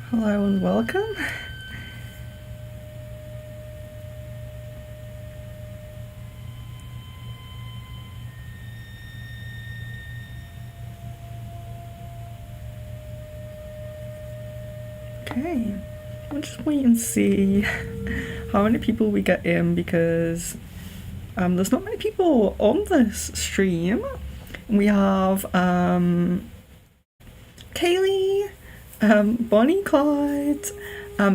Hello and welcome. Okay, we'll just wait and see how many people we get in because there's not many people on this stream. We have Kaylee, Bonnie, Clyde,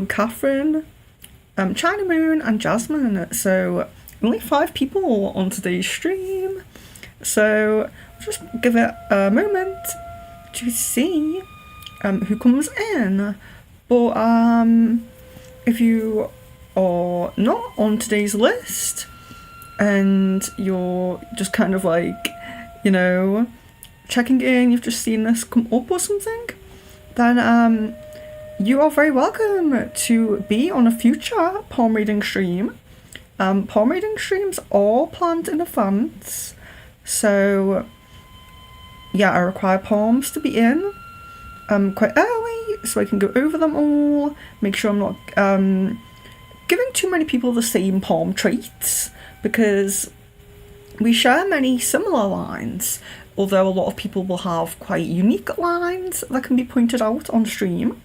Catherine, China Moon, and Jasmine. So only 5 people on today's stream. So just give it a moment to see who comes in. But if you are not on today's list and you're just kind of like, you know, checking in, you've just seen this come up or something, then you are very welcome to be on a future palm reading stream. Palm reading streams are planned in advance, so yeah, I require palms to be in quite early so I can go over them all, make sure I'm not giving too many people the same palm traits, because we share many similar lines, although a lot of people will have quite unique lines that can be pointed out on stream.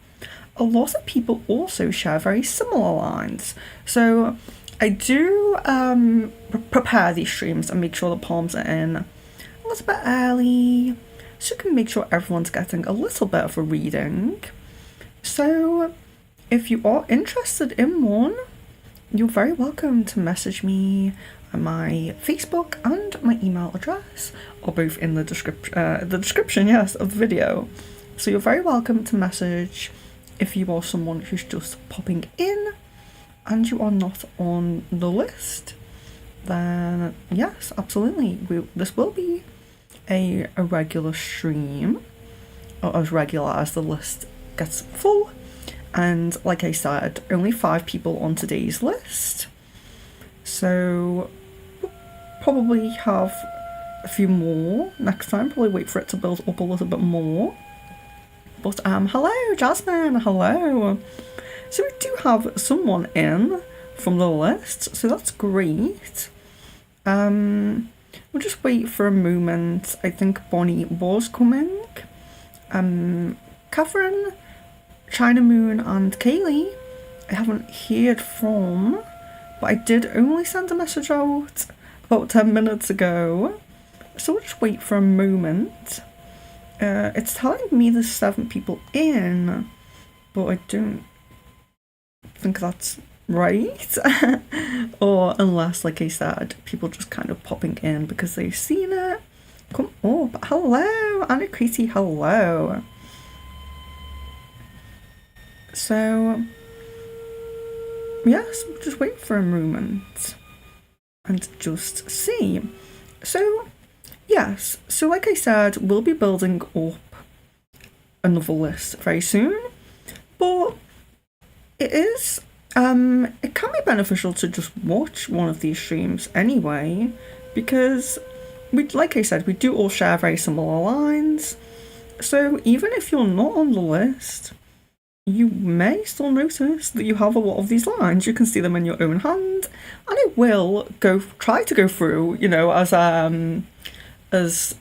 A lot of people also share very similar lines, so I do prepare these streams and make sure the palms are in a little bit early, so you can make sure everyone's getting a little bit of a reading. So if you are interested in one, you're very welcome to message me on my Facebook and my email address, or both in the description, yes, of the video. So you're very welcome to message if you are someone who's just popping in and you are not on the list. Then yes, absolutely, this will be a regular stream, or as regular as the list gets full. And like I said, only 5 people on today's list, so we'll probably have a few more next time, probably wait for it to build up a little bit more. But hello Jasmine, hello. So we do have someone in from the list, so that's great. We'll just wait for a moment. I think Bonnie was coming. Catherine, China Moon, and Kaylee I haven't heard from, but I did only send a message out about 10 minutes ago, so we'll just wait for a moment. It's telling me there's 7 people in, but I don't think that's right. Or unless, like I said, people just kind of popping in because they've seen it. Come up. Hello, Anna Creasy, hello. So yes, we'll just wait for a moment and just see. So yes, so like I said, we'll be building up another list very soon, but it is it can be beneficial to just watch one of these streams anyway, because like I said, we do all share very similar lines, so even if you're not on the list, you may still notice that you have a lot of these lines. You can see them in your own hand, and I will try to go through, you know, as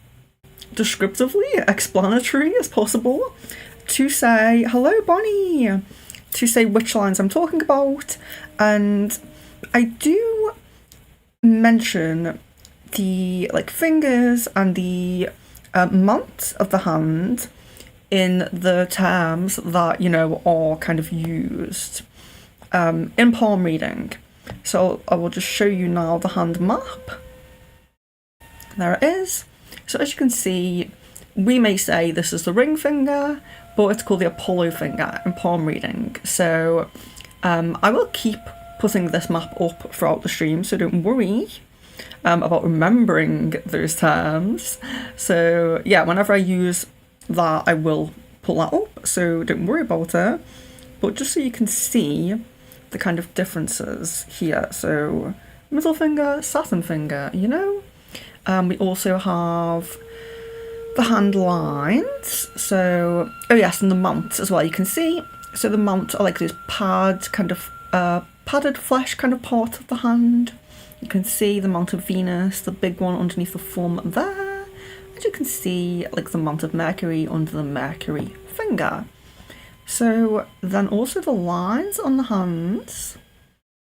descriptively explanatory as possible, to say hello Bonnie, to say which lines I'm talking about. And I do mention the fingers and the month of the hand in the terms that, you know, are kind of used in palm reading. So I will just show you now the hand map. There it is. So as you can see, we may say this is the ring finger, but it's called the Apollo finger in palm reading. So I will keep putting this map up throughout the stream, so don't worry about remembering those terms. So yeah, whenever I use that, I will pull that up, so don't worry about it. But just so you can see the kind of differences here. So middle finger, Saturn finger, you know. We also have the hand lines, so, oh yes, and the months as well, you can see. so the mount are like this padded kind of padded flesh kind of part of the hand. You can see the mount of Venus, the big one underneath the thumb there, and you can see like the mount of Mercury under the Mercury finger. So then also the lines on the hands,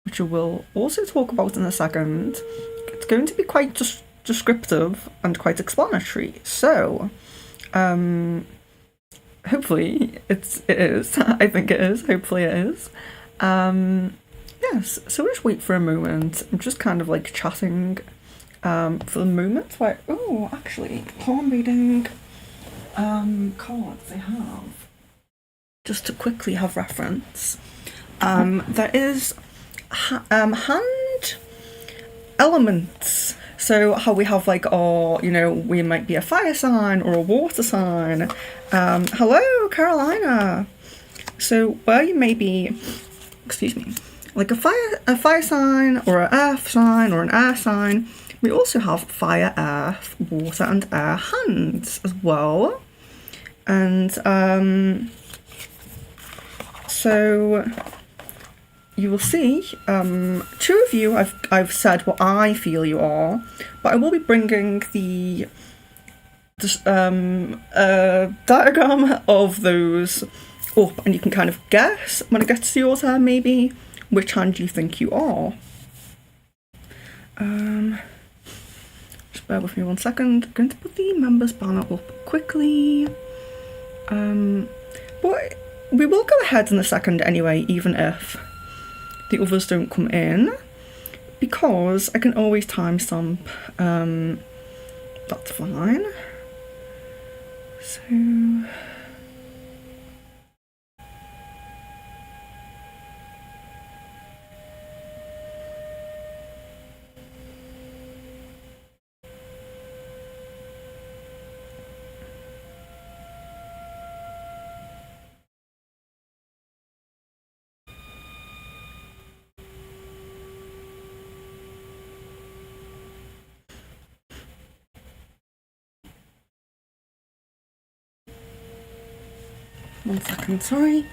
which I will also talk about in a second. It's going to be quite just descriptive and quite explanatory. So hopefully it is. I think it is. Hopefully it is. Yes, so we'll just wait for a moment. I'm just kind of like chatting for the moment. Like, oh, actually, palm reading cards I have. Just to quickly have reference. There is hand elements. So how we have like our, we might be a fire sign or a water sign. Hello, Carolina. So where you may be, excuse me, like a fire sign or an earth sign or an air sign, we also have fire, earth, water and air hands as well. And so you will see two of you, I've said what I feel you are, but I will be bringing the diagram of those up, and you can kind of guess when it gets to your turn maybe which hand you think you are. Just bear with me 1 second. I'm going to put the members banner up quickly. But we will go ahead in a second anyway, even if the others don't come in, because I can always timestamp. That's fine. So one second, sorry.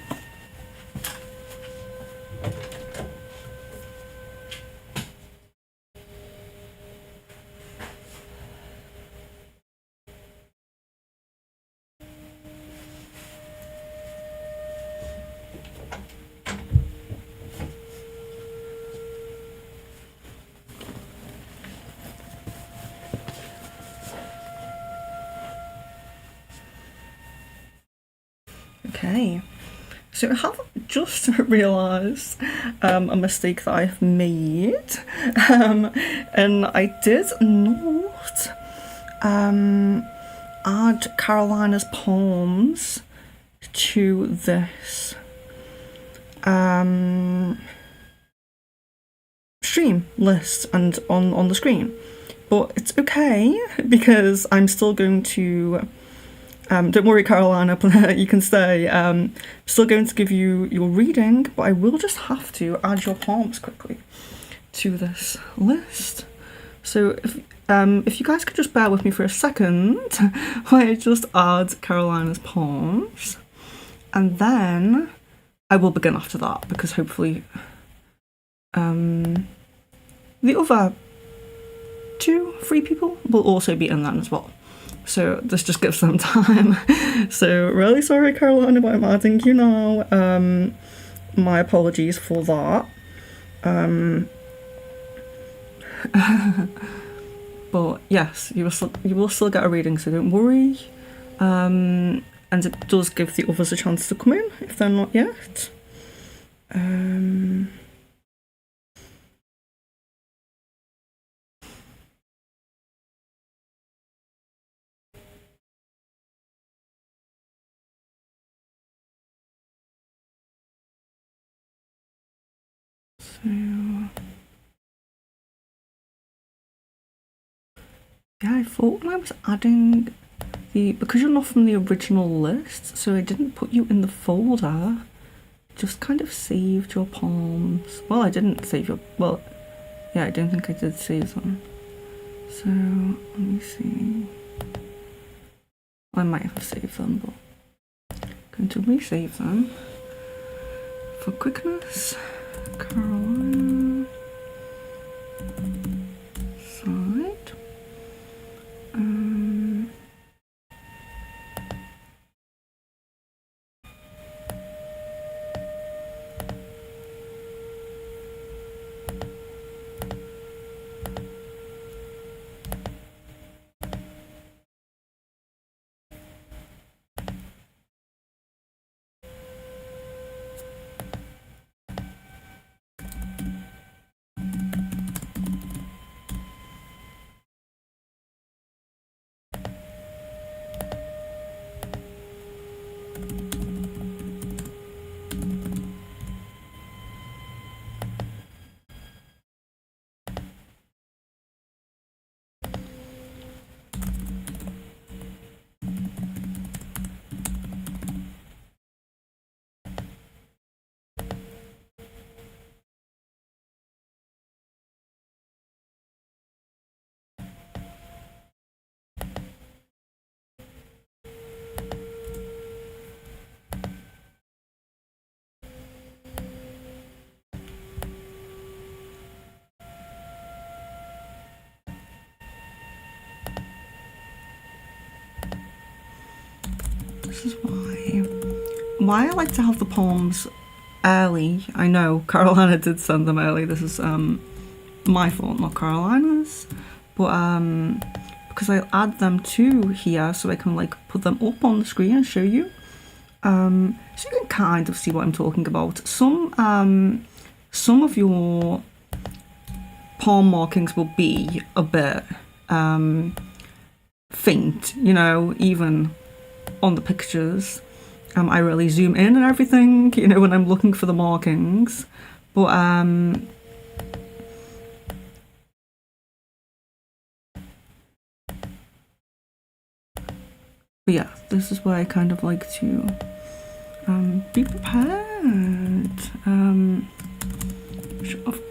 Okay, so I have just realised a mistake that I've made, and I did not add Carolina's palms to this stream list and on the screen, but it's okay because I'm still going to. Don't worry, Carolina, you can stay. Still going to give you your reading, but I will just have to add your palms quickly to this list. So if you guys could just bear with me for a second, while I just add Carolina's palms, and then I will begin after that, because hopefully the other 2-3 people will also be in that as well. So this just gives them time. So really sorry, Carolina, but I'm adding you now. My apologies for that. But yes, you will still get a reading, so don't worry. And it does give the others a chance to come in if they're not yet. So yeah, I thought when I was adding because you're not from the original list, so I didn't put you in the folder, just kind of saved your palms. Well, I didn't save your, well, yeah, I don't think I did save them. So let me see. I might have saved them, but I'm going to resave them. for quickness. Carolina side. This is why I like to have the palms early. I know Carolina did send them early. This is my fault, not Carolina's. But because I add them to here so I can like put them up on the screen and show you. So you can kind of see what I'm talking about. Some of your palm markings will be a bit faint, you know, even on the pictures. I really zoom in and everything, you know, when I'm looking for the markings. But yeah, this is where I kind of like to be prepared.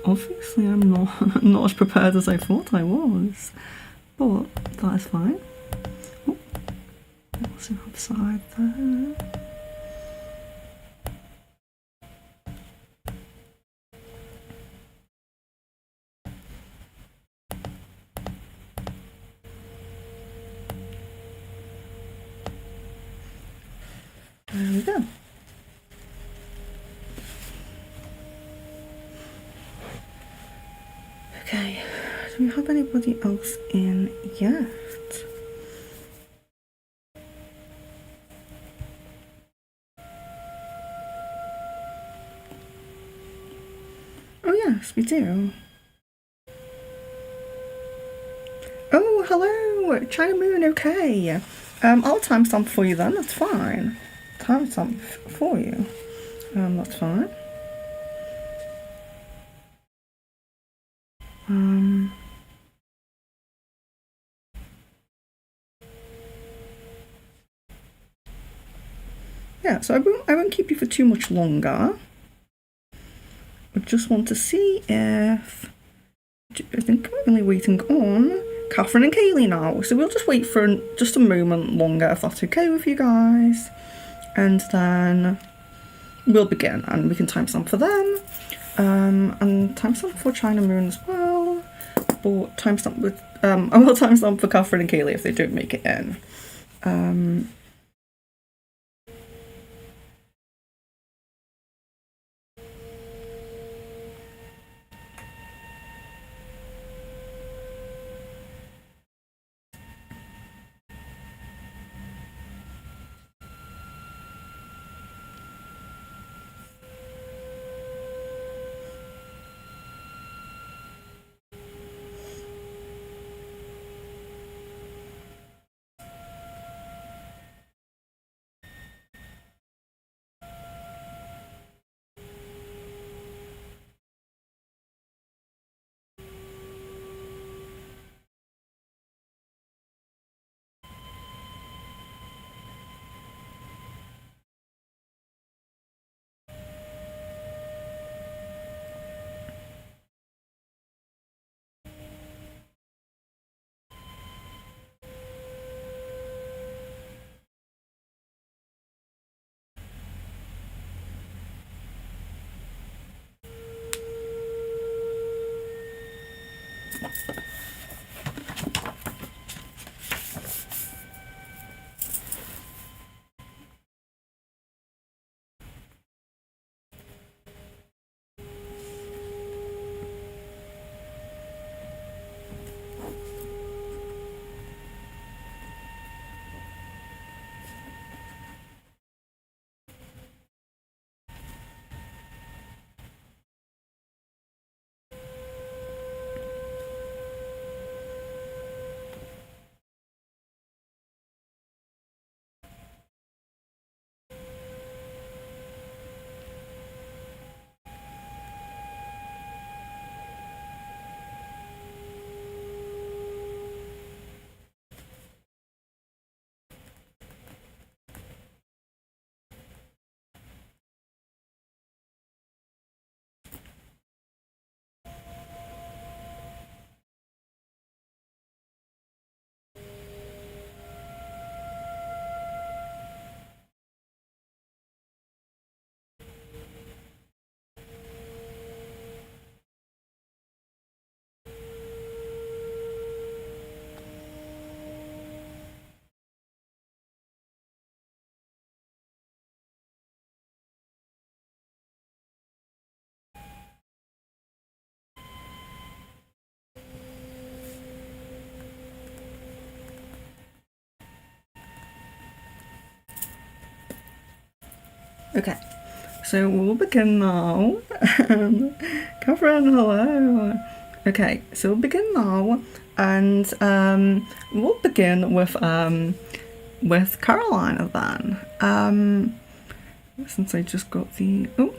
Obviously I'm not as prepared as I thought I was, but that is fine. Oh, what's the other side there? There we go. Okay, do we have anybody else in yet? Oh yes, we do. Oh, hello, China Moon, okay. I'll timestamp for you then, that's fine. Timestamp for you. That's fine. Yeah, so I won't keep you for too much longer. I just want to see if I think I'm only waiting on Catherine and Kaylee now, so we'll just wait for just a moment longer if that's okay with you guys, and then we'll begin and we can timestamp for them, and timestamp for China Moon as well, or timestamp with I will timestamp for Catherine and Kaylee if they don't make it in. Okay, so we'll begin now. Catherine, hello. Okay, so we'll begin now, and we'll begin with Carolina then. Since I just got the oh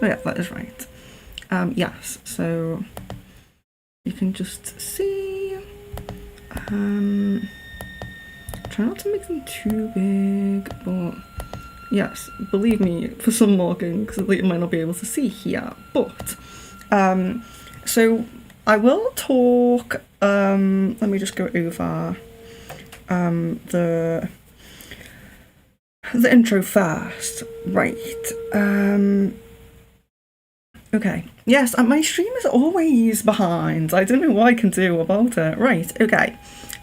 yeah, that is right. Yes, so you can just see. Try not to make them too big, but yes, believe me, for some markings that you might not be able to see here. But so I will talk. Let me just go over the intro first. Right. Okay. Yes, my stream is always behind. I don't know what I can do about it. Right. Okay.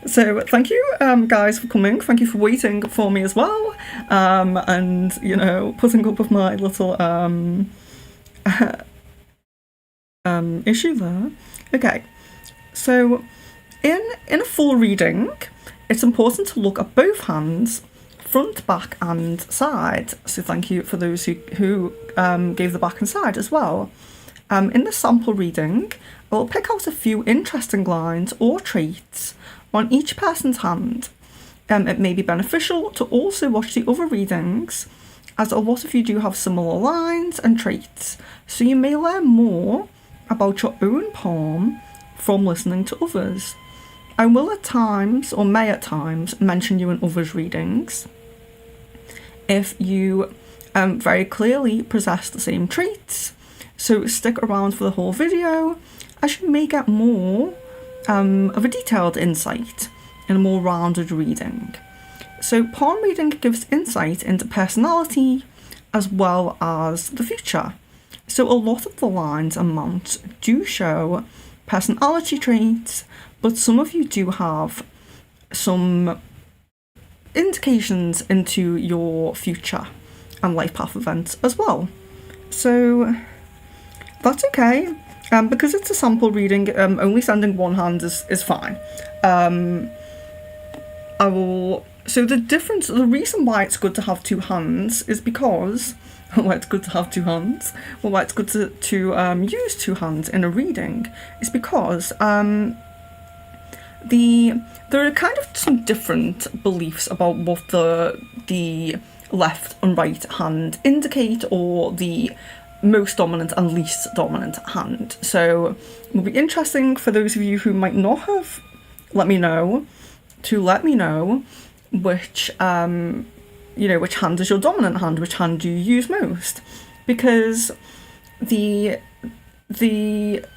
So thank you, guys, for coming. Thank you for waiting for me as well, and putting up with my little issue there. Okay. So in a full reading, it's important to look at both hands, front, back, and side. So thank you for those who gave the back and side as well. In the sample reading, I will pick out a few interesting lines or traits on each person's hand. It may be beneficial to also watch the other readings, as a lot of you do have similar lines and traits, so you may learn more about your own palm from listening to others. I will at times, or may at times, mention you in others' readings if you very clearly possess the same traits, so stick around for the whole video, as you may get more of a detailed insight in a more rounded reading. So palm reading gives insight into personality as well as the future. So a lot of the lines and mounts do show personality traits, but some of you do have some indications into your future and life path events as well. So that's okay. Because it's a sample reading, only sending one hand is fine. So the reason why it's good to have two hands is because, why it's good to have two hands, or why it's good to use two hands in a reading, is because there are kind of some different beliefs about what the left and right hand indicate, or the most dominant and least dominant hand. So it will be interesting for those of you who might not have let me know which which hand is your dominant hand, which hand do you use most, because the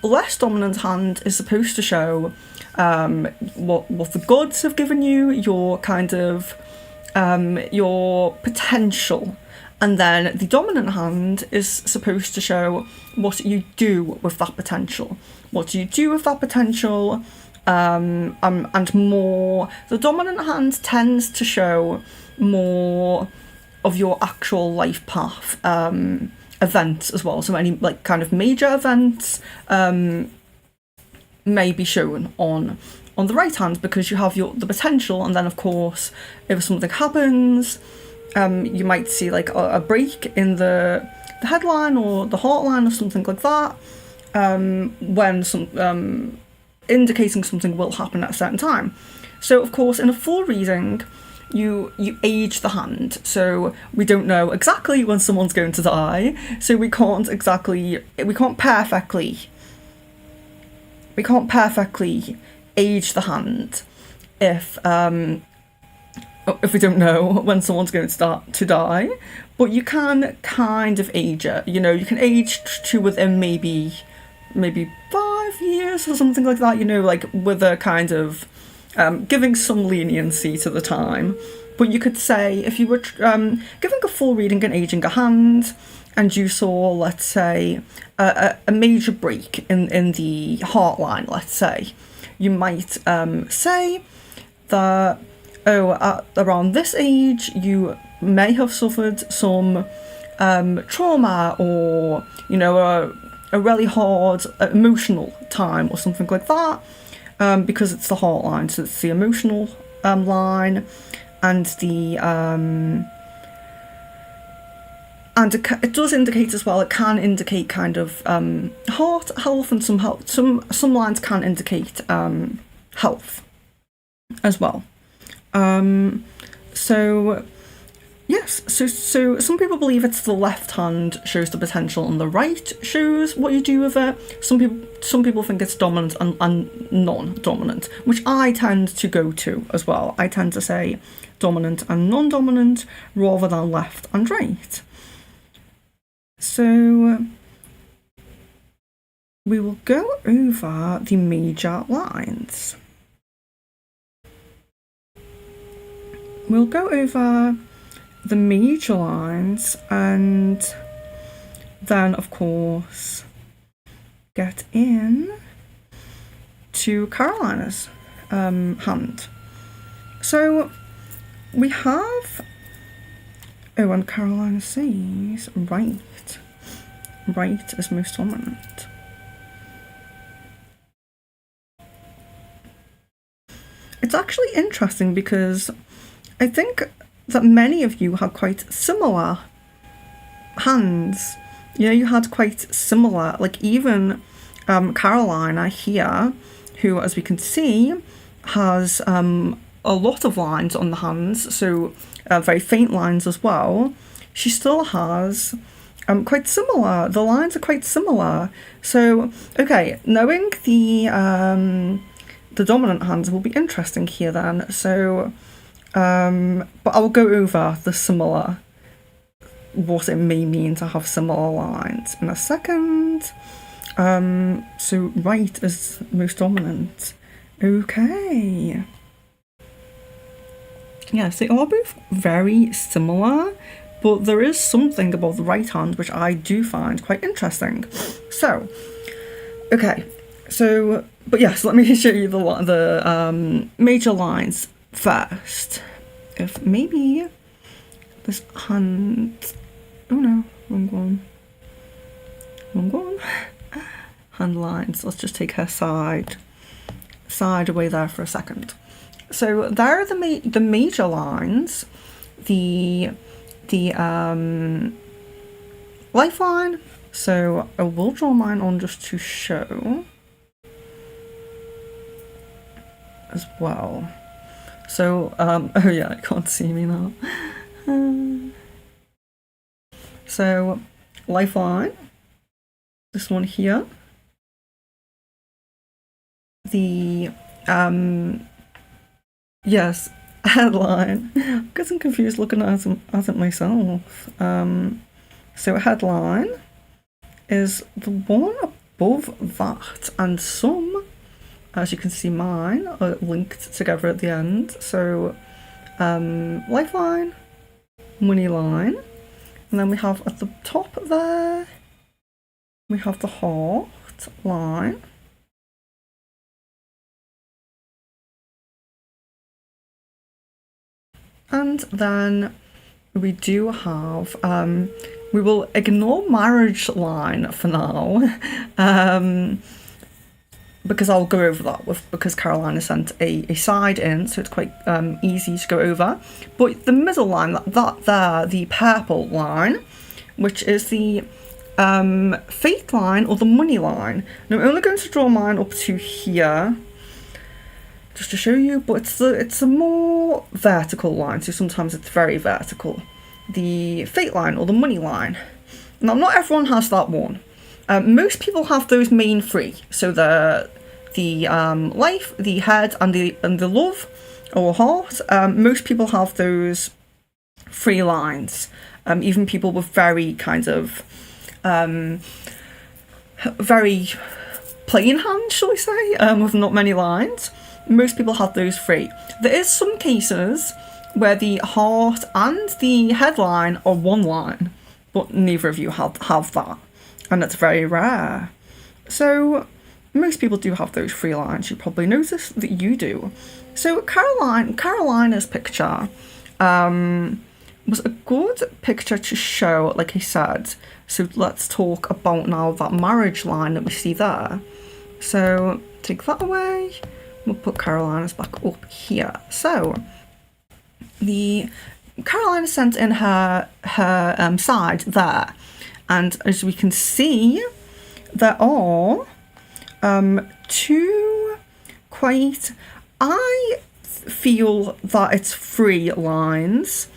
less dominant hand is supposed to show what the gods have given you, your kind of your potential And then the dominant hand is supposed to show what you do with that potential. What do you do with that potential? And more, the dominant hand tends to show more of your actual life path, events as well. So any like kind of major events may be shown on the right hand, because you have the potential, and then of course if something happens, you might see like a break in the headline or the heartline or something like that, when some indicating something will happen at a certain time. So of course in a full reading you age the hand, so we don't know exactly when someone's going to die, so we can't perfectly age the hand if we don't know when someone's going to start to die. But you can kind of age it, you know, you can age to within maybe 5 years or something like that, you know, like with a kind of giving some leniency to the time. But you could say, if you were giving a full reading and aging a hand, and you saw, let's say, a major break in the heartline, let's say, you might say that, at around this age, you may have suffered some trauma, or, you know, a really hard emotional time or something like that, because it's the heartline, so it's the emotional line, and the and it does indicate as well. It can indicate kind of heart health, and some lines can indicate health as well. So yes, so some people believe it's the left hand shows the potential and the right shows what you do with it. Some people think it's dominant and non-dominant, which I tend to go to as well. I tend to say dominant and non-dominant rather than left and right. So we will go over the major lines. We'll go over the major lines, and then of course get in to Carolina's hand. So we have, and Carolina says right is most dominant. It's actually interesting because I think that many of you had quite similar hands. You know, you had quite similar, like even Carolina here, who, as we can see, has a lot of lines on the hands, so very faint lines as well. She still has quite similar. The lines are quite similar. So, okay, knowing the dominant hands will be interesting here then. So, but I'll go over the similar, what it may mean to have similar lines in a second. So right is most dominant. Okay. Yes, they are both very similar, but there is something about the right hand which I do find quite interesting. So, okay. So, but yes, let me show you the major lines first. If maybe this hand, oh no, wrong one. Hand lines. Let's just take her side away there for a second. So there are the major lines, the lifeline. So I will draw mine on just to show as well. So oh yeah, I can't see me now. So lifeline, this one here. The yes, headline. I'm getting confused looking at it myself. So headline is the one above that, and some, as you can see, mine are linked together at the end. So lifeline, money line, And then we have at the top there, we have the heart line. And then we do have, we will ignore marriage line for now, because I'll go over that because Carolina sent a side in, so it's quite easy to go over. But the middle line, that there, the purple line, which is the fate line or the money line. Now I'm only going to draw mine up to here, just to show you, but it's a more vertical line, so sometimes it's very vertical. The fate line or the money line. Now, not everyone has that one. Most people have those main three, so the life, the head, and the love or heart. Most people have those three lines. Even people with very kind of very plain hands, shall we say, with not many lines. Most people have those three. There is some cases where the heart and the headline are one line, but neither of you have that, and it's very rare. So most people do have those three lines. You probably notice that you do. So Carolina's picture was a good picture to show, like I said. So let's talk about now that marriage line that we see there. So take that away. We'll put Carolina's back up here. So the Carolina sent in her side there, and as we can see, there are two quite. I feel that it's 3 lines.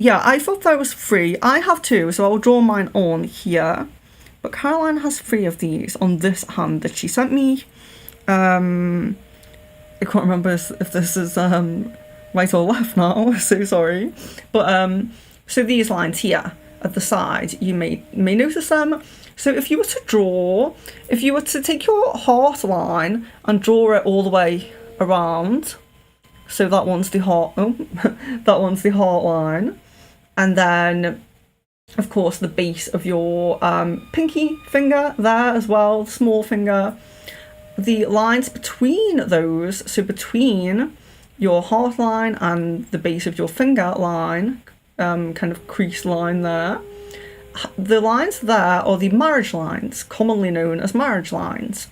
Yeah, I thought there was 3. I have 2, so I'll draw mine on here. But Caroline has 3 of these on this hand that she sent me. I can't remember if this is right or left now, so sorry. But so these lines here at the side, you may notice them. So if you were to take your heart line and draw it all the way around, so that one's the heart, that one's the heart line, and then of course the base of your pinky finger there as well, small finger, the lines between those, so between your heart line and the base of your finger line, kind of crease line there, the lines there are the marriage lines, commonly known as marriage lines.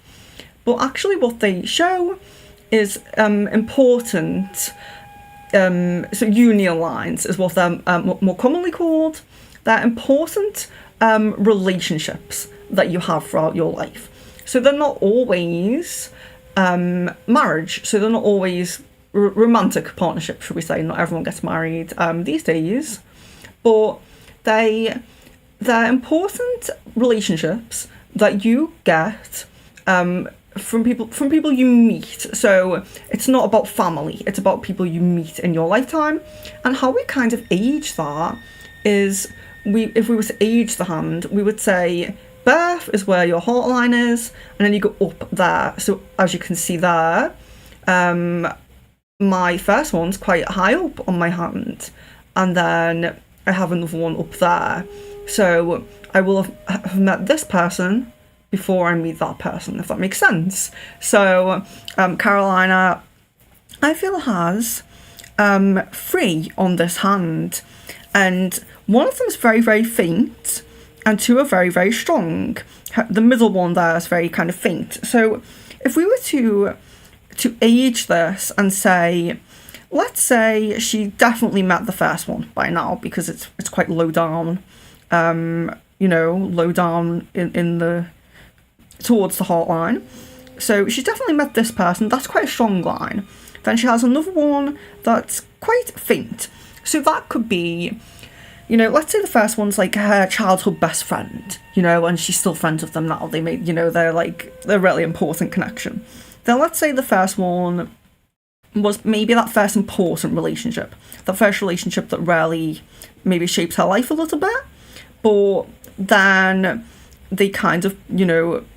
But actually what they show is important, so union lines is what they're more commonly called. They're important relationships that you have throughout your life. So they're not always marriage, so they're not always romantic partnerships, should we say. Not everyone gets married these days, but they're important relationships that you get from people you meet. So it's not about family, it's about people you meet in your lifetime. And how we kind of age that is, if we were to age the hand, we would say birth is where your heart line is, and then you go up there. So as you can see there, my first one's quite high up on my hand, and then I have another one up there. So I will have met this person before I meet that person, if that makes sense. So Carolina, I feel, has 3 on this hand, and one of them is very, very faint, and 2 are very, very strong. The middle one there is very kind of faint. So if we were to age this and say, let's say she definitely met the first one by now, because it's quite low down, low down in the towards the heart line. So she's definitely met this person. That's quite a strong line. Then she has another one that's quite faint. So that could be, let's say the first one's like her childhood best friend, and she's still friends with them now. They made, they're a really important connection. Then let's say the first one was maybe that first important relationship, that first relationship that really maybe shapes her life a little bit, but then they kind of,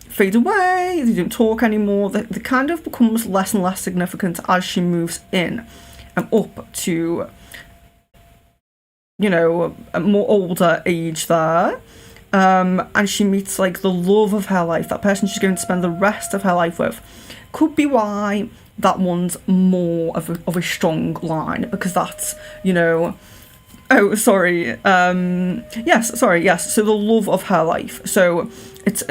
fade away, they don't talk anymore, they kind of becomes less and less significant as she moves in and up to a more older age there. And she meets like the love of her life, that person she's going to spend the rest of her life with. Could be why that one's more of a strong line, because that's, oh, sorry. Yes. So the love of her life. So it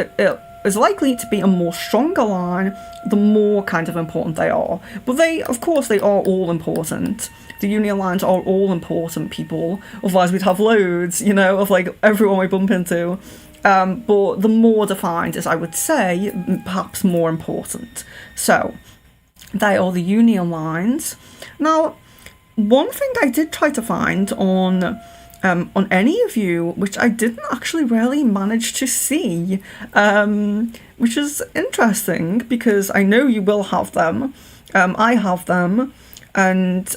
is likely to be a more stronger line the more kind of important they are. But of course, they are all important. The union lines are all important, people. Otherwise, we'd have loads, of like everyone we bump into. But the more defined is, I would say, perhaps more important. So they are the union lines. Now, one thing I did try to find on any of you, which I didn't actually really manage to see, which is interesting because I know you will have them. I have them, and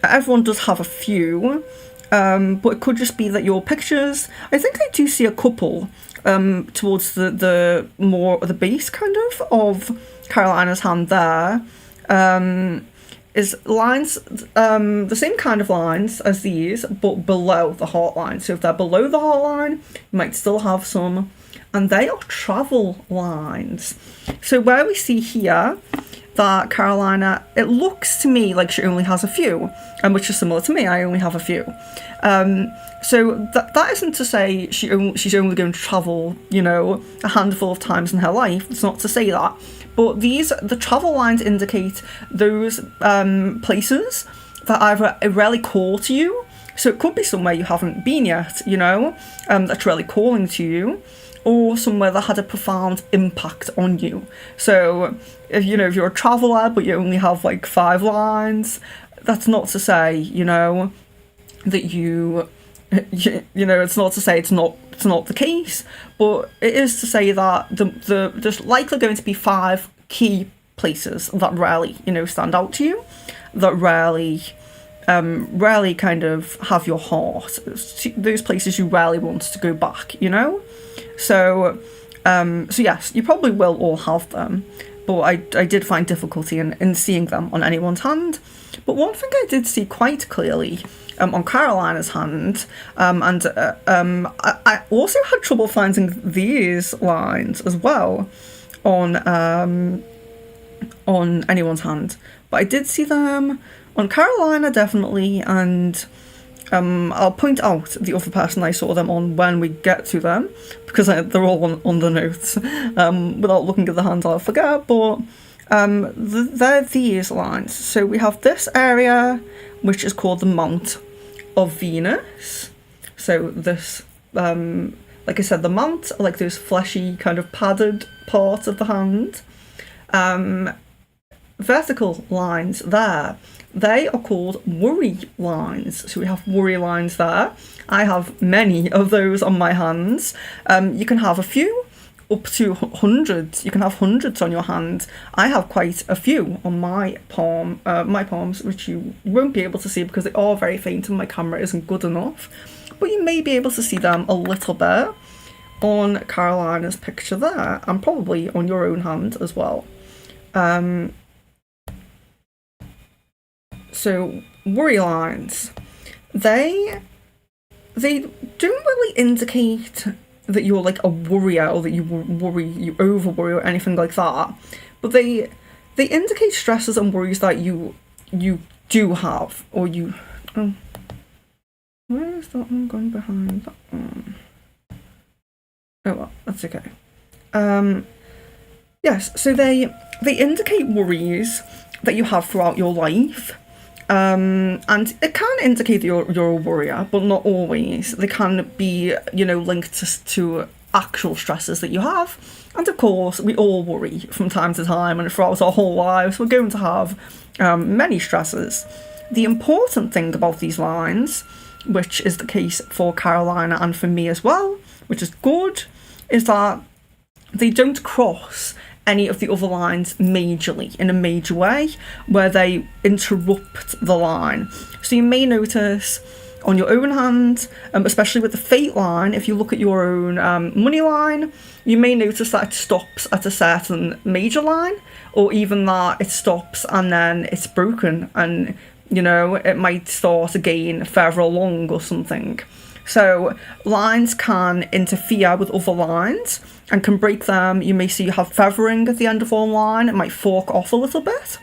everyone does have a few, but it could just be that your pictures, I think I do see a couple towards the more the base kind of Carolina's hand there. Is lines, the same kind of lines as these, but below the heart line. So if they're below the heart line, you might still have some. And they are travel lines. So where we see here that Carolina, it looks to me like she only has a few, which is similar to me. I only have a few. So that isn't to say she's only going to travel, a handful of times in her life. It's not to say that. But the travel lines indicate those places that either really call to you. So it could be somewhere you haven't been yet, that's really calling to you, or somewhere that had a profound impact on you. So if you're a traveller but you only have like 5 lines, that's not to say, that it's not to say it's not the case, but it is to say that there's likely going to be 5 key places that really, stand out to you, that really kind of have your heart. Those places you really want to go back, So yes, you probably will all have them, but I did find difficulty in seeing them on anyone's hand. But one thing I did see quite clearly on Carolina's hand, and I also had trouble finding these lines as well on anyone's hand, but I did see them on Carolina definitely, and I'll point out the other person I saw them on when we get to them, because they're all on the notes. Without looking at the hands, I'll forget, but they're these lines. So we have this area, which is called the Mount of Venus. So this, like I said, the mount, like those fleshy kind of padded parts of the hand. Vertical lines there, they are called worry lines. So we have worry lines there. I have many of those on my hands. You can have a few, up to hundreds. You can have hundreds on your hand. I have quite a few on my palms, which you won't be able to see because they are very faint and my camera isn't good enough. But you may be able to see them a little bit on Carolina's picture there, and probably on your own hand as well. So worry lines, they don't really indicate that you're like a worrier or that you worry, you over worry or anything like that, but they indicate stresses and worries that you do have, or you. Oh, where is that one going behind that one? Oh well, that's okay. Yes, so they indicate worries that you have throughout your life. And it can indicate that you're a worrier, but not always. They can be, linked to actual stresses that you have. And of course, we all worry from time to time, and throughout our whole lives, we're going to have many stresses. The important thing about these lines, which is the case for Carolina and for me as well, which is good, is that they don't cross any of the other lines majorly, in a major way, where they interrupt the line. So you may notice on your own hand, especially with the fate line, if you look at your own money line, you may notice that it stops at a certain major line, or even that it stops and then it's broken, and it might start again further along or something. So lines can interfere with other lines and can break them. You may see you have feathering at the end of one line. It might fork off a little bit.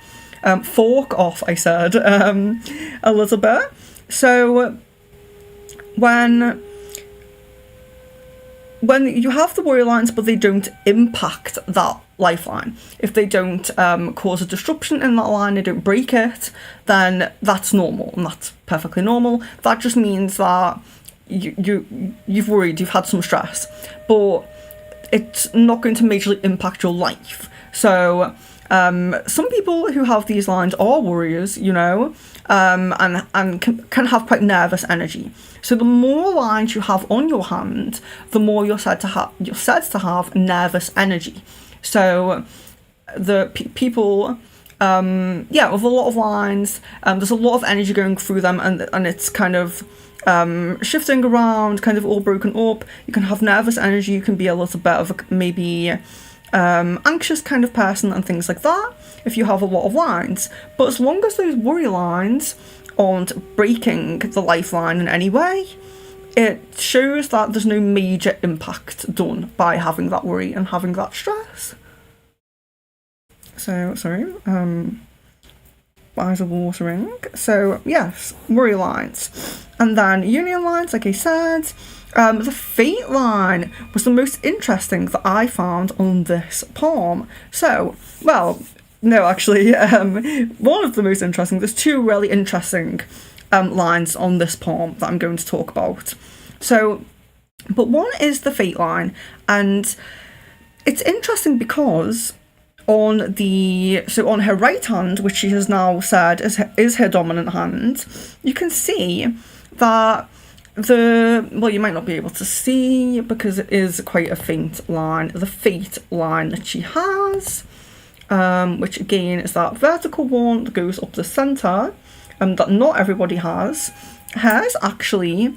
Fork off, I said, a little bit. So when you have the warrior lines but they don't impact that lifeline, if they don't cause a disruption in that line, they don't break it, then that's normal, and that's perfectly normal. That just means that you've worried, you've had some stress, but it's not going to majorly impact your life. So some people who have these lines are warriors, and can have quite nervous energy. So the more lines you have on your hand, the more you're said to have nervous energy. So the people, with a lot of lines, there's a lot of energy going through them, and it's kind of shifting around, kind of all broken up. You can have nervous energy. You can be a little bit of maybe anxious kind of person and things like that if you have a lot of lines. But as long as those worry lines aren't breaking the lifeline in any way, it shows that there's no major impact done by having that worry and having that stress. So, sorry, eyes are watering. So, yes, worry lines. And then union lines, like I said. The fate line was the most interesting that I found on this palm. So, well, no, actually, one of the most interesting. There's two really interesting lines on this palm that I'm going to talk about. So, but one is the fate line, and it's interesting because on her right hand, which she has now said is her dominant hand, you can see that you might not be able to see because it is quite a faint line, the fate line that she has, which again is that vertical one that goes up the centre, that not everybody has. Hers actually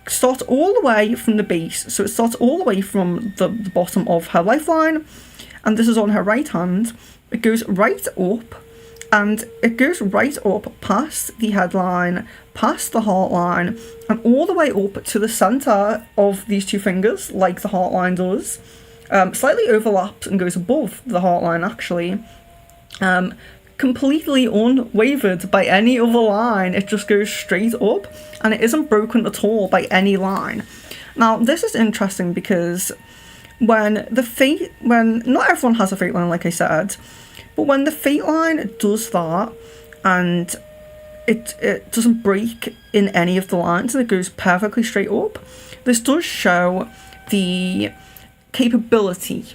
starts all the way from the base, so it starts all the way from the bottom of her lifeline, and this is on her right hand. It goes right up, and it goes right up past the headline, past the heart line, and all the way up to the centre of these two fingers, like the heart line does. Slightly overlaps and goes above the heart line, actually. Completely unwavered by any other line. It just goes straight up, and it isn't broken at all by any line. Now, this is interesting because when not everyone has a fate line, like I said, but when the fate line does that, and it doesn't break in any of the lines, and it goes perfectly straight up, this does show the capability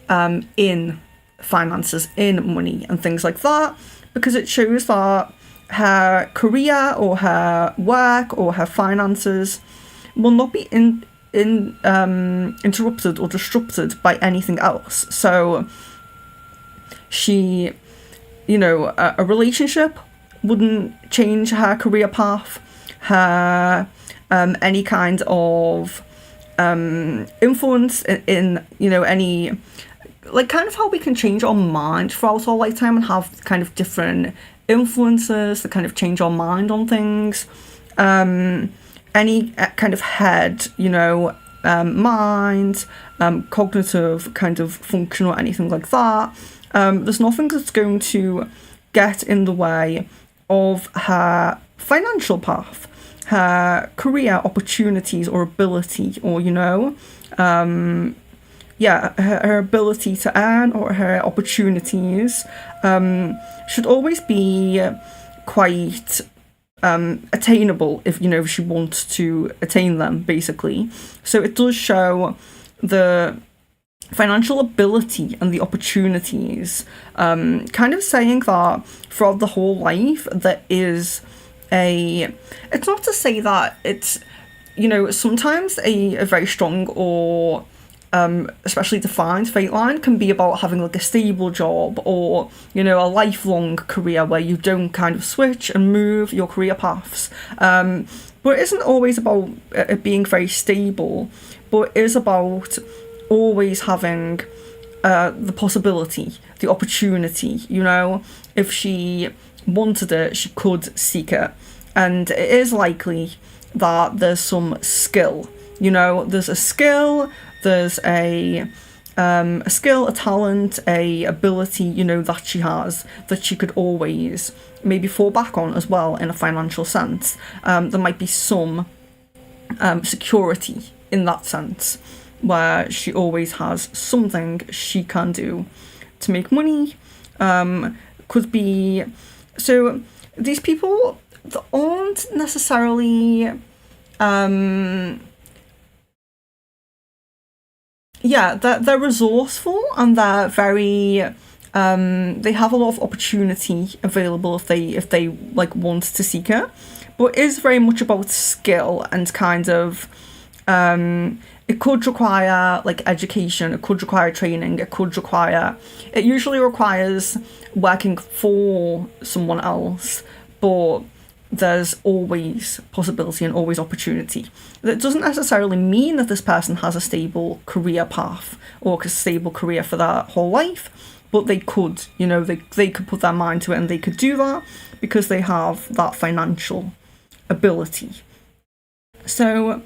in finances, in money and things like that, because it shows that her career or her work or her finances will not be interrupted or disrupted by anything else. So she, a relationship wouldn't change her career path, her any kind of influence in any, like, kind of how we can change our mind throughout our lifetime and have kind of different influences that kind of change our mind on things. Any kind of head, mind, cognitive kind of function or anything like that. There's nothing that's going to get in the way of her financial path, her career opportunities or ability, or her ability to earn or her opportunities should always be quite attainable if she wants to attain them, basically. So it does show the financial ability and the opportunities, kind of saying that throughout the whole life there is it's not to say that it's sometimes a very strong or especially defined fate line can be about having like a stable job or a lifelong career where you don't kind of switch and move your career paths, but it isn't always about it being very stable, but it is about always having the possibility, the opportunity. If she wanted it, she could seek it. And it is likely that there's some skill. You know, there's a skill, there's a skill, a talent, a ability, you know, that she has, that she could always maybe fall back on as well in a financial sense. There might be some security in that sense, where she always has something she can do to make money. Could be, so these people that aren't necessarily they're resourceful, and they're very they have a lot of opportunity available if they like want to seek it, but it is very much about skill and kind of it could require like education, it could require training, it usually requires working for someone else, but there's always possibility and always opportunity. That doesn't necessarily mean that this person has a stable career path or a stable career for their whole life, but they could, you know, they could put their mind to it and they could do that because they have that financial ability. So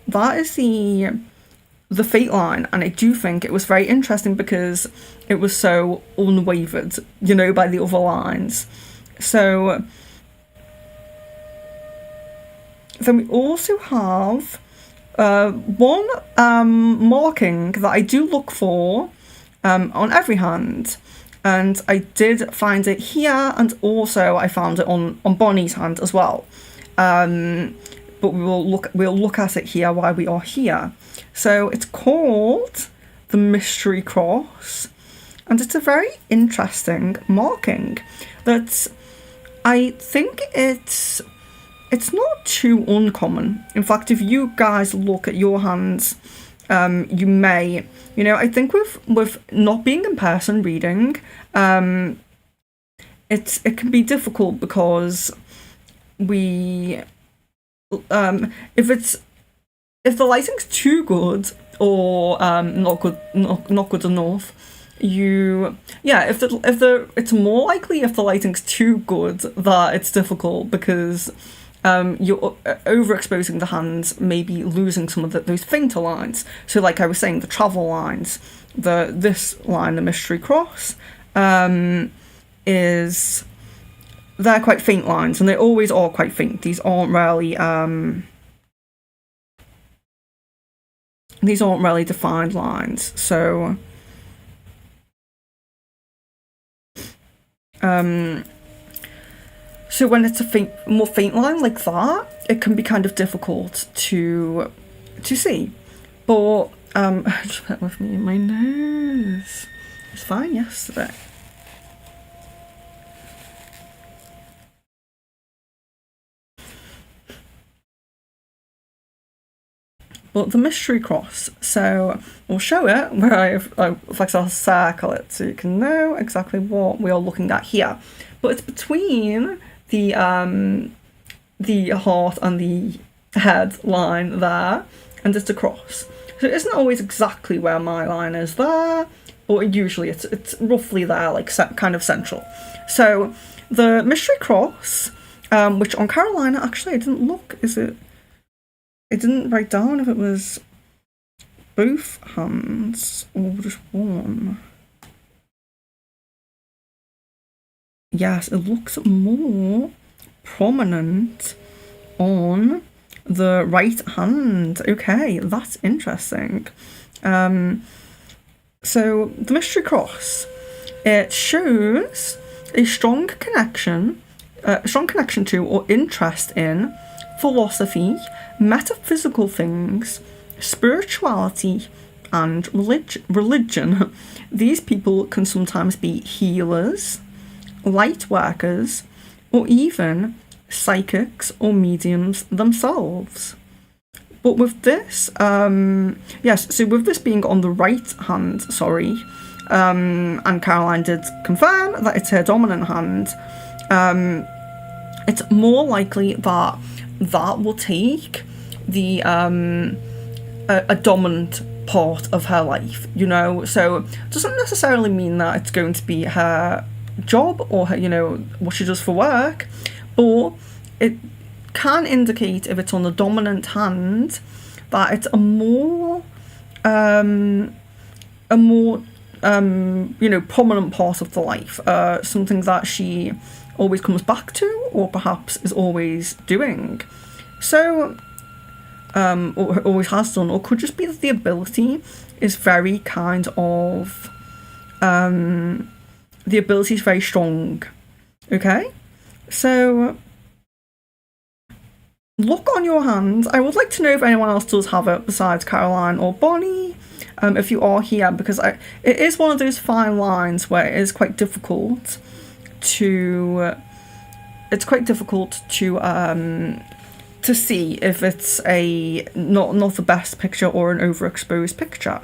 that is the fate line, and I do think it was very interesting because it was so unwavered, you know, by the other lines. So then we also have one marking that I do look for on every hand, and I did find it here, and also I found it on Bonnie's hand as well. But we'll look at it here while we are here. So it's called the Mystery Cross, and it's a very interesting marking that I think it's not too uncommon. In fact, if you guys look at your hands, you may, you know, I think with not being in person reading, it can be difficult because we if the lighting's too good or not good enough, it's more likely if the lighting's too good that it's difficult because you're overexposing the hands, maybe losing some of those fainter lines. So like I was saying, the travel lines, this line, the Mystery Cross, they're quite faint lines, and they always are quite faint. These aren't really defined lines. So so when it's a more faint line like that, it can be kind of difficult to see. But just bear with me, my nose. It's fine yesterday. But the Mystery Cross, so we'll show it where I'll circle it so you can know exactly what we are looking at here. But it's between the heart and the head line there, and it's a cross. So it isn't always exactly where my line is there, but usually it's roughly there, like kind of central. So the Mystery Cross, which on Carolina, actually I didn't look, I didn't write down if it was both hands or just one. Yes, it looks more prominent on the right hand. Okay, that's interesting. So the Mystery Cross, it shows a strong connection to or interest in philosophy, metaphysical things, spirituality, and religion. These people can sometimes be healers, light workers, or even psychics or mediums themselves. But with this, so with this being on the right hand, and Caroline did confirm that it's her dominant hand, it's more likely that will take the a dominant part of her life, you know. So it doesn't necessarily mean that it's going to be her job or her, what she does for work, but it can indicate, if it's on the dominant hand, that it's a more prominent part of the life, something that she always comes back to, or perhaps is always doing. So, or always has done, or could just be that the ability is very kind of, the ability is very strong. Okay? So, look on your hand. I would like to know if anyone else does have it besides Caroline or Bonnie, if you are here, because it is one of those fine lines where it is quite difficult to see if it's a not the best picture or an overexposed picture.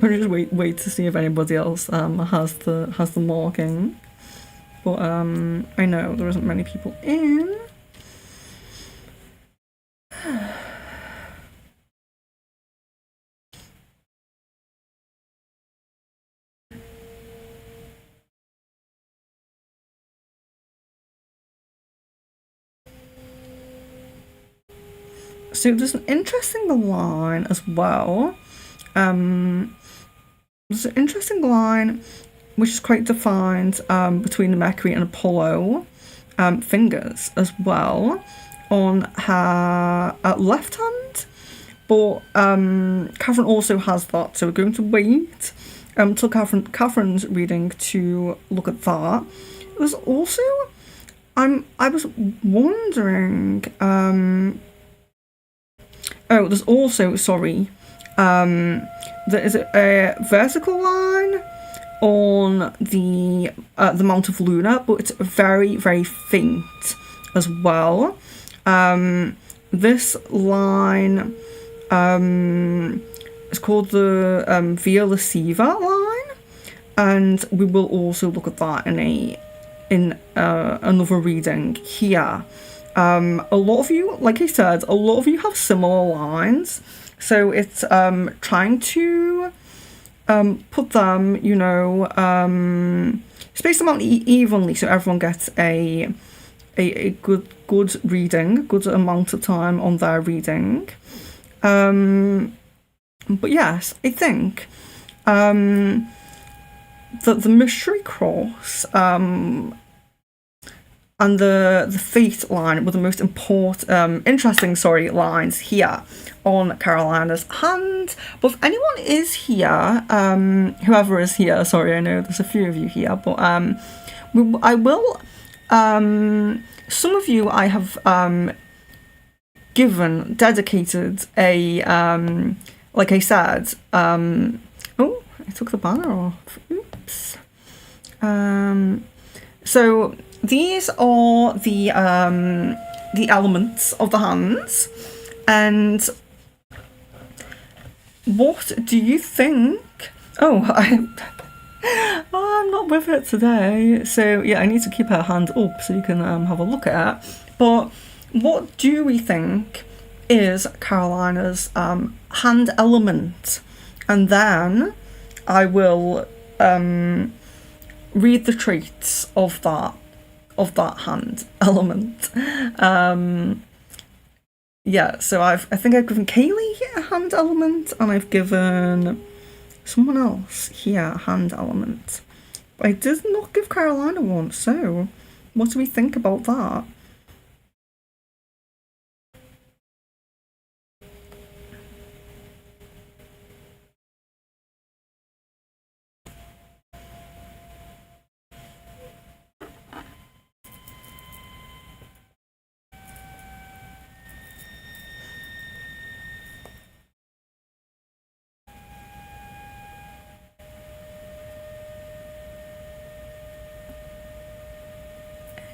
We'll just wait to see if anybody else has the marking. But I know there isn't many people in. So there's an interesting line as well. There's an interesting line which is quite defined between the Mercury and Apollo fingers as well on her left hand. But Catherine also has that, so we're going to wait till Catherine's reading to look at that. There's also, I was wondering. There's also, sorry, there is a vertical line on the Mount of Luna, but it's very, very faint as well. This line is called the Via Lasciva line, and we will also look at that in another reading here. A lot of you, like I said, a lot of you have similar lines, so it's trying to put them, space them out evenly so everyone gets a good reading, good amount of time on their reading. But yes, I think that the mystery cross and the fate line were the most interesting lines here on Carolina's hand. But if anyone is here, whoever is here, sorry, I know there's a few of you here, but I will, some of you I have dedicated a, like I said, oh, I took the banner off, oops. So these are the elements of the hands, and what do you think? Oh, I'm not with it today, so yeah, I need to keep her hand up so you can have a look at it. But what do we think is Carolina's hand element? And then I will read the traits of that hand element. Yeah, so I think I've given Kaylee a hand element, and I've given someone else here a hand element. But I did not give Carolina one, so what do we think about that?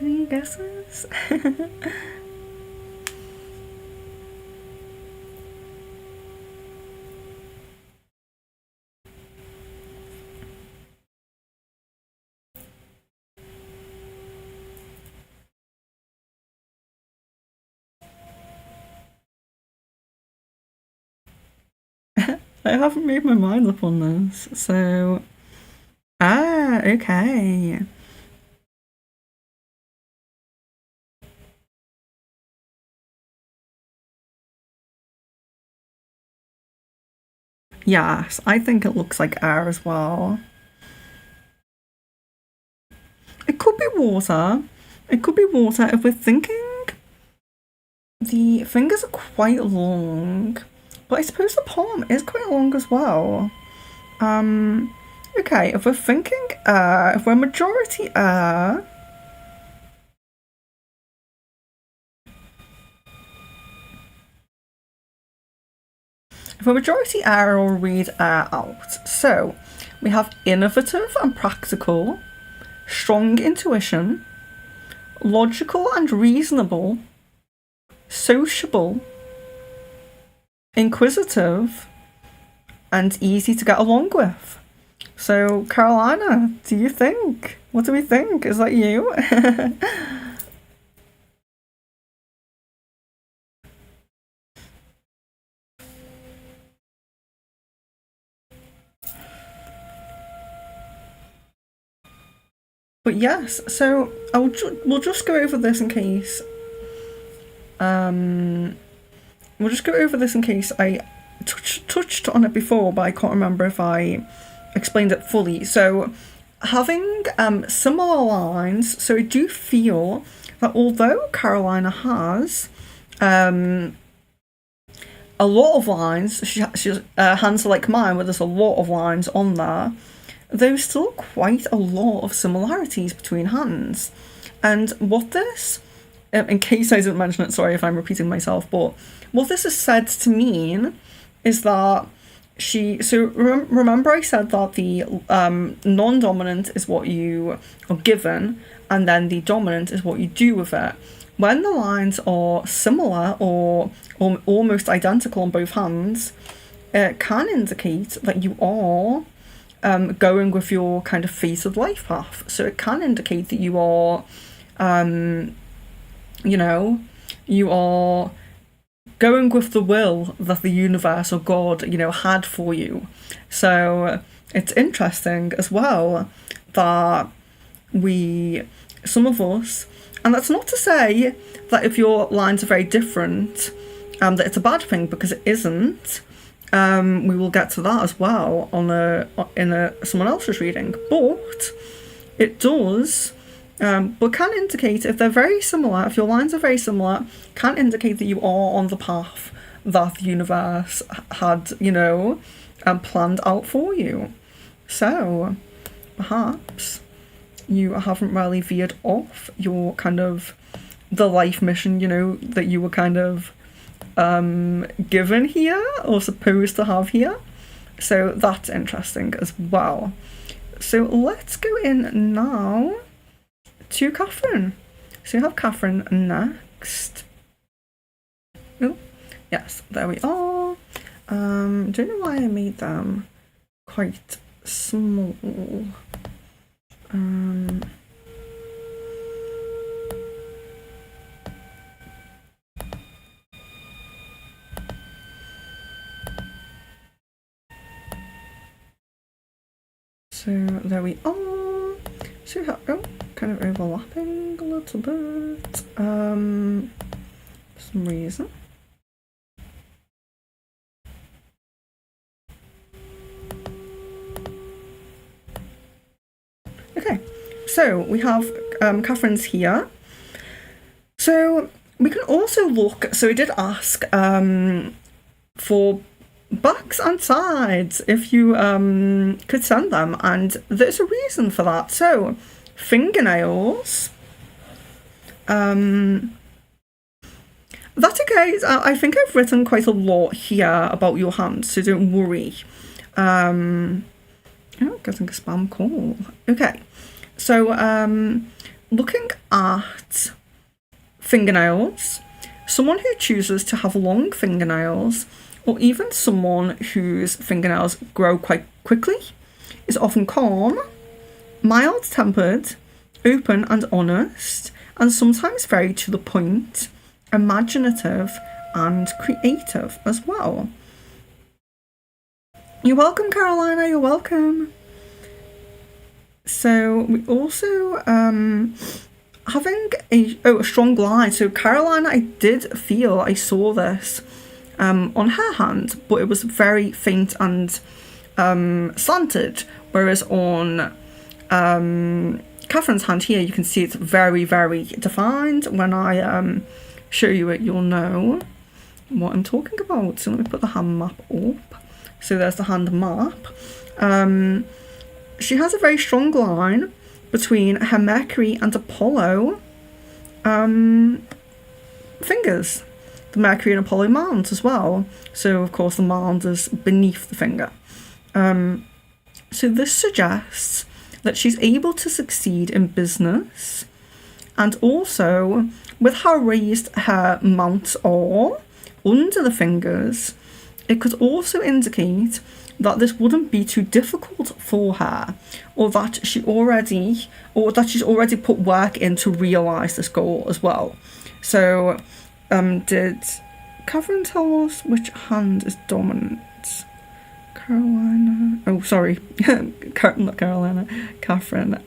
Any guesses? I haven't made my mind up on this, so... Ah, okay. Yes, I think it looks like air as well. It could be water. It could be water if we're thinking the fingers are quite long, but I suppose the palm is quite long as well. Okay, if we're thinking air, if we're majority air, if we're majority air, I'll read air out. So we have innovative and practical, strong intuition, logical and reasonable, sociable, inquisitive, and easy to get along with. So, Carolina, do you think? What do we think? Is that you? But yes, so we'll just go over this in case. We'll just go over this in case I touched on it before, but I can't remember if I explained it fully. So, having similar lines, so I do feel that although Carolina has a lot of lines, she's hands are like mine, where there's a lot of lines on there, there's still quite a lot of similarities between hands. And what this, in case I didn't mention it, sorry if I'm repeating myself, but what this is said to mean is that remember I said that the non-dominant is what you are given, and then the dominant is what you do with it. When the lines are similar or almost identical on both hands, it can indicate that you are going with your kind of fated life path. So it can indicate that you are, you are going with the will that the universe or God, had for you. So it's interesting as well that some of us, and that's not to say that if your lines are very different, that it's a bad thing, because it isn't. We will get to that as well in someone else's reading, but it does. But can indicate, if they're very similar, if your lines are very similar, can indicate that you are on the path that the universe had, planned out for you. So perhaps you haven't really veered off your kind of the life mission, that you were kind of given here or supposed to have here. So that's interesting as well. So let's go in now to Catherine. So you have Catherine next. Oh, yes, there we are. Don't know why I made them quite small. So there we are. So kind of overlapping a little bit. For some reason. Okay, so we have Catherine's here. So we can also look. So we did ask for backs and sides if you could send them, and there's a reason for that. So fingernails, that's okay. I think I've written quite a lot here about your hands, so don't worry. Getting a spam call. Okay, so looking at fingernails, someone who chooses to have long fingernails, or even someone whose fingernails grow quite quickly, is often calm, mild-tempered, open and honest, and sometimes very to the point, imaginative and creative as well. You're welcome, Carolina, you're welcome. So we also having a strong line. So Carolina, I did feel I saw this on her hand, but it was very faint and slanted, whereas on Catherine's hand here, you can see it's very, very defined. When I show you it, you'll know what I'm talking about. So let me put the hand map up. So there's the hand map. She has a very strong line between her Mercury and Apollo fingers. The Mercury and Apollo mound as well. So of course the mound is beneath the finger. So this suggests that she's able to succeed in business, and also with how raised her mounts are under the fingers, it could also indicate that this wouldn't be too difficult for her, or that she's already put work in to realise this goal as well. So did Catherine tell us which hand is dominant? Carolina. Oh, sorry. Not Carolina. Catherine.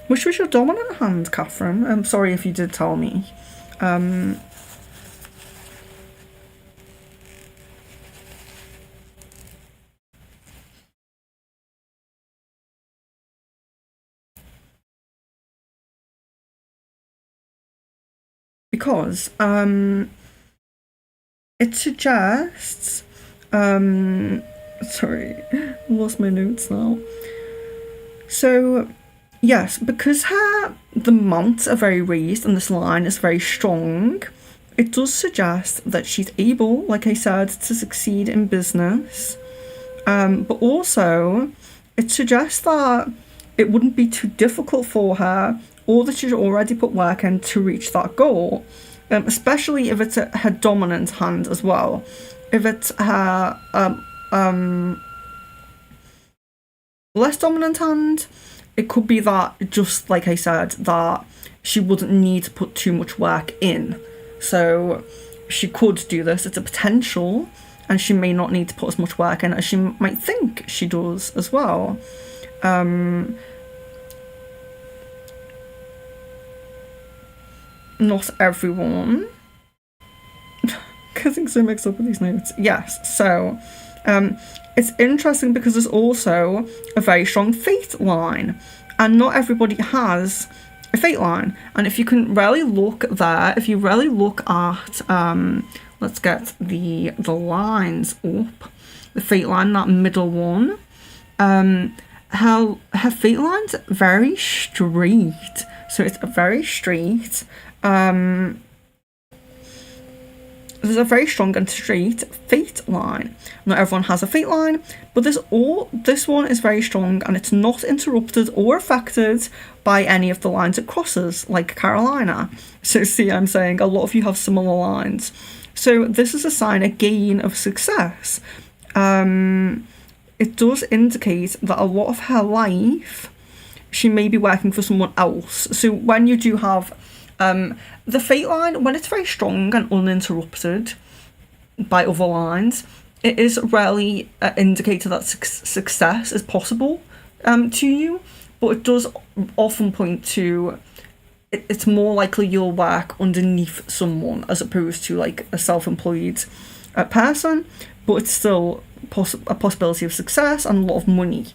Which was your dominant hand, Catherine? I'm sorry if you did tell me. Because it suggests sorry, I lost my notes now. So yes, because the mounts are very raised and this line is very strong, it does suggest that she's able, like I said, to succeed in business. But also it suggests that it wouldn't be too difficult for her, or that she's already put work in to reach that goal, especially if it's her dominant hand as well. If it's her less dominant hand, it could be that, just like I said, that she wouldn't need to put too much work in. So she could do this. It's a potential, and she may not need to put as much work in as she might think she does as well. Not everyone. Getting so mixed up with these notes. Yes, so it's interesting because there's also a very strong fate line, and not everybody has a fate line. And if you can really look there, if you really look at let's get the lines up, the fate line, that middle one, her fate line's very straight. So it's very straight. There's a very strong and straight fate line. Not everyone has a fate line, but this one is very strong, and it's not interrupted or affected by any of the lines it crosses, like Carolina. So see, I'm saying a lot of you have similar lines. So this is a sign again of success. It does indicate that a lot of her life she may be working for someone else. So when you do have the fate line, when it's very strong and uninterrupted by other lines, it is really an indicator that success is possible to you, but it does often point to it's more likely you'll work underneath someone as opposed to like a self-employed person, but it's still a possibility of success and a lot of money.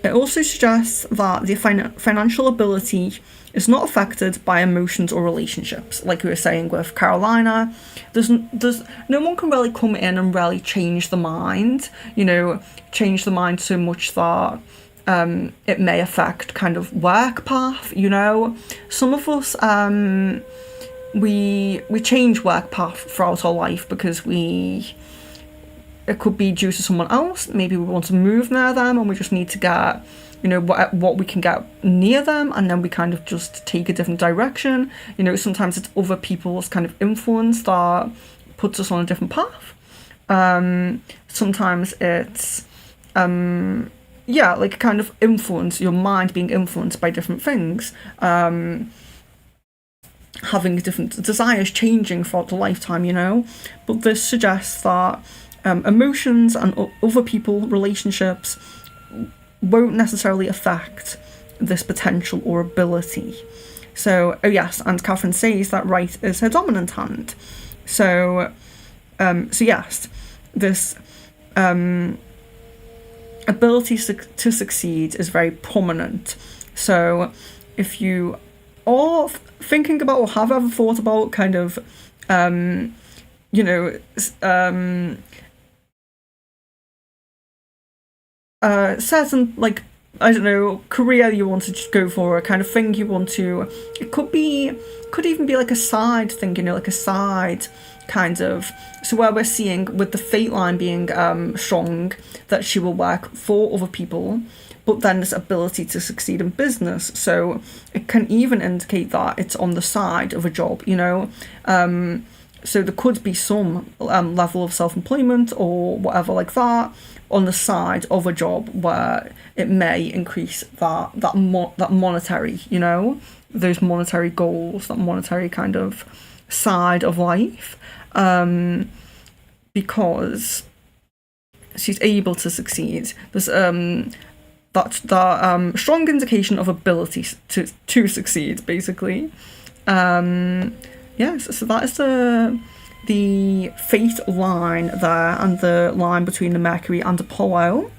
It also suggests that the financial ability is not affected by emotions or relationships. Like we were saying with Carolina, there's no one can really come in and really change the mind, change the mind so much that it may affect kind of work path, Some of us, we change work path throughout our life because we it could be due to someone else. Maybe we want to move near them and we just need to get, what we can get near them, and then we kind of just take a different direction. Sometimes it's other people's kind of influence that puts us on a different path. Sometimes it's like kind of influence, your mind being influenced by different things, having different desires changing throughout the lifetime, but this suggests that emotions and other people, relationships, won't necessarily affect this potential or ability. So, yes, and Catherine says that right is her dominant hand. So yes, this ability to succeed is very prominent. So if you are thinking about or have ever thought about kind of, certain, like, I don't know, career you want to go for, a kind of thing you want to, it could even be like a side thing, like a side kind of, so where we're seeing with the fate line being strong, that she will work for other people, but then this ability to succeed in business, so it can even indicate that it's on the side of a job, so there could be some level of self-employment or whatever like that on the side of a job where it may increase that monetary, those monetary goals, that monetary kind of side of life, because she's able to succeed. There's that strong indication of ability to succeed, basically. Yes, so that is the fate line there, and the line between the Mercury and Apollo.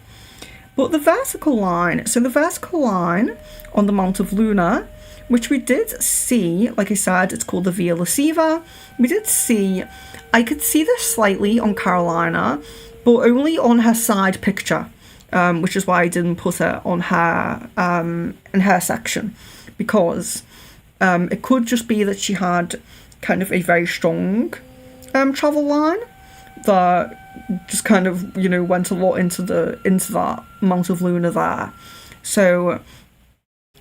But the vertical line on the Mount of Luna, which we did see, like I said, it's called the Via Lasciva. I could see this slightly on Carolina, but only on her side picture, which is why I didn't put it on her in her section, because it could just be that she had kind of a very strong travel line that just kind of went a lot into that Mount of Luna there. So,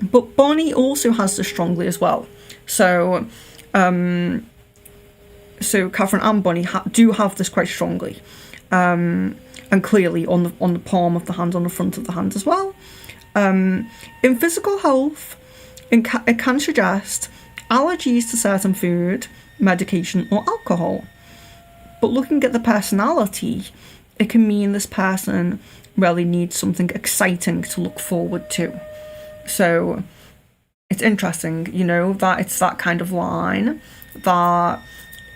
but Bonnie also has this strongly as well. So, so Catherine and Bonnie do have this quite strongly, and clearly on the palm of the hand, on the front of the hand as well. In physical health, it can suggest allergies to certain food, medication, or alcohol. But looking at the personality, it can mean this person really needs something exciting to look forward to. So it's interesting, that it's that kind of line that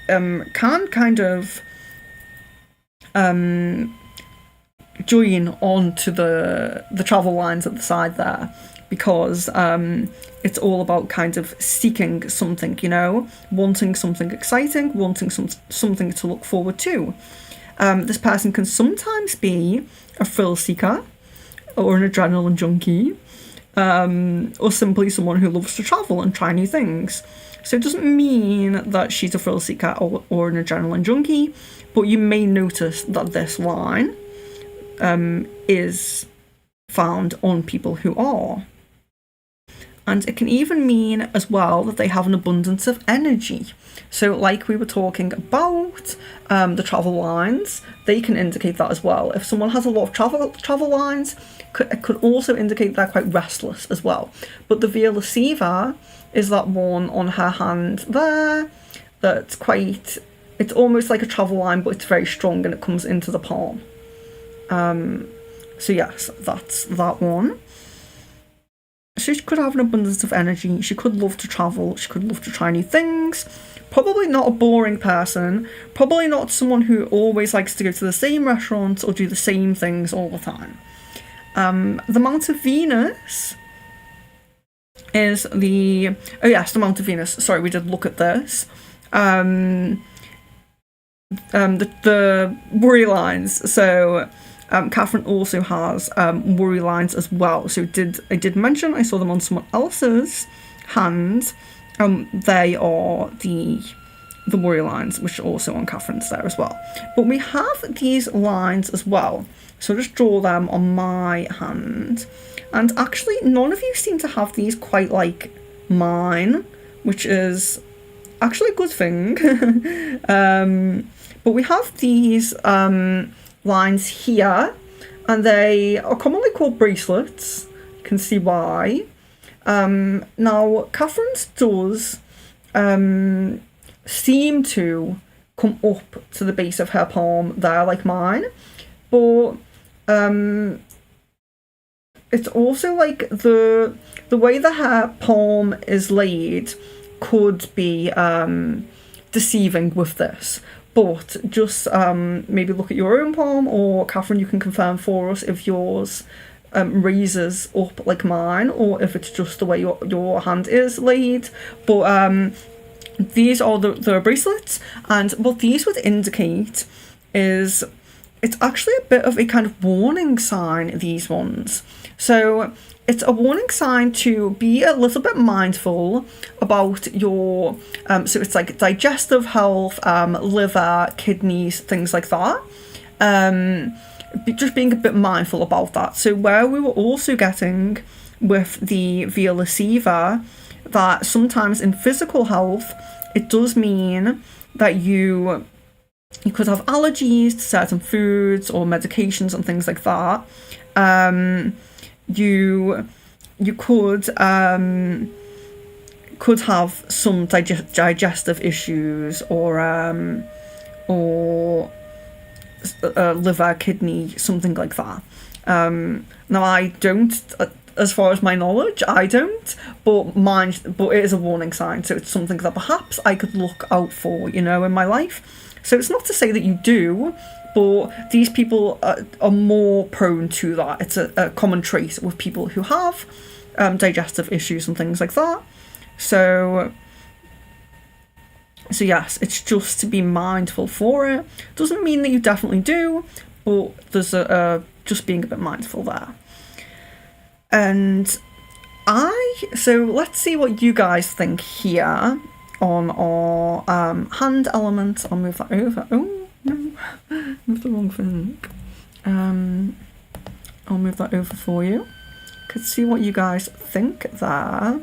can kind of join on to the travel lines at the side there, because it's all about kind of seeking something, wanting something exciting, wanting something to look forward to. This person can sometimes be a thrill seeker or an adrenaline junkie, or simply someone who loves to travel and try new things. So it doesn't mean that she's a thrill seeker or an adrenaline junkie, but you may notice that this line is found on people who are. And it can even mean as well that they have an abundance of energy. So like we were talking about the travel lines, they can indicate that as well. If someone has a lot of travel lines, it could also indicate they're quite restless as well. But the Via Lasciva is that one on her hand there that's quite, it's almost like a travel line, but it's very strong and it comes into the palm. So yes, that's that one. She could have an abundance of energy. She could love to travel. She could love to try new things. Probably not a boring person. Probably not someone who always likes to go to the same restaurants or do the same things all the time. The Mount of Venus is the... Oh yes, the Mount of Venus. Sorry, we did look at this. The worry lines. So... Catherine also has worry lines as well. So I did mention I saw them on someone else's hand. They are the the warrior lines, which are also on Catherine's there as well. But we have these lines as well. So I'll just draw them on my hand. And actually, none of you seem to have these quite like mine, which is actually a good thing. But we have these lines here, and they are commonly called bracelets. You can see why. Now, Catherine's does seem to come up to the base of her palm there, like mine, but it's also like the way that her palm is laid could be deceiving with this. But just maybe look at your own palm, or Catherine, you can confirm for us if yours raises up like mine, or if it's just the way your hand is laid. But these are the bracelets, and what these would indicate is it's actually a bit of a kind of warning sign, these ones. So it's a warning sign to be a little bit mindful about your, so it's like digestive health, liver, kidneys, things like that. Just being a bit mindful about that. So where we were also getting with the via lasciva, that sometimes in physical health, it does mean that you could have allergies to certain foods or medications and things like that. You could have some digestive issues or liver, kidney, something like that. Now I don't, as far as my knowledge, I don't, but it is a warning sign, so it's something that perhaps I could look out for, in my life. So it's not to say that you do, but these people are more prone to that. It's a common trait with people who have digestive issues and things like that. So yes, it's just to be mindful for it. Doesn't mean that you definitely do, but there's just being a bit mindful there. And so let's see what you guys think here on our hand element. I'll move that over. Oh no, moved the wrong thing. I'll move that over for you. Could see what you guys think there.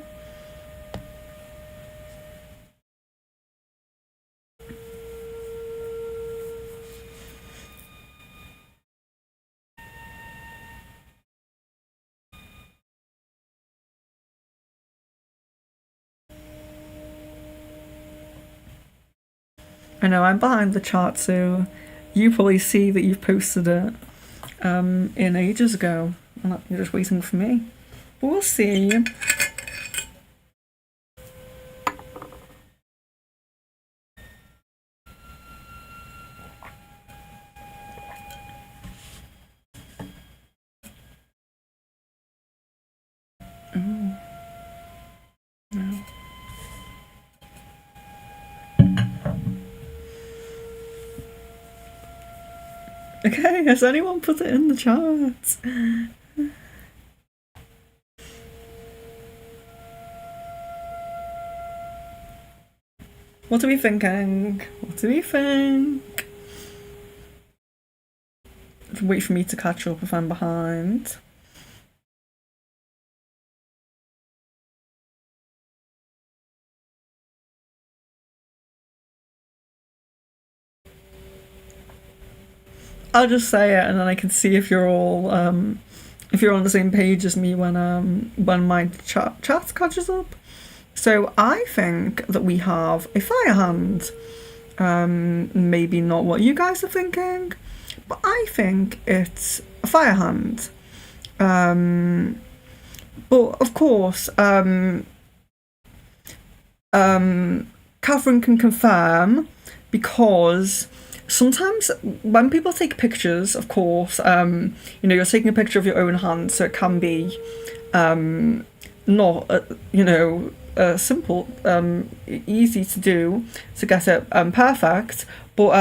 I know I'm behind the chart, so you probably see that you've posted it in ages ago, and you're just waiting for me. But we'll see. Oh. No. Okay, has anyone put it in the charts? What are we thinking? What do we think? Wait for me to catch up if I'm behind. I'll just say it, and then I can see if you're all if you're on the same page as me when my chat catches up. So I think that we have a fire hand. Maybe not what you guys are thinking, but I think it's a fire hand. But of course, Catherine can confirm, because sometimes when people take pictures, of course, you're taking a picture of your own hand, so it can be not, simple, easy to do to get it perfect, but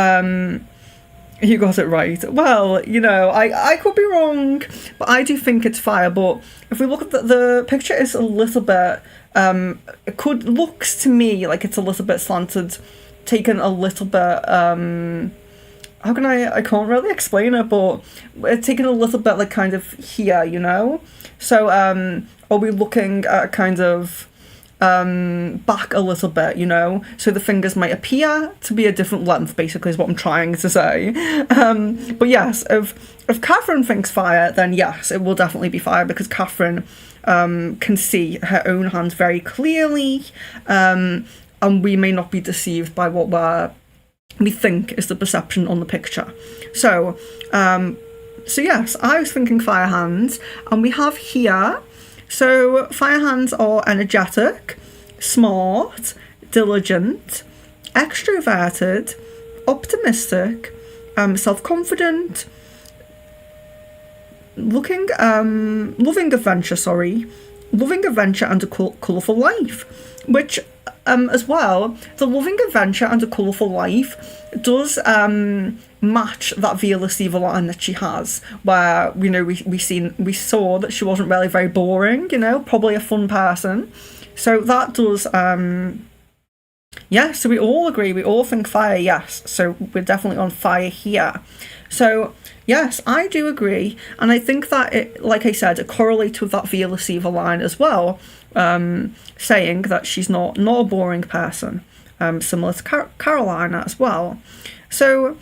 you got it right. Well, I could be wrong, but I do think it's fire. But if we look at the picture, is a little bit it looks to me like it's a little bit slanted, taken a little bit, how can I can't really explain it, but it's taken a little bit like kind of here, you know? So are we looking at kind of back a little bit, you know? So the fingers might appear to be a different length, basically, is what I'm trying to say. But yes, if Catherine thinks fire, then yes, it will definitely be fire, because Catherine can see her own hands very clearly, and we may not be deceived by what we think is the perception on the picture. So yes, I was thinking fire hands, and we have here, so fire hands are energetic, smart, diligent, extroverted, optimistic, self-confident, loving adventure and a colourful life, which as well, the loving adventure and a colourful life does match that Veerless Evil line that she has, where, you know, we saw that she wasn't really very boring, you know, probably a fun person. So that does, so we all agree, we all think fire, yes. So we're definitely on fire here. So yes, I do agree, and I think that it, like I said, it correlates with that Veerless Evil line as well, saying that she's not a boring person, similar to Carolina as well. So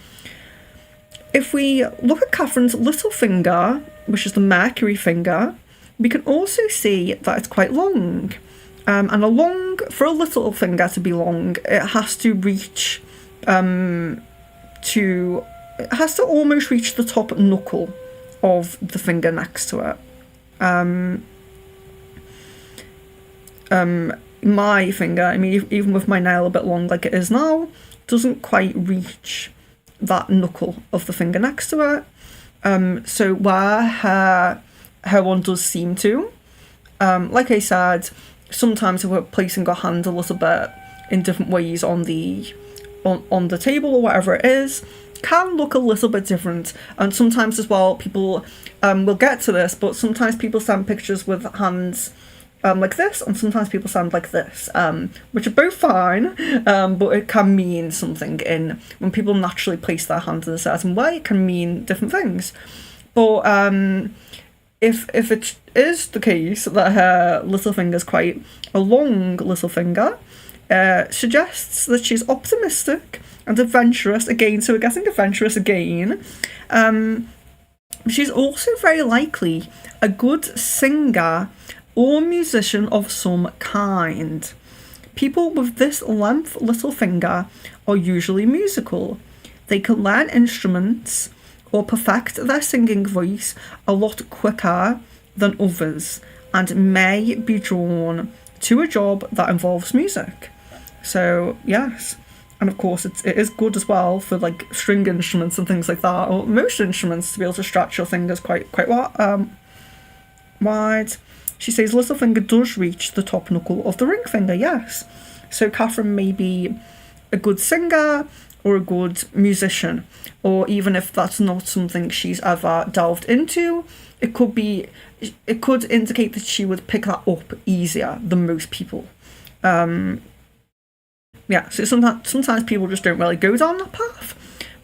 if we look at Catherine's little finger, which is the Mercury finger, we can also see that it's quite long. And for a little finger to be long, it has to reach it has to almost reach the top knuckle of the finger next to it. My finger, I mean, even with my nail a bit long like it is now, doesn't quite reach that knuckle of the finger next to it. So where her one does seem to, like I said, sometimes if we're placing our hand a little bit in different ways on the table or whatever it is, can look a little bit different. And sometimes as well, people will get to this, but sometimes people send pictures with hands like this, and sometimes people send like this, which are both fine, but it can mean something when people naturally place their hands in a certain way, it can mean different things. But if it is the case that her little finger is quite a long little finger, suggests that she's optimistic and adventurous again, so we're getting adventurous again. She's also very likely a good singer or musician of some kind. People with this length little finger are usually musical. They can learn instruments or perfect their singing voice a lot quicker than others, and may be drawn to a job that involves music. So yes, and of course it is good as well for like string instruments and things like that, or most instruments, to be able to stretch your fingers quite wide. She says little finger does reach the top knuckle of the ring finger, yes. So Catherine may be a good singer or a good musician, or even if that's not something she's ever delved into, it could indicate that she would pick that up easier than most people. So sometimes people just don't really go down that path,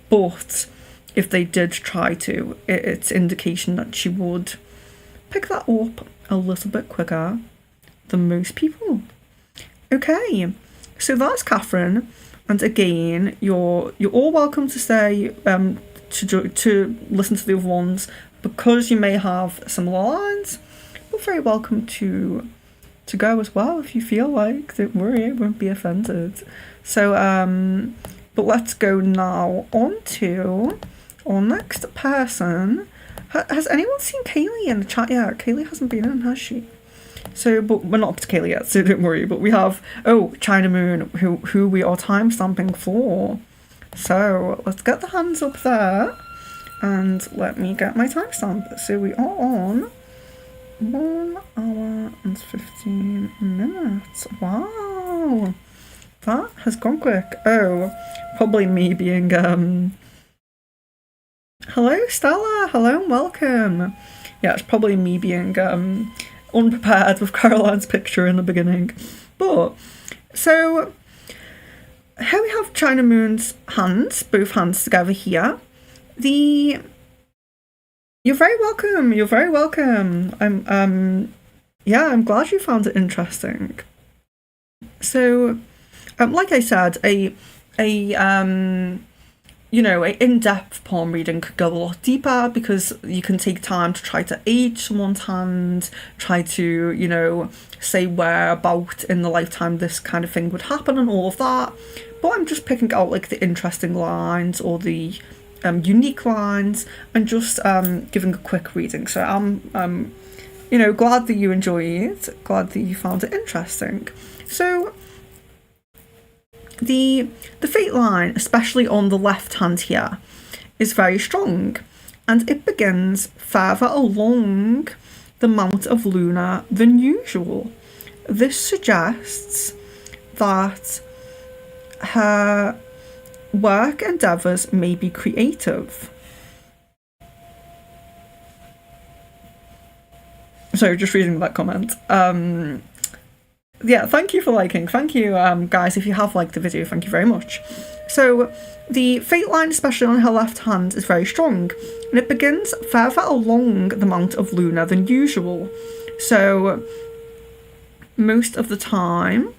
but if they did try to, it's indication that she would pick that up a little bit quicker than most people. Okay, so that's Catherine, and again, you're all welcome to stay to listen to the other ones, because you may have similar lines. You're very welcome to go as well if you feel like. Don't worry, I won't be offended. So but let's go now on to our next person. Has anyone seen Kaylee in the chat yet? Kaylee hasn't been in, has she? So, but we're not up to Kaylee yet, so don't worry. But we have, China Moon, who we are timestamping for. So let's get the hands up there, and let me get my timestamp. So we are on 1 hour and 15 minutes. Wow, that has gone quick. Probably me being Hello Stella, hello and welcome. Yeah, it's probably me being unprepared with Caroline's picture in the beginning. But, so, here we have China Moon's hands, both hands together here. You're very welcome, you're very welcome. I'm glad you found it interesting. So, like I said, a in-depth palm reading could go a lot deeper because you can take time to try to age someone's hand, try to, say whereabout in the lifetime this kind of thing would happen and all of that. But I'm just picking out like the interesting lines or the unique lines and just giving a quick reading. So I'm glad that you enjoyed, glad that you found it interesting. So the fate line, especially on the left hand here, is very strong, and it begins further along the Mount of Luna than usual. This suggests that her work endeavours may be creative. So just reading that comment. Yeah, thank you for liking. Thank you, guys. If you have liked the video, thank you very much. So the fate line, especially on her left hand, is very strong, and it begins further along the Mount of Luna than usual. So most of the time,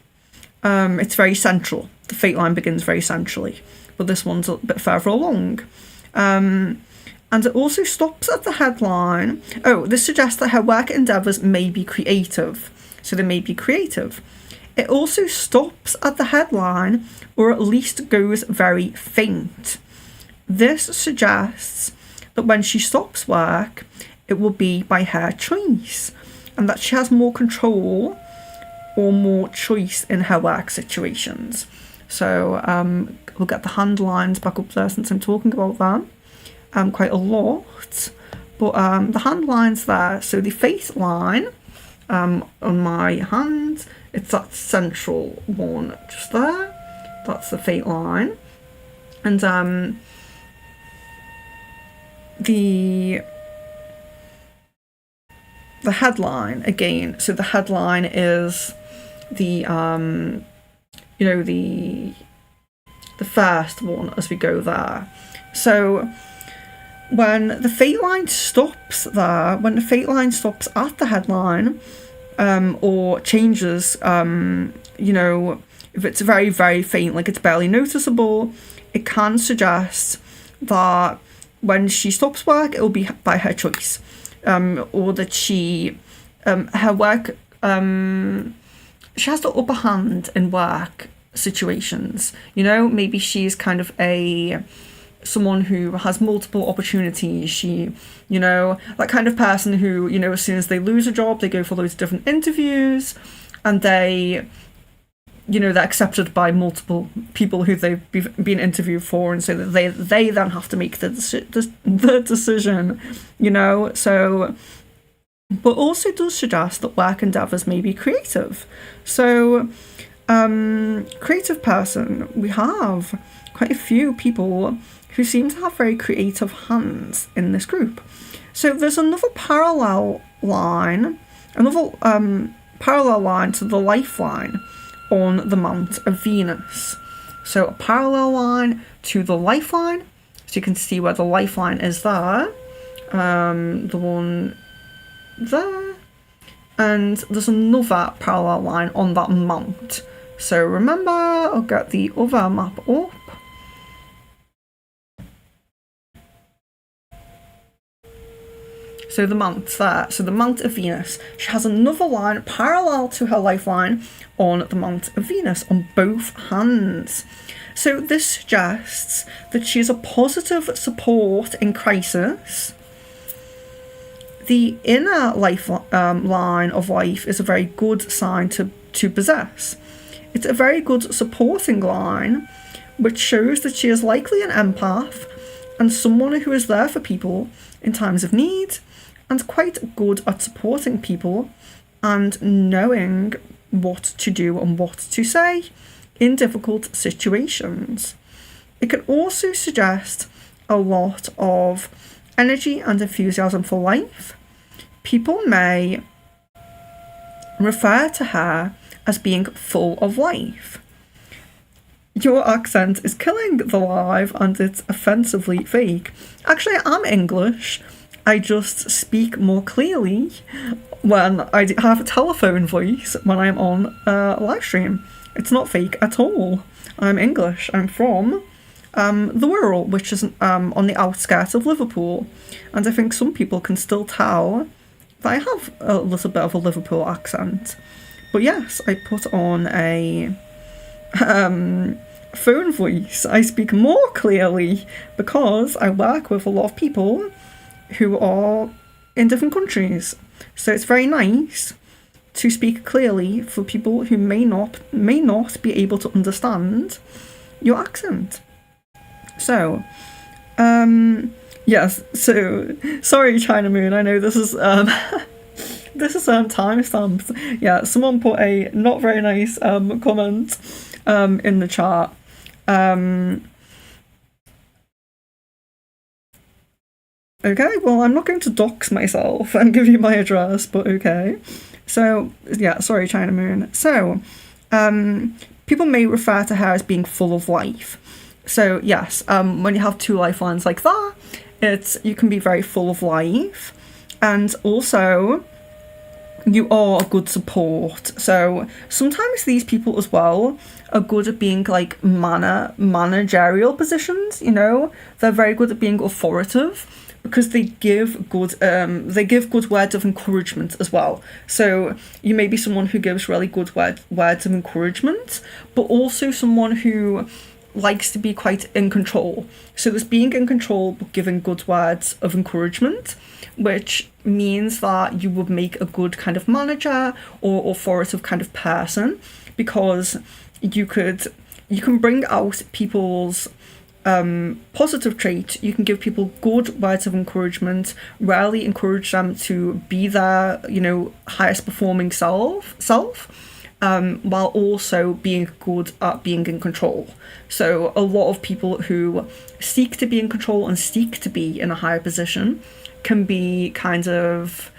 it's very central. The fate line begins very centrally, but this one's a bit further along. And it also stops at the headline. Oh, this suggests that her work endeavours may be creative. So they may be creative. It also stops at the headline, or at least goes very faint. This suggests that when she stops work, it will be by her choice, and that she has more control or more choice in her work situations. So we'll get the hand lines back up there since I'm talking about that quite a lot. But the hand lines there, so the fate line on my hand, it's that central one just there. That's the fate line. And the headline again, so the headline is the the first one as we go there. So when the fate line stops there, when the fate line stops at the headline, or changes, if it's very, very faint, like it's barely noticeable, it can suggest that when she stops work, it will be by her choice, or that she, her work, she has the upper hand in work situations. Maybe she's kind of someone who has multiple opportunities. She, that kind of person who, as soon as they lose a job, they go for loads of different interviews, and they, they're accepted by multiple people who they've been interviewed for, and so that they then have to make the decision, so. But also does suggest that work endeavours may be creative. So, creative person, we have quite a few people who seem to have very creative hands in this group. So there's another parallel line to the lifeline on the Mount of Venus. So a parallel line to the lifeline, so you can see where the lifeline is there, the one there, and there's another parallel line on that mount. So remember, I'll get the other map up. So the mount there, so the Mount of Venus, she has another line parallel to her lifeline on the Mount of Venus on both hands. So this suggests that she is a positive support in crisis. The inner line of life is a very good sign to possess. It's a very good supporting line, which shows that she is likely an empath and someone who is there for people in times of need, and quite good at supporting people and knowing what to do and what to say in difficult situations. It can also suggest a lot of energy and enthusiasm for life. People may refer to her as being full of life. Your accent is killing the live and it's offensively fake. Actually, I'm English. I just speak more clearly when I have a telephone voice when I'm on a live stream. It's not fake at all. I'm English. I'm from the Wirral, which is on the outskirts of Liverpool. And I think some people can still tell that I have a little bit of a Liverpool accent. But yes, I put on a phone voice. I speak more clearly because I work with a lot of people who are in different countries. So it's very nice to speak clearly for people who may not be able to understand your accent. So, yes. So sorry, China Moon. I know this is this is timestamped. Yeah, someone put a not very nice comment in the chat. Okay, well, I'm not going to dox myself and give you my address, but okay. So, yeah, sorry, China Moon. So, people may refer to her as being full of life. So, yes, when you have two lifelines like that, you can be very full of life. And also, you are a good support. So sometimes these people as well are good at being like managerial positions, you know? They're very good at being authoritative because they give good words of encouragement as well. So you may be someone who gives really good words of encouragement, but also someone who likes to be quite in control. So there's being in control but giving good words of encouragement, which means that you would make a good kind of manager or authoritative kind of person, because you can bring out people's positive traits. You can give people good words of encouragement, rarely encourage them to be their, highest performing self, while also being good at being in control. So a lot of people who seek to be in control and seek to be in a higher position can be kind of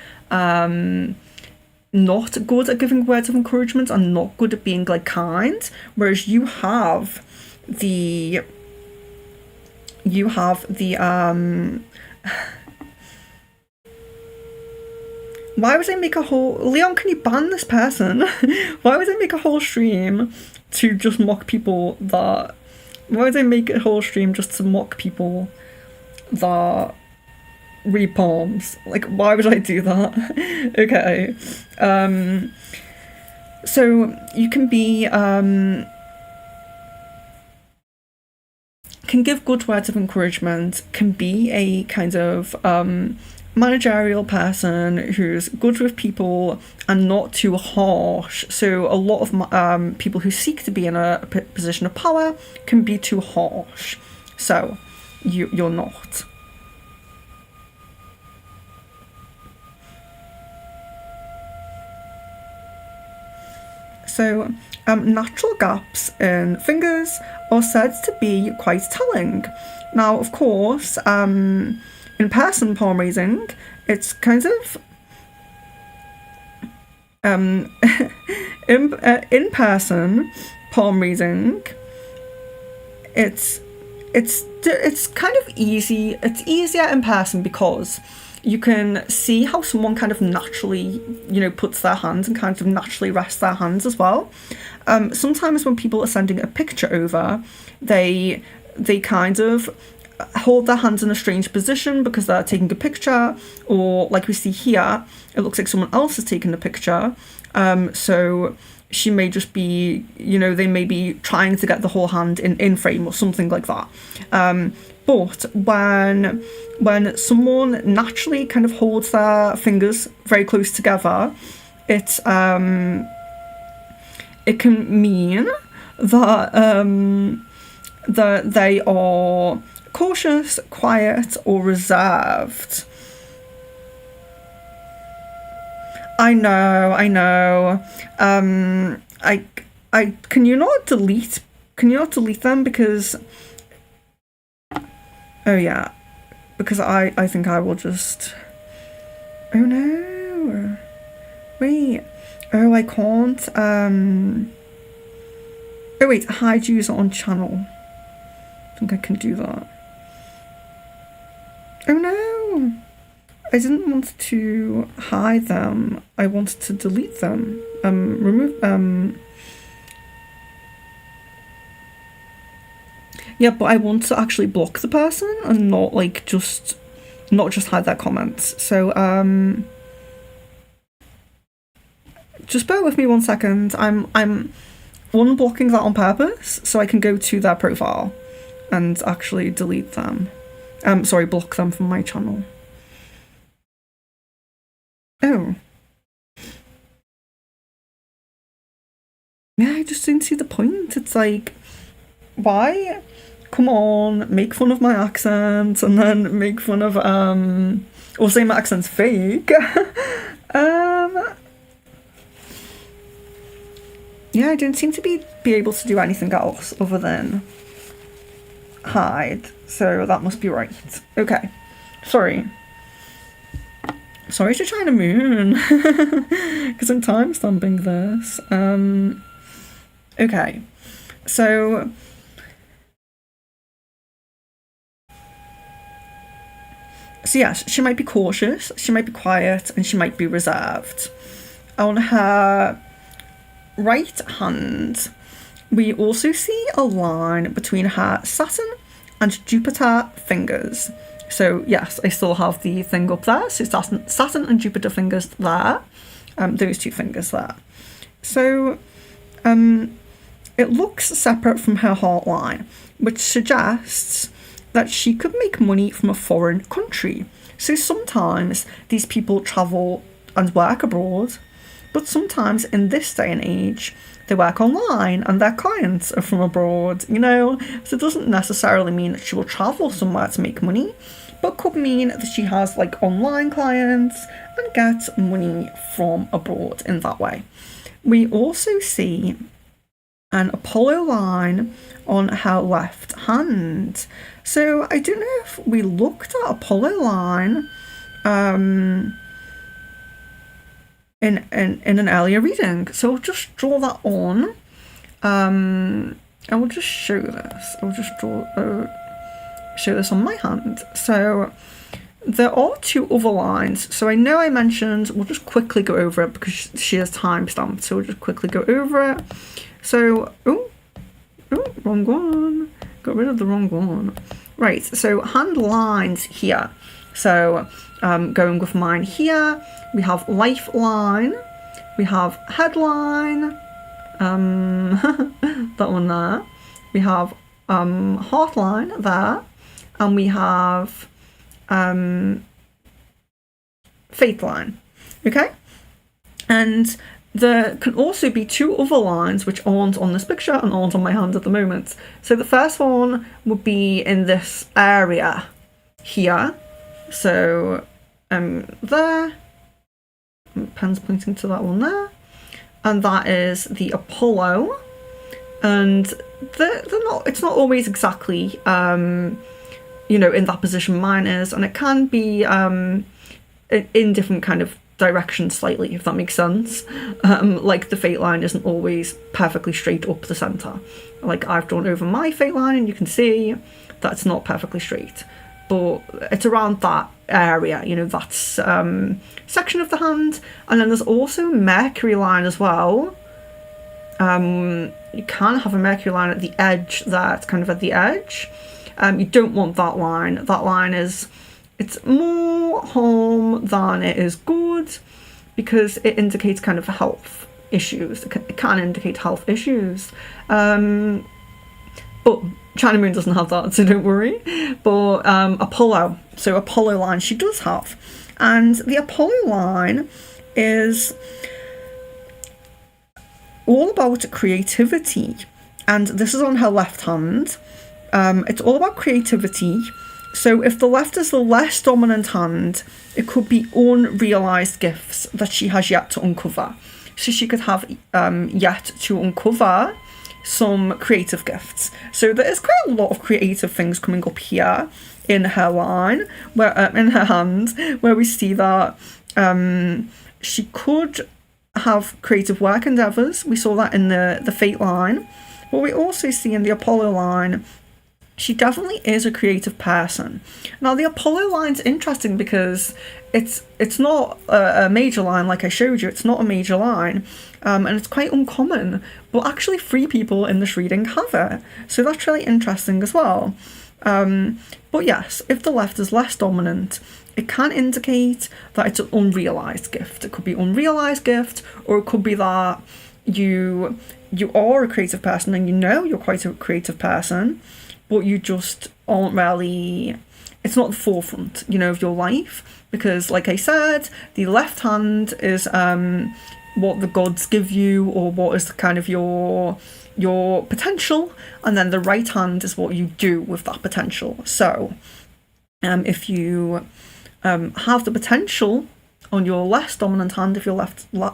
not good at giving words of encouragement and not good at being like kind, whereas you have the why would I make a whole... Leon, can you ban this person? Why would I make a whole stream to just mock people that... Why would I make a whole stream just to mock people that read palms? Like, why would I do that? Okay. So, you can be... can give good words of encouragement, can be a kind of... managerial person who's good with people and not too harsh. So a lot of people who seek to be in a position of power can be too harsh. So you're not. So natural gaps in fingers are said to be quite telling. Now, of course, in-person palm raising, it's kind of in-person palm raising. It's kind of easy. It's easier in person because you can see how someone kind of naturally, puts their hands and kind of naturally rests their hands as well. Sometimes when people are sending a picture over, they kind of hold their hands in a strange position because they're taking a picture, or like we see here, it looks like someone else is taking the picture. So she may just be, they may be trying to get the whole hand in frame or something like that. But when someone naturally kind of holds their fingers very close together, it can mean that that they are cautious, quiet, or reserved. I know. I can you not delete them because... Oh yeah, because I think I will just... Oh no. Wait. Oh, I can't. Oh wait, hide user on channel. I think I can do that. Oh no! I didn't want to hide them. I wanted to delete them. Remove. Yeah, but I want to actually block the person and not like not just hide their comments. So just bear with me 1 second. I'm unblocking that on purpose so I can go to their profile and actually delete them. Sorry, block them from my channel. Oh. Yeah, I just didn't see the point. It's like, why? Come on, make fun of my accent and then make fun of, or say my accent's fake. Yeah, I didn't seem to be able to do anything else other than hide. So that must be right. Okay. Sorry to China Moon. Because I'm timestamping this. Okay. So yes, she might be cautious, she might be quiet, and she might be reserved. On her right hand, we also see a line between her Saturn and Jupiter fingers. So yes, I still have the thing up there. So Saturn and Jupiter fingers there. Those two fingers there. So it looks separate from her heart line, which suggests that she could make money from a foreign country. So sometimes these people travel and work abroad, but sometimes in this day and age, they work online and their clients are from abroad, you know? So it doesn't necessarily mean that she will travel somewhere to make money, but could mean that she has like online clients and gets money from abroad in that way. We also see an Apollo line on her left hand. So I don't know if we looked at Apollo line in an earlier reading. So I'll just draw that on. I will just show this. I'll just show this on my hand. So there are two other lines. So I know I mentioned, we'll just quickly go over it because she has timestamped. So we'll just quickly go over it. So, wrong one. Got rid of the wrong one. Right, so hand lines here. So going with mine here, we have lifeline, we have headline, that one there, we have heartline there, and we have faith line. Okay, and there can also be two other lines which aren't on this picture and aren't on my hand at the moment. So the first one would be in this area here. So there, pen's pointing to that one there, and that is the Apollo. And they're not. It's not always exactly in that position mine is, and it can be in different kind of directions slightly, if that makes sense. Like the fate line isn't always perfectly straight up the center. Like I've drawn over my fate line and you can see that's not perfectly straight, but it's around that area, that's section of the hand. And then there's also a Mercury line as well. You can have a Mercury line at the edge there, it's kind of at the edge. You don't want that line. That line it's more harm than it is good because it indicates kind of health issues. It can indicate health issues. But China Moon doesn't have that, so don't worry. But Apollo line she does have. And the Apollo line is all about creativity. And this is on her left hand. It's all about creativity. So if the left is the less dominant hand, it could be unrealised gifts that she has yet to uncover. So she could have yet to uncover some creative gifts. So there is quite a lot of creative things coming up here in her line, where in her hand, where we see that she could have creative work endeavours. We saw that in the Fate line. But we also see in the Apollo line, she definitely is a creative person. Now, the Apollo line's interesting because it's not a major line like I showed you. It's not a major line, and it's quite uncommon. But actually, 3 people in this reading have it. So that's really interesting as well. But yes, if the left is less dominant, it can indicate that it's an unrealised gift. It could be unrealised gift, or it could be that you are a creative person and you know you're quite a creative person, but you just aren't really, it's not the forefront, of your life. Because like I said, the left hand is what the gods give you, or what is kind of your potential, and then the right hand is what you do with that potential. So if you have the potential on your less dominant hand, if your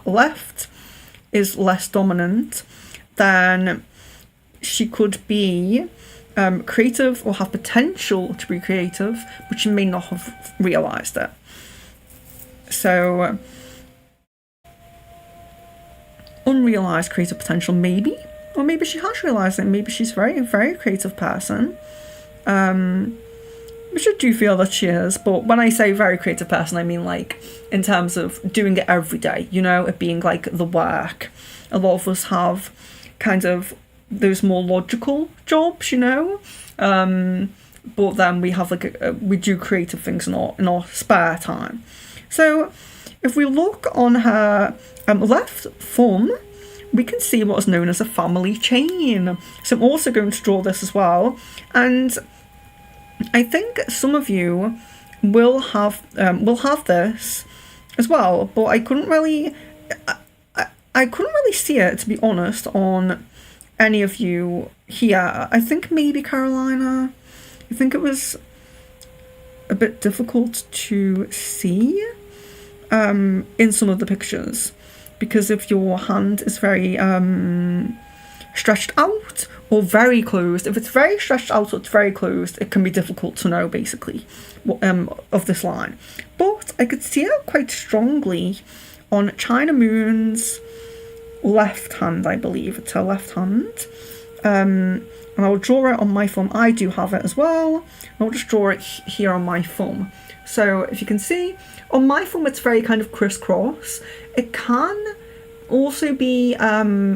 left is less dominant, then she could be creative or have potential to be creative, but she may not have realised it. So unrealised creative potential, maybe. Or maybe she has realised it. Maybe she's a very, very creative person. Which I do feel that she is. But when I say very creative person, I mean like in terms of doing it every day. It being like the work. A lot of us have kind of those more logical jobs, but then we have we do creative things in our spare time. So if we look on her left thumb, we can see what is known as a family chain. So I'm also going to draw this as well, and I think some of you will have this as well, but I couldn't really see it, to be honest, on any of you here. I think maybe Carolina. I think it was a bit difficult to see in some of the pictures, because if your hand is very stretched out or very closed, if it's very stretched out or it's very closed, it can be difficult to know basically of this line. But I could see it quite strongly on China Moon's left hand. I believe it's her left hand, and I'll draw it on my thumb. I do have it as well. I'll just draw it here on my thumb. So if you can see, on my thumb it's very kind of crisscross. It can also be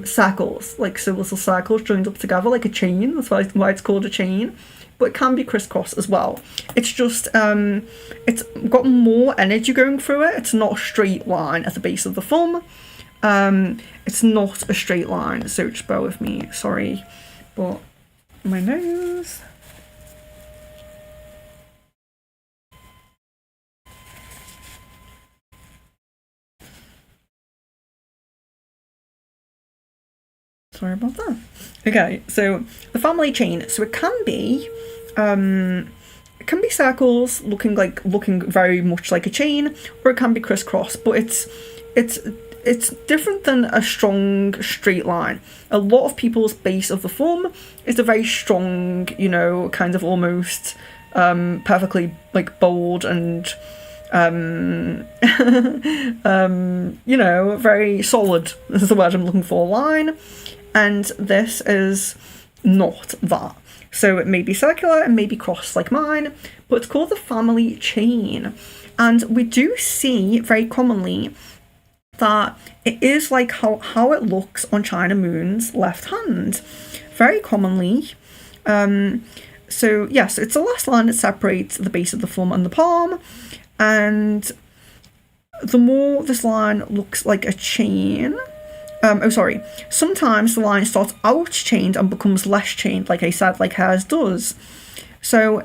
circles, like so little circles joined up together like a chain. That's why it's called a chain. But it can be crisscross as well. It's just it's got more energy going through it. It's not a straight line at the base of the thumb. It's not a straight line, so just bear with me. Sorry, but my nose. Sorry about that. Okay, so the family chain. So it can be circles looking very much like a chain, or it can be crisscross. But it's different than a strong straight line. A lot of people's base of the thumb is a very strong, kind of almost perfectly like bold and very solid. This is the word I'm looking for. Line. And this is not that. So it may be circular and may be crossed like mine, but it's called the family chain. And we do see very commonly that it is like how it looks on China Moon's left hand. Very commonly. So yes, it's the last line that separates the base of the thumb and the palm. And the more this line looks like a chain, sometimes the line starts out chained and becomes less chained, like I said, like hers does. So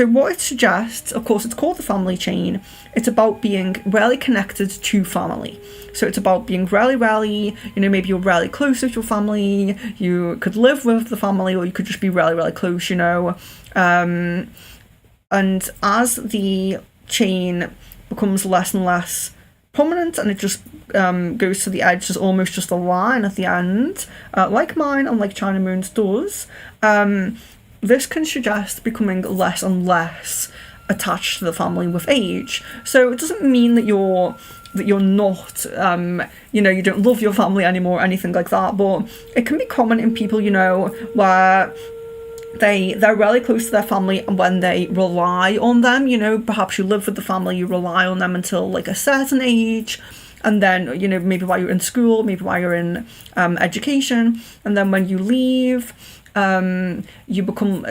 what it suggests, of course, it's called the family chain. It's about being really connected to family. So it's about being really, maybe you're really close with your family. You could live with the family, or you could just be really close, And as the chain becomes less and less prominent, and it just goes to the edge, there's almost just a line at the end, like mine and like China Moon's does. This can suggest becoming less and less attached to the family with age. So it doesn't mean that you're not, you don't love your family anymore or anything like that, but it can be common in people, where they're really close to their family, and when they rely on them, perhaps you live with the family, you rely on them until like a certain age, and then maybe while you're in school, maybe while you're in education, and then when you leave, you become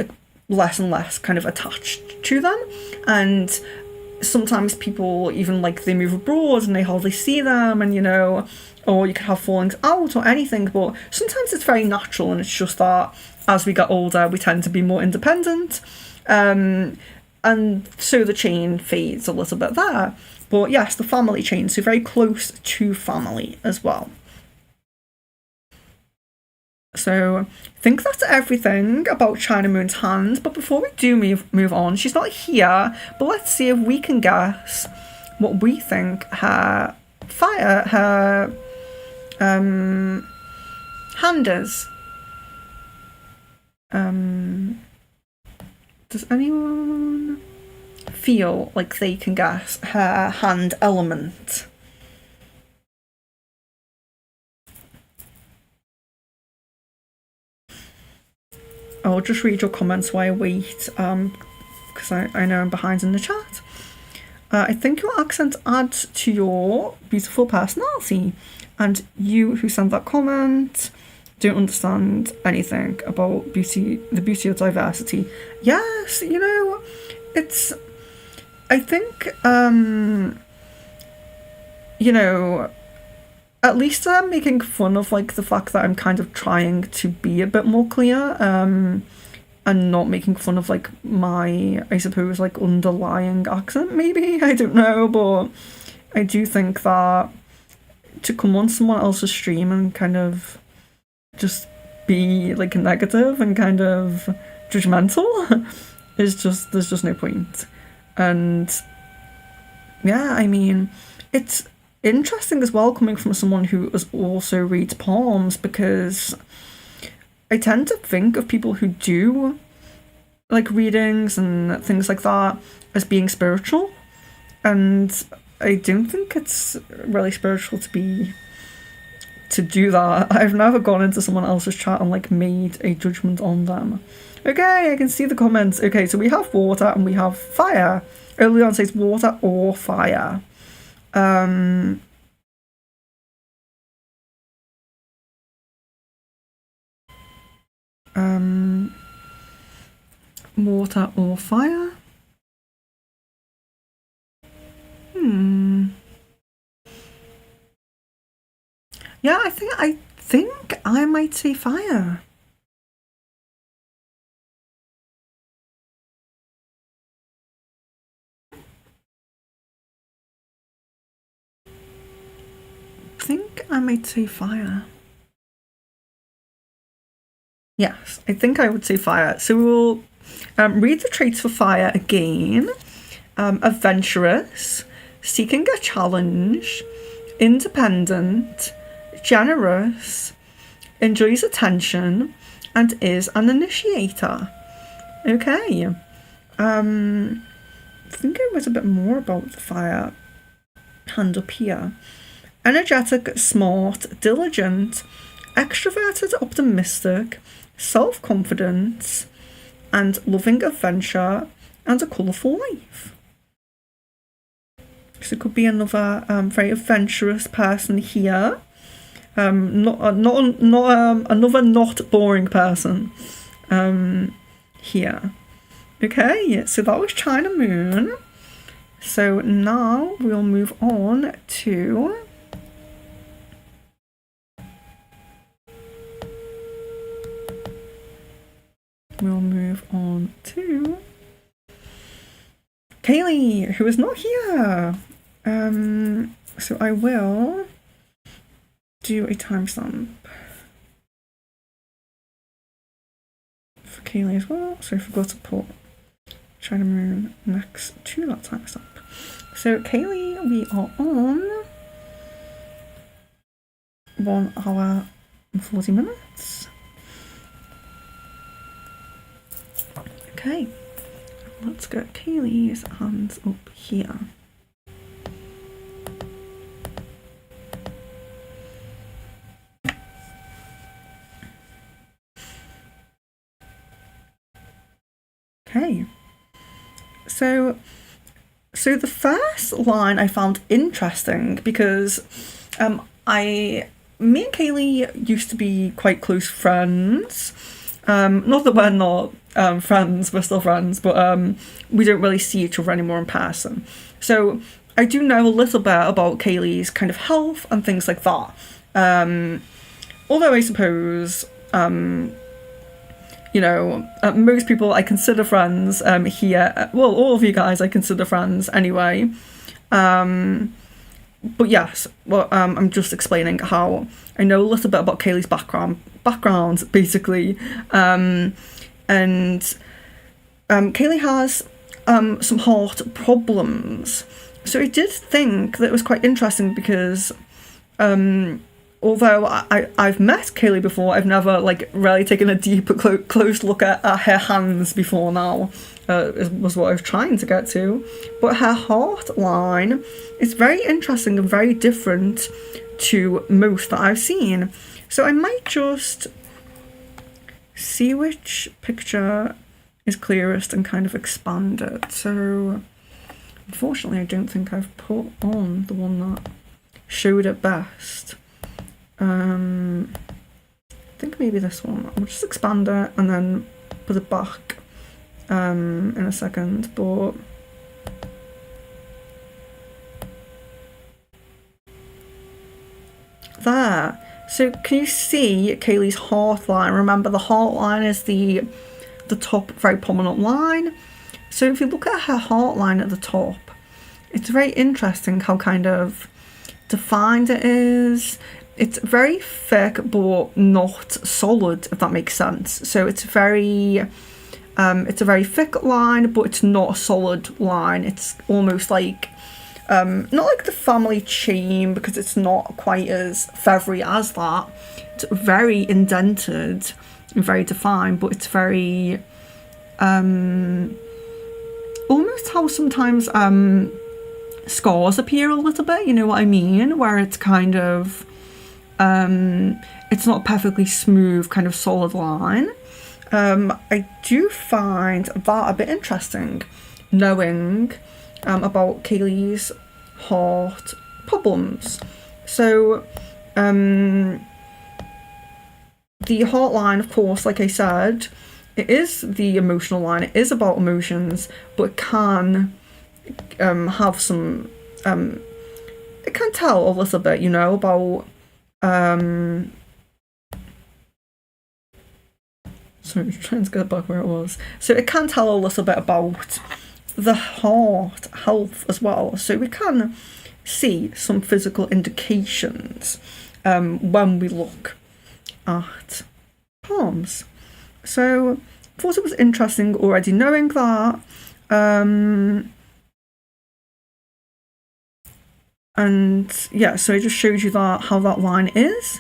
less and less kind of attached to them. And sometimes people even they move abroad and they hardly see them, and or you could have fallings out or anything, but sometimes it's very natural, and it's just that as we get older we tend to be more independent, and so the chain fades a little bit there. But yes, the family chain, so very close to family as well. So I think that's everything about China Moon's hand, but before we do move on, she's not here, but let's see if we can guess what we think her hand is. Does anyone feel like they can guess her hand element? I'll just read your comments while I wait, because I know I'm behind in the chat. I think your accent adds to your beautiful personality, and you who sent that comment don't understand anything about the beauty of diversity. Yes, it's, I think, at least I'm making fun of the fact that I'm kind of trying to be a bit more clear, and not making fun of my, I suppose, underlying accent, maybe. I don't know, but I do think that to come on someone else's stream and kind of just be negative and kind of judgmental there's just no point. And yeah, I mean, it's interesting as well coming from someone who also reads palms, because I tend to think of people who do readings and things like that as being spiritual, and I don't think it's really spiritual to do that. I've never gone into someone else's chat and made a judgment on them. Okay, I can see the comments. Okay, so we have water and we have fire. Early on says water or fire. Water or fire? Yeah, I think I might say fire. I think I might say fire. Yes, I think I would say fire. So we'll read the traits for fire again. Adventurous, seeking a challenge, independent, generous, enjoys attention, and is an initiator. Okay. I think I read a bit more about the fire hand up here. Energetic, smart, diligent, extroverted, optimistic, self-confident, and loving adventure and a colourful life. So it could be another very adventurous person here. Not another not boring person here. Okay, so that was China Moon. So now we'll move on to Kaylee, who is not here. So I will do a timestamp for Kaylee as well. So I forgot to put China Moon next to that timestamp. So Kaylee, we are on 1 hour and 40 minutes. Okay, let's get Kaylee's hands up here. Okay, so the first line I found interesting because me and Kaylee used to be quite close friends. Not that we're not friends, we're still friends, but we don't really see each other anymore in person. So I do know a little bit about Kaylee's kind of health and things like that. Although I suppose most people I consider friends here. Well, all of you guys I consider friends anyway. But yes, well, I'm just explaining how I know a little bit about Kaylee's background basically. And Kaylee has some heart problems. So I did think that it was quite interesting because although I've met Kaylee before, I've never really taken a deep, close look at her hands before now, was what I was trying to get to. But her heart line is very interesting and very different to most that I've seen. So I might just see which picture is clearest and kind of expand it. So unfortunately I don't think I've put on the one that showed it best. I think maybe this one. I'll just expand it and then put it back in a second, but there. So can you see Kaylee's heart line? Remember, the heart line is the top very prominent line. So if you look at her heart line at the top, it's very interesting how kind of defined it is. It's very thick but not solid, if that makes sense. So it's a very thick line, but it's not a solid line. It's almost like not like the family chain, because it's not quite as feathery as that. It's very indented and very defined, but it's very almost how sometimes scars appear a little bit, you know what I mean, where it's kind of it's not a perfectly smooth kind of solid line. I do find that a bit interesting, knowing about Kaylee's heart problems. So the heart line, of course, like I said, it is the emotional line. It is about emotions, but it can have some it can tell a little bit, you know, about sorry, I'm trying to get back where it was. So it can tell a little bit about the heart health as well. So we can see some physical indications when we look at palms. So I thought it was interesting already knowing that. And yeah, so I just showed you that how that line is.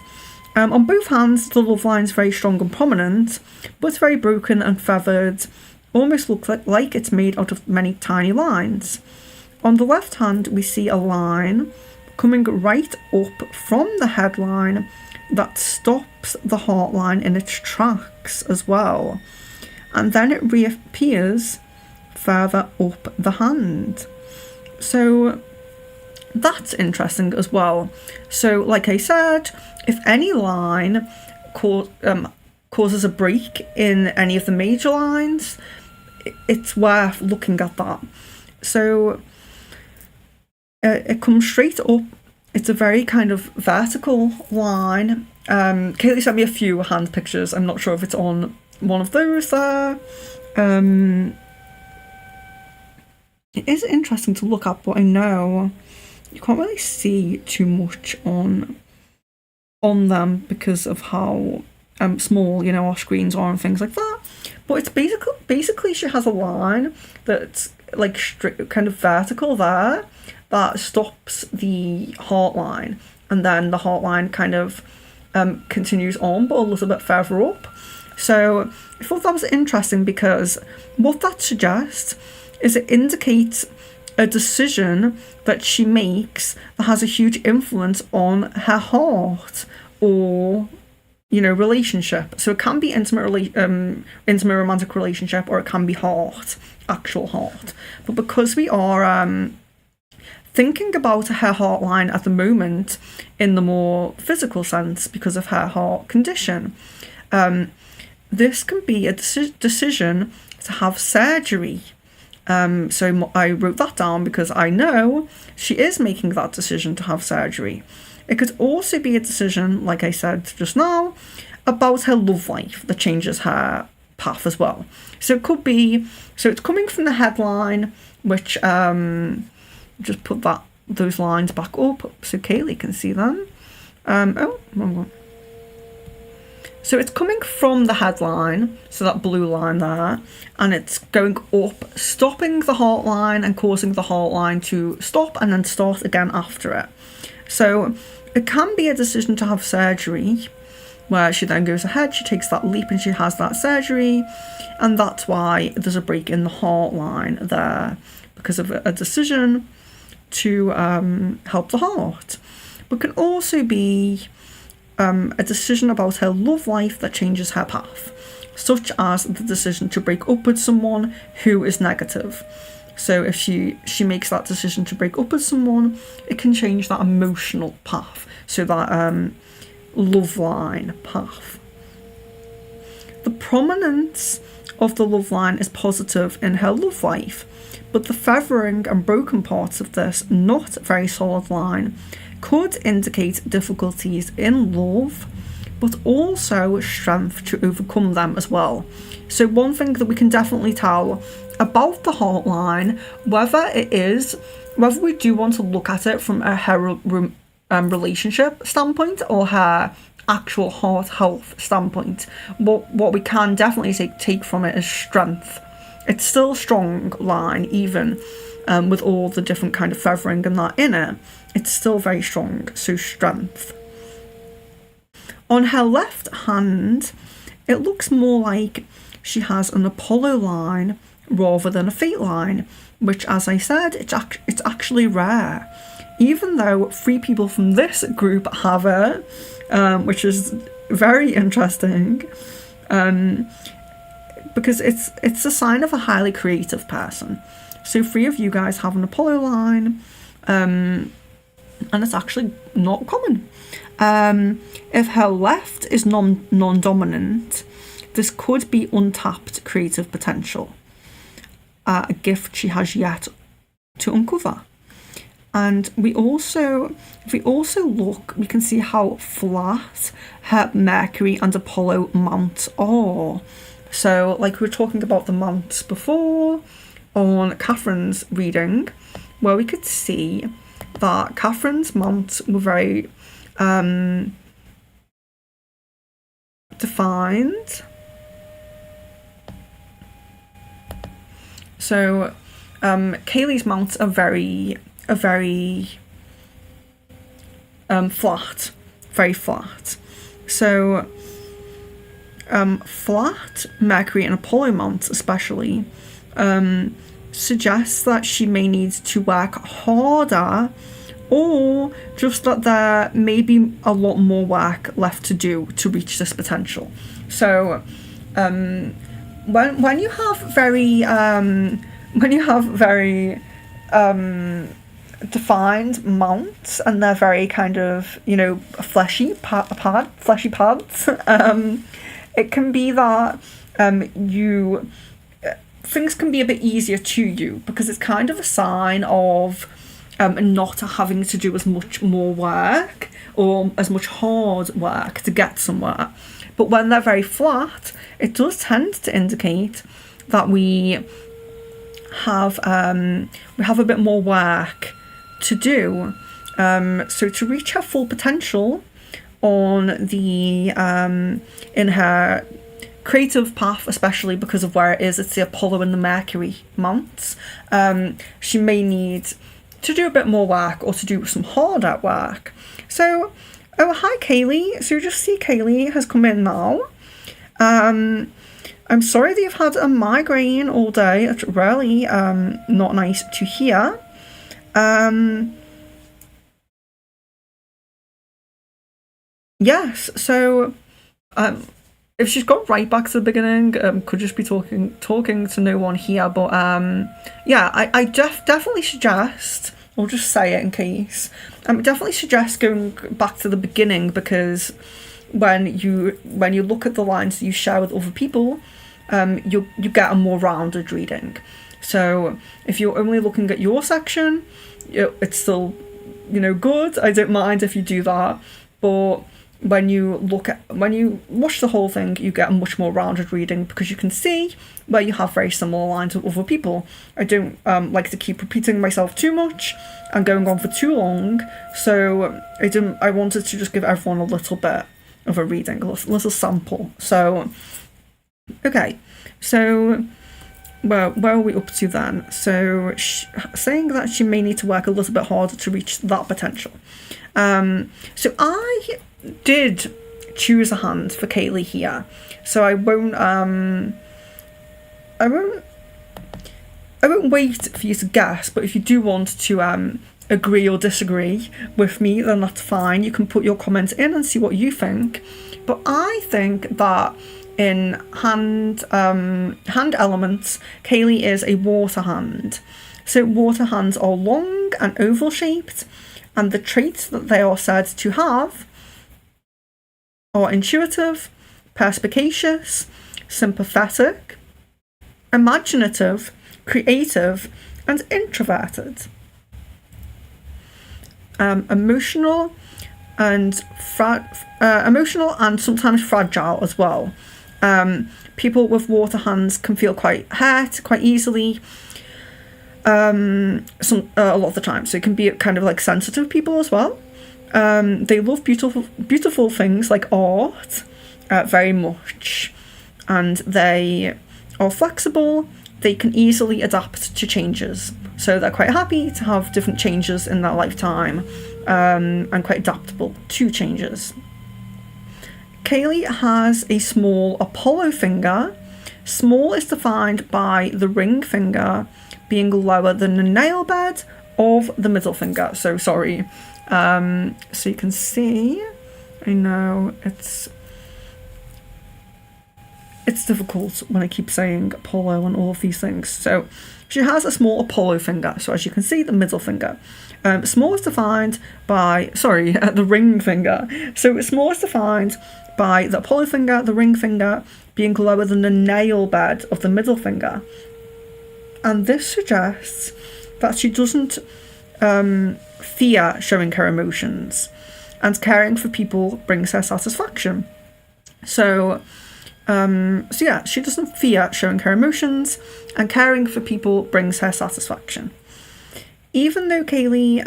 On both hands, the love line is very strong and prominent, but it's very broken and feathered. Almost looks like it's made out of many tiny lines. On the left hand, we see a line coming right up from the headline that stops the heart line in its tracks as well. And then it reappears further up the hand. So that's interesting as well. So like I said, if any line causes a break in any of the major lines, it's worth looking at that. So it comes straight up. It's a very kind of vertical line. Kaylee sent me a few hand pictures. I'm not sure if it's on one of those there. It is interesting to look at, but I know you can't really see too much on them because of how small, you know, our screens are and things like that. But it's basically she has a line that's like kind of vertical there that stops the heart line, and then the heart line kind of continues on, but a little bit further up. So I thought that was interesting because what that suggests is it indicates a decision that she makes that has a huge influence on her heart or, you know, relationship. So it can be intimate romantic relationship, or it can be heart, actual heart. But because we are thinking about her heart line at the moment in the more physical sense because of her heart condition, this can be a decision to have surgery. So I wrote that down because I know she is making that decision to have surgery. It could also be a decision, like I said just now, about her love life that changes her path as well. So it could be, so it's coming from the headline, which just put those lines back up so Kaylee can see them. Oh, wrong one. So it's coming from the headline, so that blue line there, and it's going up, stopping the heart line and causing the heart line to stop and then start again after it. So it can be a decision to have surgery, where she then goes ahead, she takes that leap and she has that surgery, and that's why there's a break in the heart line there, because of a decision to help the heart. But can also be a decision about her love life that changes her path, such as the decision to break up with someone who is negative. So if she makes that decision to break up with someone, it can change that emotional path, so that love line path. The prominence of the love line is positive in her love life, but the feathering and broken parts of this not very solid line could indicate difficulties in love, but also strength to overcome them as well. So one thing that we can definitely tell about the heart line, whether we do want to look at it from her relationship standpoint or her actual heart health standpoint, what we can definitely take from it is strength. It's still a strong line, even with all the different kind of feathering and that in it. It's still very strong, so strength. On her left hand, it looks more like she has an Apollo line rather than a fate line, which, as I said, it's actually rare. Even though 3 people from this group have it, which is very interesting, because it's a sign of a highly creative person. So 3 of you guys have an Apollo line, and it's actually not common. If her left is non-dominant, this could be untapped creative potential, a gift she has yet to uncover. And if we also look, we can see how flat her Mercury and Apollo mounts are. So, like we were talking about the mounts before on Catherine's reading, where we could see that Catherine's mounts were very defined. So Kaylee's mounts are very flat, very flat. So flat Mercury and Apollo mounts especially suggests that she may need to work harder, or just that there may be a lot more work left to do to reach this potential. So when you have very defined mounts and they're very kind of, you know, fleshy pads, it can be that things can be a bit easier to you, because it's kind of a sign of not having to do as much more work or as much hard work to get somewhere. But when they're very flat, it does tend to indicate that we have a bit more work to do. So to reach her full potential on the in her creative path, especially because of where it is, it's the Apollo and the Mercury mounts, she may need to do a bit more work or to do some harder work. So, oh, hi Kaylee. So you just see Kaylee has come in now. I'm sorry that you've had a migraine all day. It's really not nice to hear. Yes, so if she's gone right back to the beginning, could just be talking to no one here. But yeah, I definitely suggest, I'll just say it in case. Definitely suggest going back to the beginning, because when you look at the lines that you share with other people, you get a more rounded reading. So if you're only looking at your section, it's still good. I don't mind if you do that, but when you watch the whole thing, you get a much more rounded reading, because you can see where you have very similar lines with other people. I don't like to keep repeating myself too much and going on for too long, so I wanted to just give everyone a little bit of a reading, a little sample. So okay, so where are we up to then? So saying that she may need to work a little bit harder to reach that potential. So I did choose a hand for Kaylee here, so I won't wait for you to guess. But if you do want to agree or disagree with me, then that's fine. You can put your comments in and see what you think. But I think that in hand elements, Kaylee is a water hand. So water hands are long and oval shaped, and the traits that they are said to have are intuitive, perspicacious, sympathetic, imaginative, creative, and introverted. Emotional and sometimes fragile as well. People with water hands can feel quite hurt quite easily. A lot of the time, so it can be kind of like sensitive people as well. They love beautiful things like art very much, and they are flexible. They can easily adapt to changes, so they're quite happy to have different changes in their lifetime, and quite adaptable to changes. Kaylee has a small Apollo finger. Small is defined by the ring finger being lower than the nail bed of the middle finger. So sorry. So you can see, I know it's difficult when I keep saying Apollo and all of these things. So she has a small Apollo finger. So as you can see, the middle finger. Small is defined by, the ring finger. So small is defined by the Apollo finger, the ring finger being lower than the nail bed of the middle finger. And this suggests that she doesn't fear showing her emotions, and caring for people brings her satisfaction. So yeah, she doesn't fear showing her emotions, and caring for people brings her satisfaction. Even though Kaylee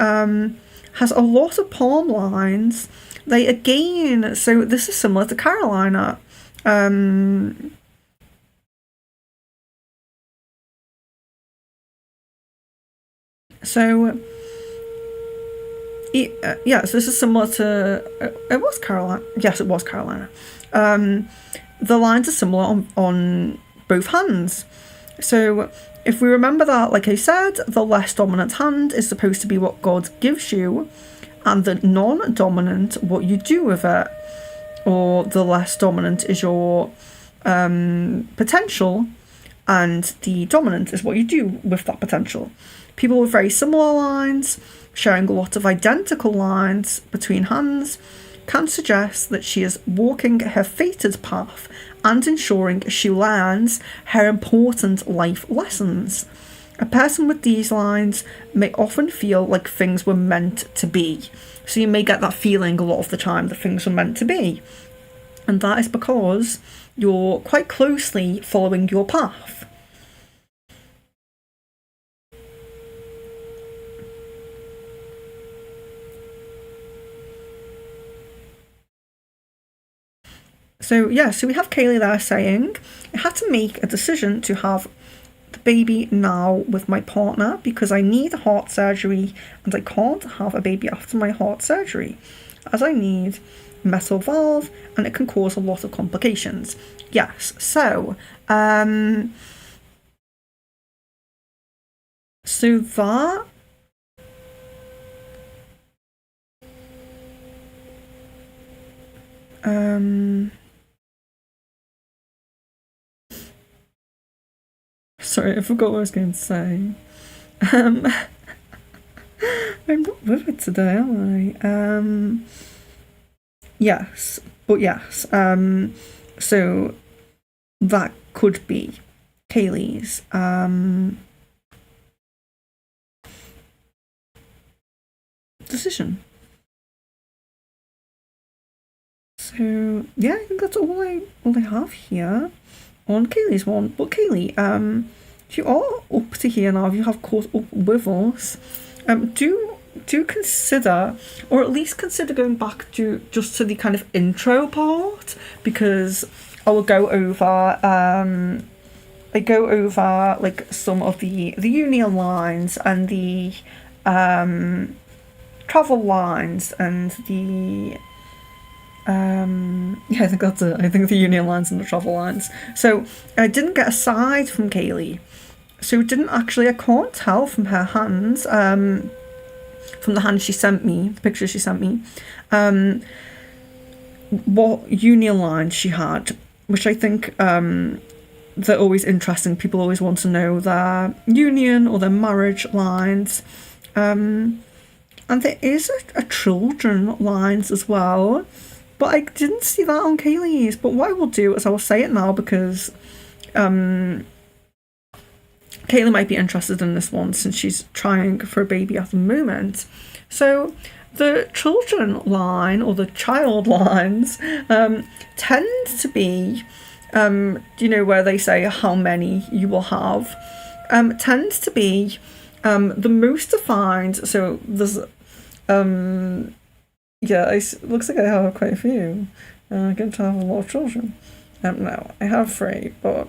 has a lot of palm lines, they again, so this is similar to Carolina. So this is similar to it was Carolina. Yes, it was Carolina. The lines are similar on both hands. So if we remember that, like I said, the less dominant hand is supposed to be what God gives you, and the non-dominant what you do with it, or the less dominant is your potential, and the dominant is what you do with that potential. People with very similar lines, sharing a lot of identical lines between hands, can suggest that she is walking her fated path and ensuring she learns her important life lessons. A person with these lines may often feel like things were meant to be. So you may get that feeling a lot of the time that things were meant to be. And that is because you're quite closely following your path. So we have Kaylee there saying, I had to make a decision to have the baby now with my partner because I need heart surgery and I can't have a baby after my heart surgery, as I need metal valve, and it can cause a lot of complications. Yes, so that sorry, I forgot what I was going to say. I'm not with it today, am I? Yes, but yes. So that could be Kaylee's decision. So yeah, I think that's all I have here on Kaylee's one. But Kaylee, if you are up to here now, if you have caught up with us, do consider, or at least consider going back to just to the kind of intro part, because I will go over like some of the union lines and the travel lines and the yeah, I think that's it. I think the union lines and the travel lines. So I didn't get a side from Kaylee. So didn't actually, I can't tell from her hands, from the hand she sent me, the picture she sent me, what union lines she had, which I think they're always interesting. People always want to know their union or their marriage lines. And there is a children lines as well, but I didn't see that on Kaylee's. But what I will do is I will say it now, because Kaylee might be interested in this one since she's trying for a baby at the moment. So the children line, or the child lines, tend to be, where they say how many you will have, tends to be the most defined. So there's, it looks like I have quite a few. I get to have a lot of children. No, I have 3, but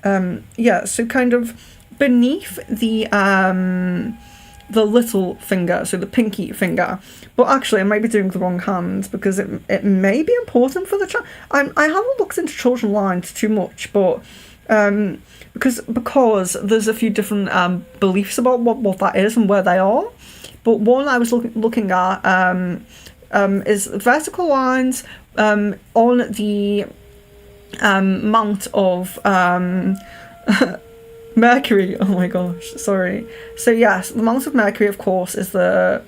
so kind of beneath the little finger, so the pinky finger. But actually, I might be doing the wrong hand, because it may be important for the child. I haven't looked into children lines too much, but because there's a few different beliefs about what that is and where they are. But one I was looking at is vertical lines on the mount of Mercury. Oh my gosh, sorry. So yes, the mount of Mercury, of course, is the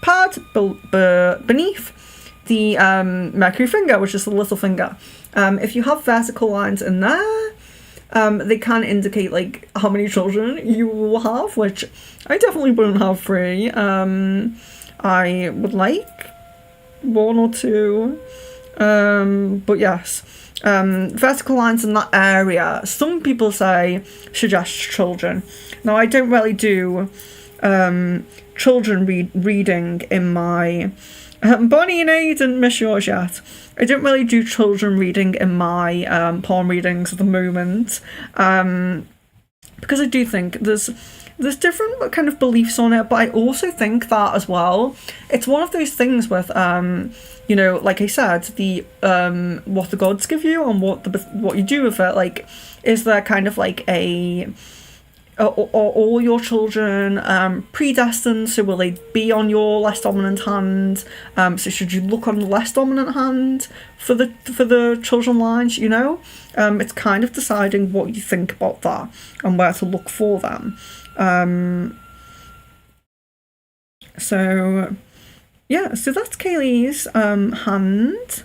pad beneath the Mercury finger, which is the little finger. If you have vertical lines in there, they can indicate like how many children you will have, which I definitely won't have 3. I would like 1 or 2, but yes, vertical lines in that area, some people say suggest children. Now, I don't really do children reading in my Bonnie and I didn't miss yours yet. I don't really do children reading in my palm readings at the moment, because I do think there's different kind of beliefs on it, but I also think that as well, it's one of those things with like I said, the what the gods give you and what you do with it. Like, is there kind of like are all your children predestined? So will they be on your less dominant hand? So should you look on the less dominant hand for the children lines? It's kind of deciding what you think about that and where to look for them. So that's Kaylee's hand.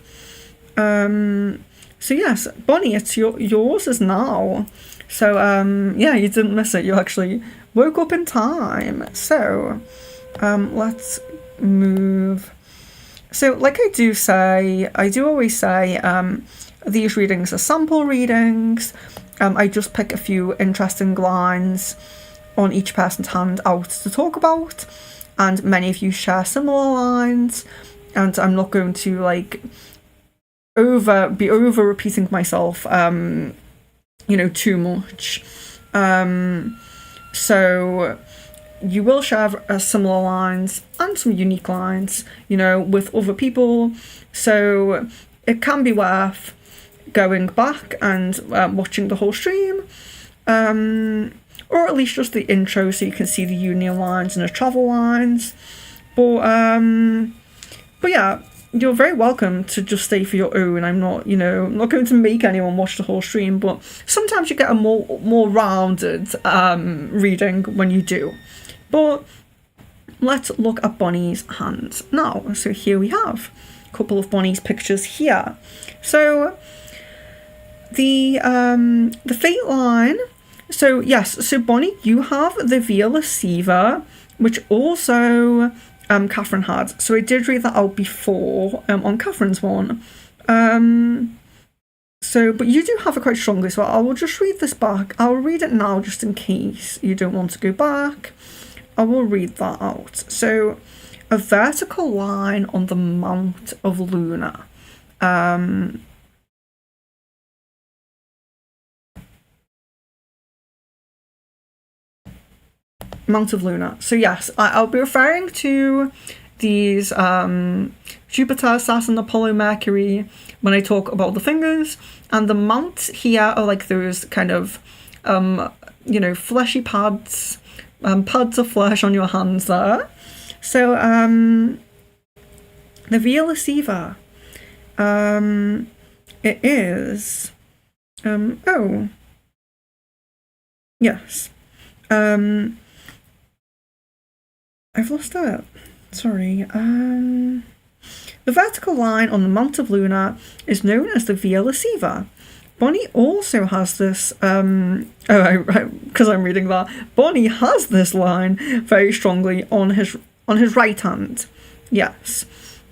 So yes, Bonnie, it's yours is now. So you didn't miss it. You actually woke up in time. So let's move. So like I do always say, these readings are sample readings. I just pick a few interesting lines on each person's hand out to talk about, and many of you share similar lines, and I'm not going to like be over repeating myself too much. So you will share similar lines and some unique lines, with other people. So it can be worth going back and watching the whole stream, or at least just the intro so you can see the union lines and the travel lines. But yeah, you're very welcome to just stay for your own. I'm not, I'm not going to make anyone watch the whole stream, but sometimes you get a more rounded reading when you do. But let's look at Bonnie's hands now. So here we have a couple of Bonnie's pictures here. So the fate line. So yes, so Bonnie, you have the Via Lasciva, which also Catherine had. So I did read that out before on Catherine's one. So, but you do have it quite strongly, so I will just read this back. I'll read it now just in case you don't want to go back. I will read that out. So, a vertical line on the Mount of Luna. Mount of Luna. So yes, I'll be referring to these Jupiter, Saturn, Apollo, Mercury when I talk about the fingers. And the mounts here are like those kind of, fleshy pads, pads of flesh on your hands there. So the Via Lasciva, it is, yes. I've lost it. Sorry. The vertical line on the Mount of Luna is known as the Via Lasciva. Bonnie also has this, because I'm reading that, Bonnie has this line very strongly on his right hand. Yes,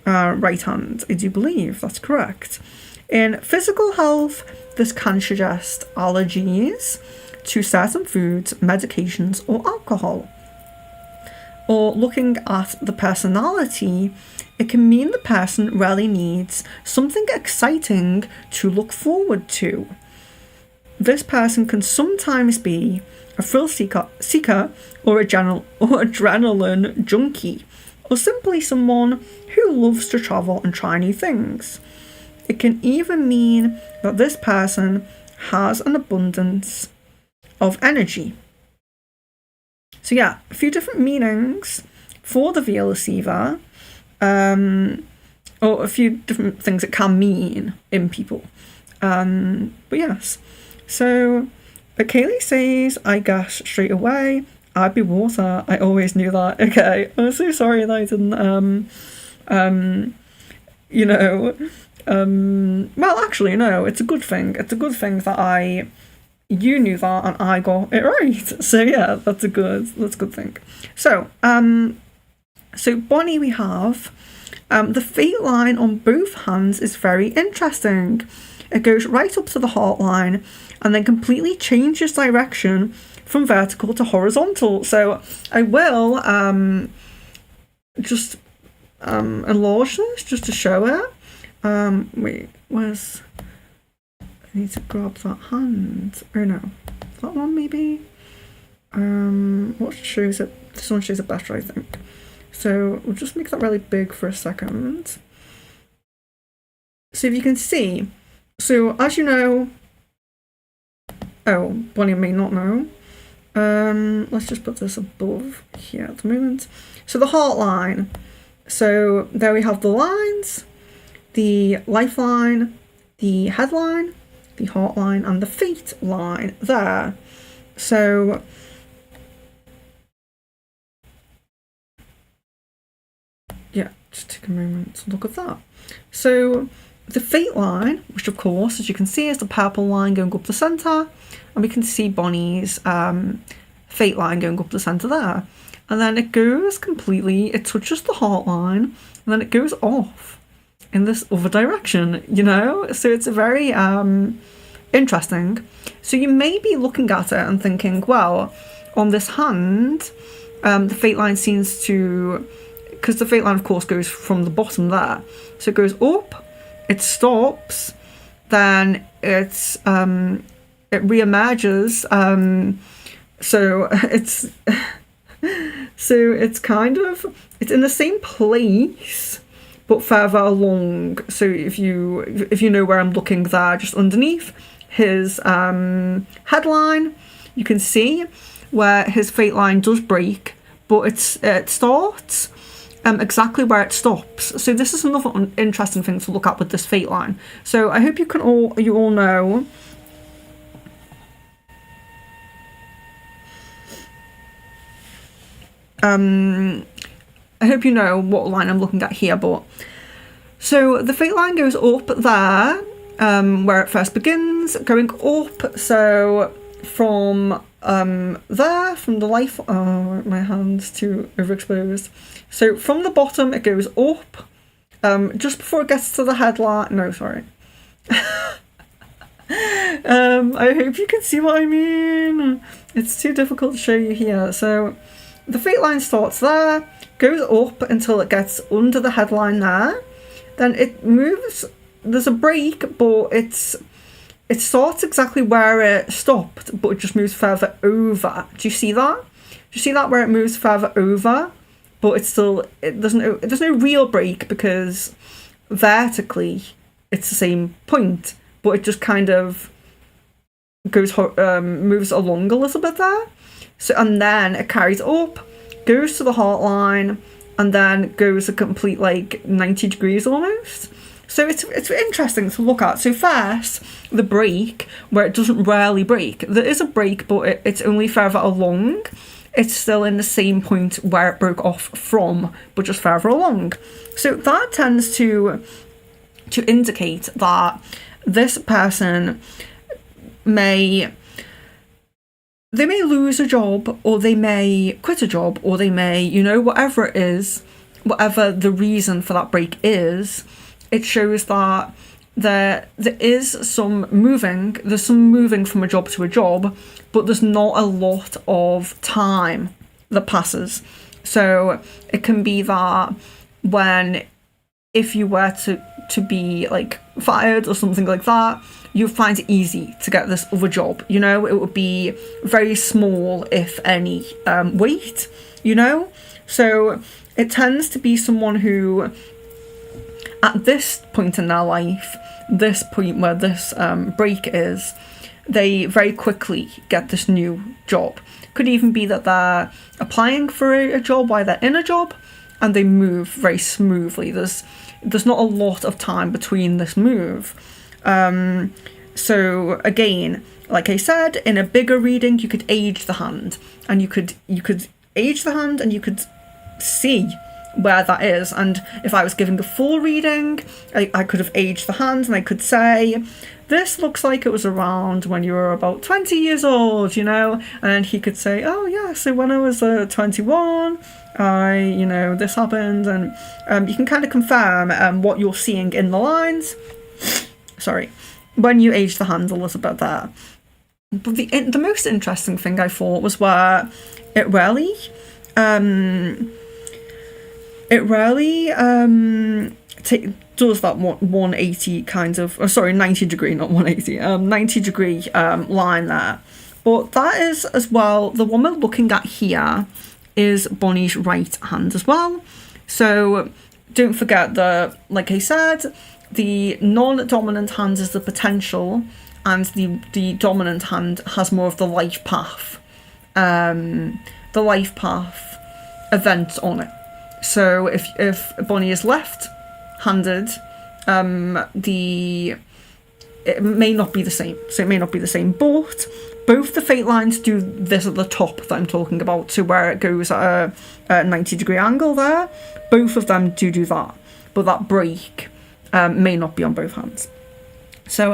right hand, I do believe that's correct. In physical health, this can suggest allergies to certain foods, medications, or alcohol. Or looking at the personality, it can mean the person really needs something exciting to look forward to. This person can sometimes be a thrill seeker or adrenaline junkie, or simply someone who loves to travel and try new things. It can even mean that this person has an abundance of energy. So yeah, a few different meanings for the Via Lasciva, or a few different things it can mean in people. But yes, so Kaylee says, I guess straight away, I'd be water. I always knew that. Okay, I'm so sorry that I didn't, well, actually, no, it's a good thing. It's a good thing that you knew that and I got it right. So yeah, that's a good thing. So, so Bonnie, we have the fate line on both hands is very interesting. It goes right up to the heart line and then completely changes direction from vertical to horizontal. So I will just enlarge this just to show it. Wait, where's... I need to grab that hand. Oh no, that one maybe. What shows it? This one shows it better, I think. So we'll just make that really big for a second. So if you can see, so as you know, Bonnie may not know. Let's just put this above here at the moment. So the heart line. So there we have the lines, the lifeline, the headline, the heart line, and the fate line there. So yeah, just take a moment to look at that. So the fate line, which of course, as you can see, is the purple line going up the centre, and we can see Bonnie's fate line going up the centre there. And then it goes completely, it touches the heart line, and then it goes off in this other direction, So it's a very interesting. So you may be looking at it and thinking, well, on this hand, the fate line seems to, because the fate line of course goes from the bottom there, so it goes up, it stops, then it re-emerges, so it's So it's in the same place, but further along. So if you know where I'm looking there, just underneath his headline, you can see where his fate line does break, but it starts exactly where it stops. So this is another interesting thing to look at with this fate line. So I hope you all know. I hope you know what line I'm looking at here, but so the fate line goes up there, where it first begins, going up. So from there, from the life, oh, my hand's too overexposed. So from the bottom, it goes up, just before it gets to the headline. No, sorry. I hope you can see what I mean. It's too difficult to show you here. So the fate line starts there, goes up until it gets under the headline there. Then it moves. There's a break, but it starts exactly where it stopped, but it just moves further over. Do you see that? Do you see that where it moves further over? But there's no real break, because vertically it's the same point, but it just kind of moves along a little bit there. So, and then it carries up, goes to the heart line, and then goes a complete 90 degrees almost. So it's interesting to look at. So first, the break, where it doesn't really break. There is a break, but it's only further along. It's still in the same point where it broke off from, but just further along. So that tends to indicate that this person may lose a job, or they may quit a job, or they may, whatever it is, whatever the reason for that break is, it shows that there is some moving. There's some moving from a job to a job, but there's not a lot of time that passes. So it can be that if you were to be fired or something like that, you find it easy to get this other job. It would be very small, if any, wait. So it tends to be someone who, at this point in their life, this point where this break is, they very quickly get this new job. Could even be that they're applying for a job while they're in a job, and they move very smoothly. There's not a lot of time between this move. So again, like I said, in a bigger reading, you could age the hand, and you could age the hand, and you could see where that is. And if I was giving a full reading, I could have aged the hand, and I could say, this looks like it was around when you were about 20 years old, and he could say, oh yeah, so when I was 21, this happened, and you can kind of confirm what you're seeing in the lines. Sorry, when you age the hand a little bit there. But the most interesting thing I thought was where it really does that 180 kind of, 90 degree, not 180, 90 degree line there. But that is as well, the one we're looking at here is Bonnie's right hand as well. So don't forget that, like I said, the non-dominant hand is the potential, and the dominant hand has more of the life path. The life path event on it. So if Bonnie is left-handed, it may not be the same. So it may not be the same, but both the fate lines do this at the top that I'm talking about, so where it goes at a 90 degree angle there. Both of them do that, but that break may not be on both hands. So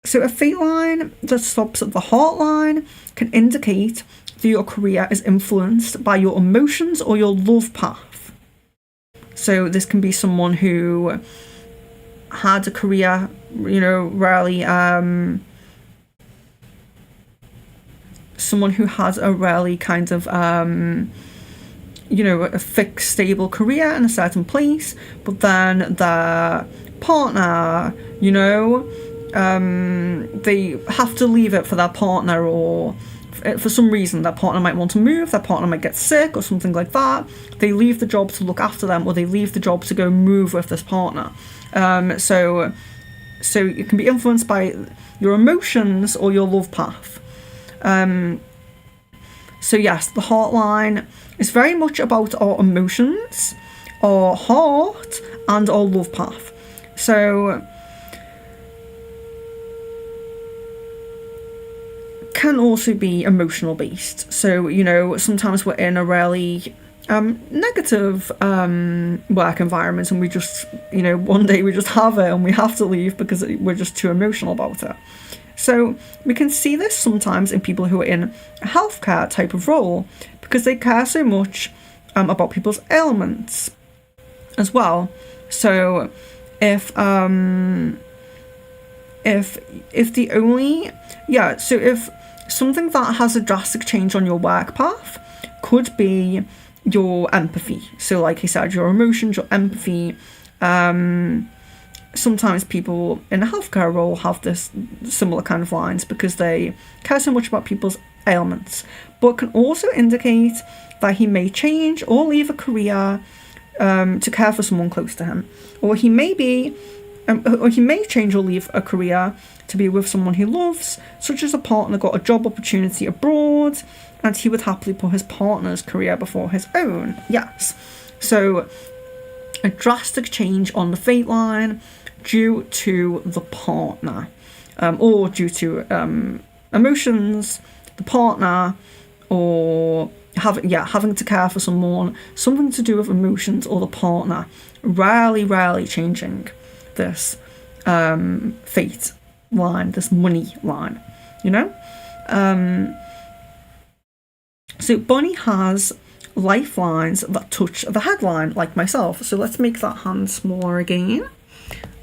so a fate line that stops at the heart line can indicate that your career is influenced by your emotions or your love path. So this can be someone who had a career, really, someone who has a really kind of, a fixed, stable career in a certain place, but then their partner, they have to leave it for their partner, or for some reason, their partner might want to move, their partner might get sick or something like that. They leave the job to look after them, or they leave the job to go move with this partner. So it can be influenced by your emotions or your love path. So yes, the heart line is very much about our emotions, our heart, and our love path. So can also be emotional based. So, sometimes we're in a really negative work environment, and we just, one day we just have it and we have to leave because we're just too emotional about it. So we can see this sometimes in people who are in a healthcare type of role, because they care so much about people's ailments as well. So if something that has a drastic change on your work path could be your empathy. So like I said, your emotions, your empathy. Sometimes people in a healthcare role have this similar kind of lines because they care so much about people's ailments, but can also indicate that he may change or leave a career to care for someone close to him, or he may change or leave a career to be with someone he loves, such as a partner got a job opportunity abroad and he would happily put his partner's career before his own. Yes, so a drastic change on the fate line due to the partner, or due to emotions, the partner, or having to care for someone, something to do with emotions or the partner. Rarely changing this fate line, this money line, So Bonnie has lifelines that touch the headline, like myself. So let's make that hand smaller again,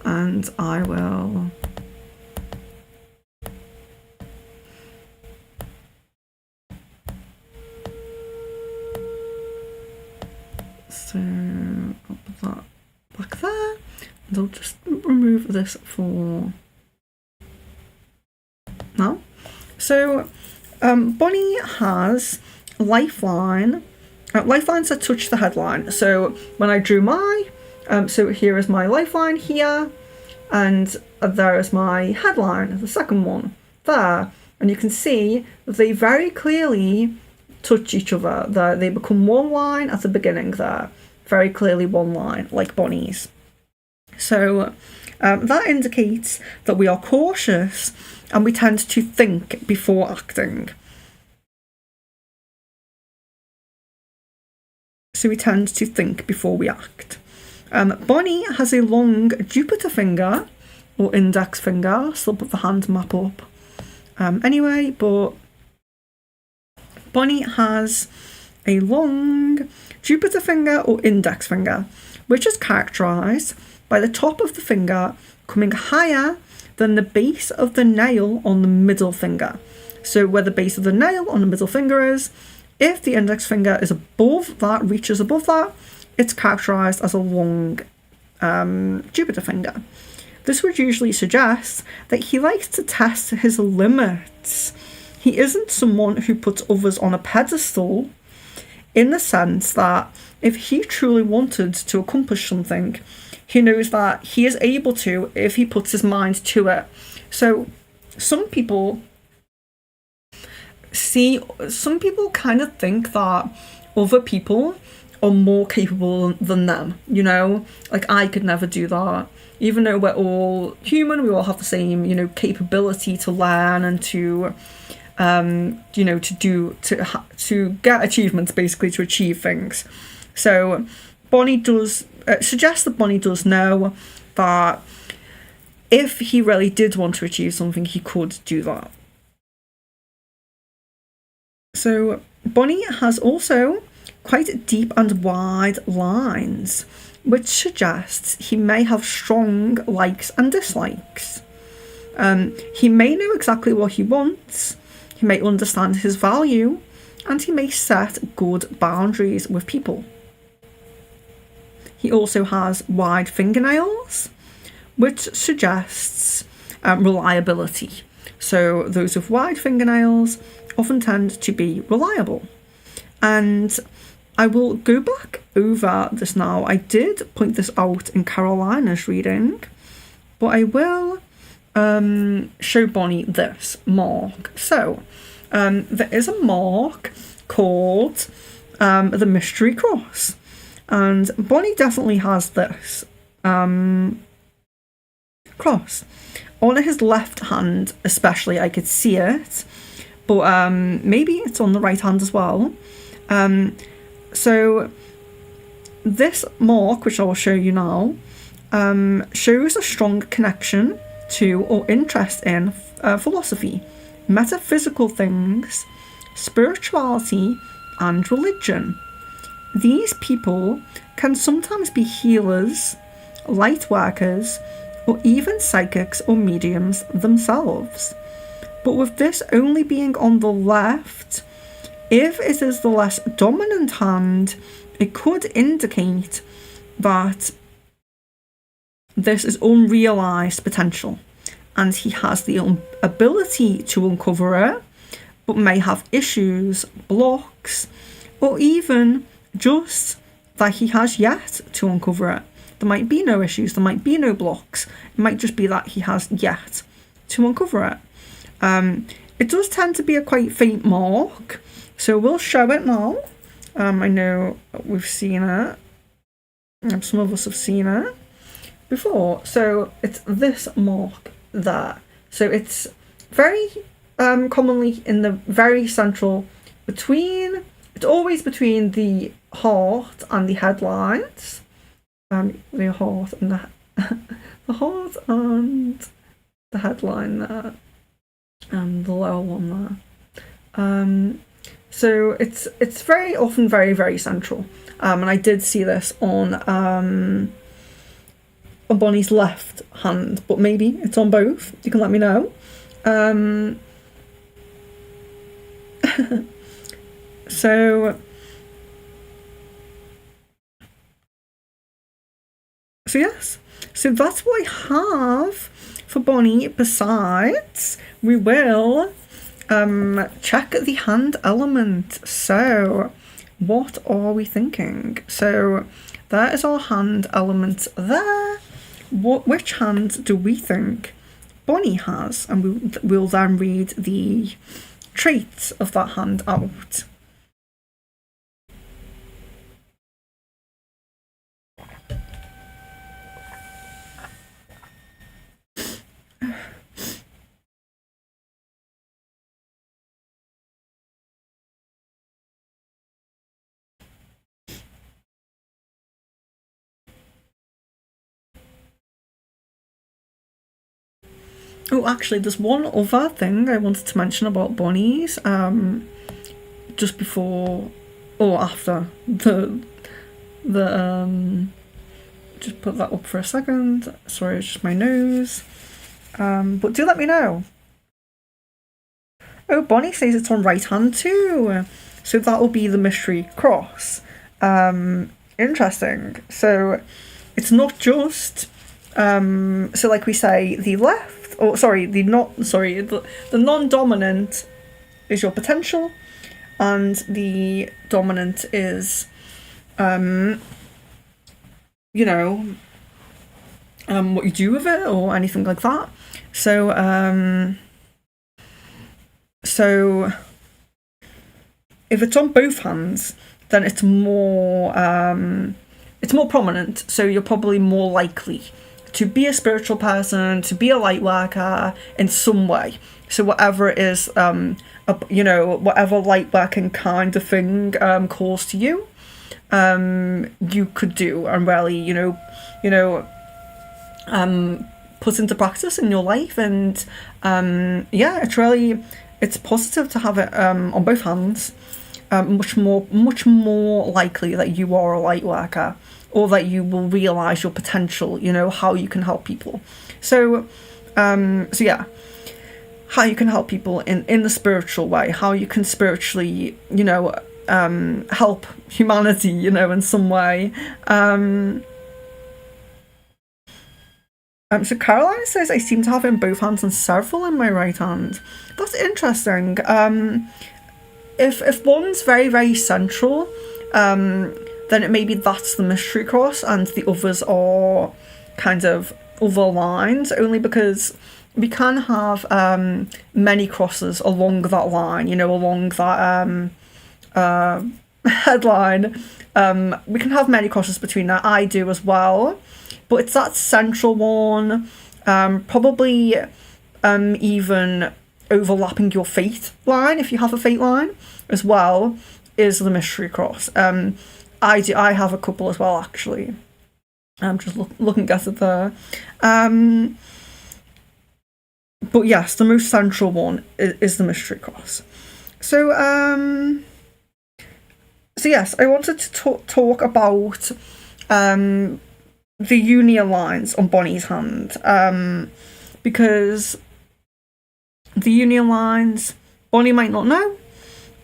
and I will I'll put that back there, and I'll just remove this for now. So Bonnie has lifelines that touch the headline. So when I drew my so here is my lifeline here, and there is my headline, the second one there, and you can see that they very clearly touch each other. They become one line at the beginning there, very clearly one line, like Bonnie's. So that indicates that we are cautious and we tend to think before acting. So we tend to think before we act. Bonnie has a long Jupiter finger, or index finger, so I'll put the hand map up anyway, but Bonnie has a long Jupiter finger or index finger, which is characterised by the top of the finger coming higher than the base of the nail on the middle finger. So where the base of the nail on the middle finger is, if the index finger is above that, reaches above that, it's characterised as a long Jupiter finger. This would usually suggest that he likes to test his limits. He isn't someone who puts others on a pedestal, in the sense that if he truly wanted to accomplish something, he knows that he is able to if he puts his mind to it. So some people kind of think that other people are more capable than them, like I could never do that. Even though we're all human, we all have the same, capability to learn and to to get achievements, basically, to achieve things. So Bonnie does suggest that Bonnie does know that if he really did want to achieve something, he could do that. So Bonnie has also quite deep and wide lines, which suggests he may have strong likes and dislikes. He may know exactly what he wants, he may understand his value, and he may set good boundaries with people. He also has wide fingernails, which suggests reliability. So those with wide fingernails often tend to be reliable. And I will go back over this now. I did point this out in Carolina's reading, but I will show Bonnie this mark. So there is a mark called the Mystery Cross, and Bonnie definitely has this cross on his left hand, especially. I could see it, but maybe it's on the right hand as well. So this mark, which I will show you now, shows a strong connection to or interest in philosophy, metaphysical things, spirituality, and religion. These people can sometimes be healers, light workers, or even psychics or mediums themselves. But with this only being on the left, if it is the less dominant hand, it could indicate that this is unrealised potential, and he has the ability to uncover it, but may have issues, blocks, or even just that he has yet to uncover it. There might be no issues, there might be no blocks. It might just be that he has yet to uncover it. It does tend to be a quite faint mark, so we'll show it now. I know we've seen it. Some of us have seen it before. So it's this mark there. So it's very commonly in the very central between, it's always between the heart and the headlines. The heart and the heart and the headline there, and the lower one there. So it's very often very, very central. And I did see this on Bonnie's left hand, but maybe it's on both. You can let me know. So yes, so that's what I have for Bonnie. Besides, we will check the hand element. So what are we thinking? So there is our hand element there. Which hand do we think Bonnie has? And we'll then read the traits of that hand out. Oh, actually, there's one other thing I wanted to mention about Bonnie's, just before or after the just put that up for a second. Sorry, it's just my nose. But do let me know. Oh, Bonnie says it's on right hand too. So that will be the mystery cross. Interesting. So it's not just so like we say the left. The non-dominant is your potential, and the dominant is, what you do with it or anything like that. So if it's on both hands, then it's more prominent. So you're probably more likely to be a spiritual person, to be a light worker in some way. So whatever it is, whatever light working kind of thing calls to you, you could do and really, put into practice in your life. And it's positive to have it on both hands. Much more likely that you are a light worker, or that you will realise your potential, how you can help people. So how you can help people in the spiritual way, how you can spiritually, help humanity, in some way. So Caroline says I seem to have it in both hands and several in my right hand. That's interesting. If one's very, very central, then it maybe that's the mystery cross and the others are kind of other lines, only because we can have many crosses along that line, along that headline. We can have many crosses between that. I do as well. But it's that central one, probably even overlapping your fate line, if you have a fate line as well, is the mystery cross. I have a couple as well, actually. I'm just looking at it there. But yes, the most central one is the mystery cross. So yes, I wanted to talk about the union lines on Bonnie's hand, because the union lines, Bonnie might not know,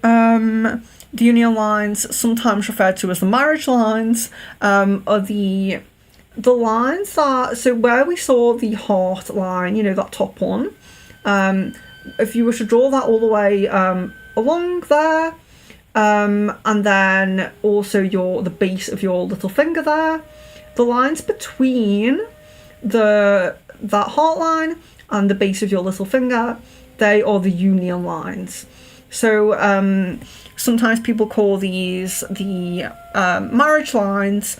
the union lines, sometimes referred to as the marriage lines, are the lines that, so where we saw the heart line, that top one, if you were to draw that all the way along there, and then also the base of your little finger there, the lines between that heart line and the base of your little finger, they are the union lines. So sometimes people call these the marriage lines,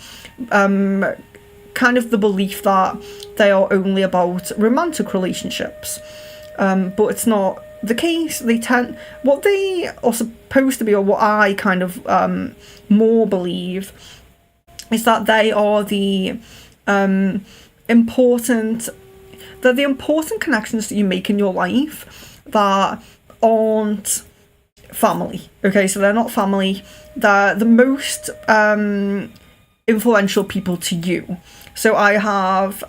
kind of the belief that they are only about romantic relationships, but it's not the case. What they are supposed to be, or what I kind of more believe, is that they are the important connections that you make in your life that aren't family. Okay, so they're not family. They're the most influential people to you. So I thought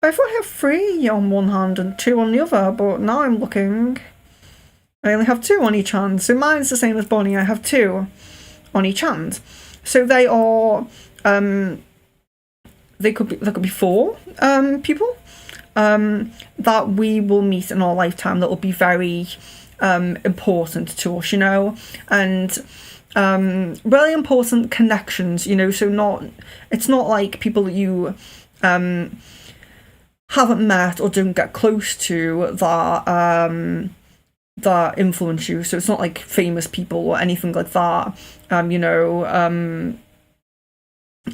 I have 3 on one hand and 2 on the other, but now I'm looking, I only have 2 on each hand. So mine's the same as Bonnie. I have 2 on each hand. So they are, there could be 4 people that we will meet in our lifetime that will be very important to us, and really important connections, so it's not like people that you haven't met or don't get close to that influence you. So it's not like famous people or anything like that.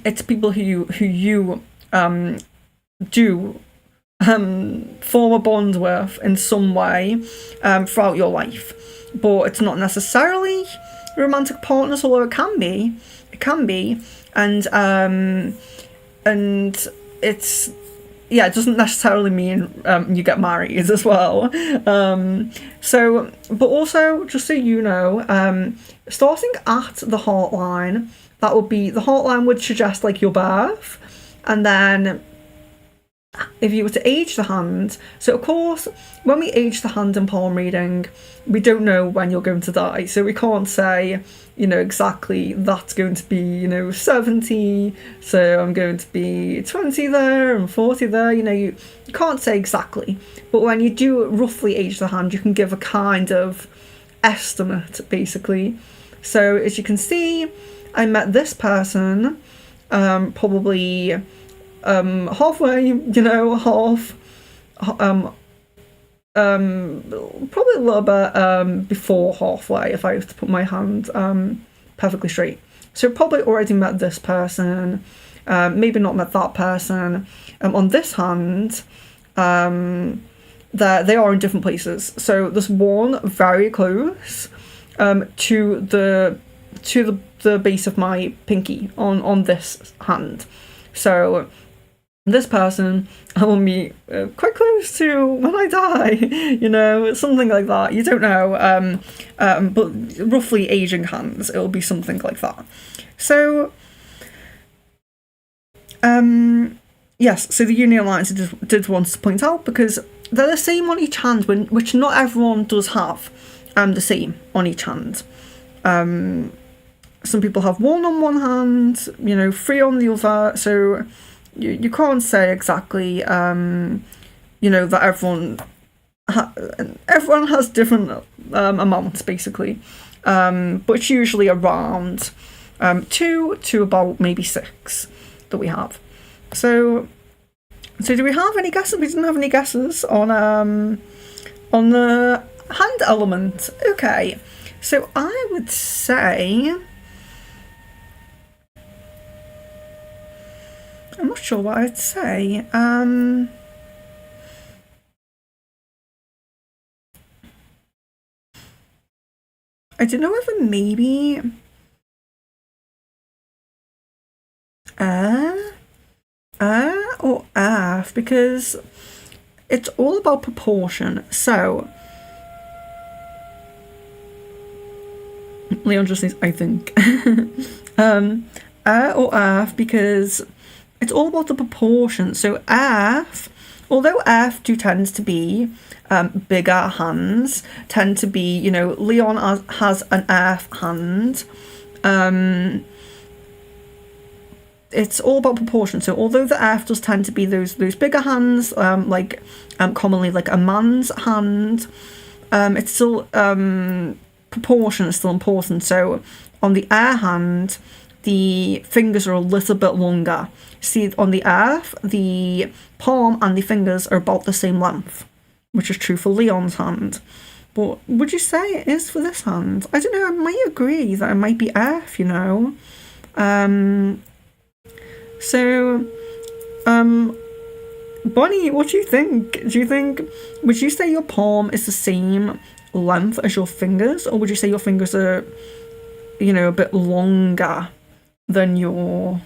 It's people who you do form a bond with in some way throughout your life, but it's not necessarily romantic partners, although it can be, and it's, yeah, it doesn't necessarily mean you get married as well. So, but also, just so you know, starting at the heart line, the heart line would suggest like your birth, and then if you were to age the hand, so of course, when we age the hand in palm reading, we don't know when you're going to die, so we can't say, exactly that's going to be, 70, so I'm going to be 20 there and 40 there, you can't say exactly, but when you do roughly age the hand, you can give a kind of estimate, basically. So as you can see, I met this person probably halfway, probably a little bit before halfway, if I was to put my hand perfectly straight. So probably already met this person, maybe not met that person. On this hand, they are in different places. So there's one very close to the base of my pinky on this hand. So this person I will meet quite close to when I die, something like that. You don't know, but roughly aging hands, it'll be something like that. So, yes, so the union lines I did want to point out, because they're the same on each hand, which not everyone does have the same on each hand. Some people have 1 on one hand, 3 on the other, so you can't say exactly, that everyone has different amounts basically, but it's usually around 2 to about maybe 6 that we have. So do we have any guesses? We didn't have any guesses on the hand element. Okay, so I would say, I'm not sure what I'd say. I don't know whether maybe air or earth, because it's all about proportion. So Leon just says, I think. Air or earth, because it's all about the proportion. So earth, although earth do tend to be bigger hands, tend to be, Leon has an earth hand. It's all about proportion. So although the earth does tend to be those bigger hands, commonly like a man's hand, it's still proportion is still important. So on the air hand, the fingers are a little bit longer. See, on the earth, the palm and the fingers are about the same length, which is true for Leon's hand. But would you say it is for this hand? I don't know, I might agree that it might be earth, So, Bonnie, what do you think? Would you say your palm is the same length as your fingers, or would you say your fingers are, a bit longer than your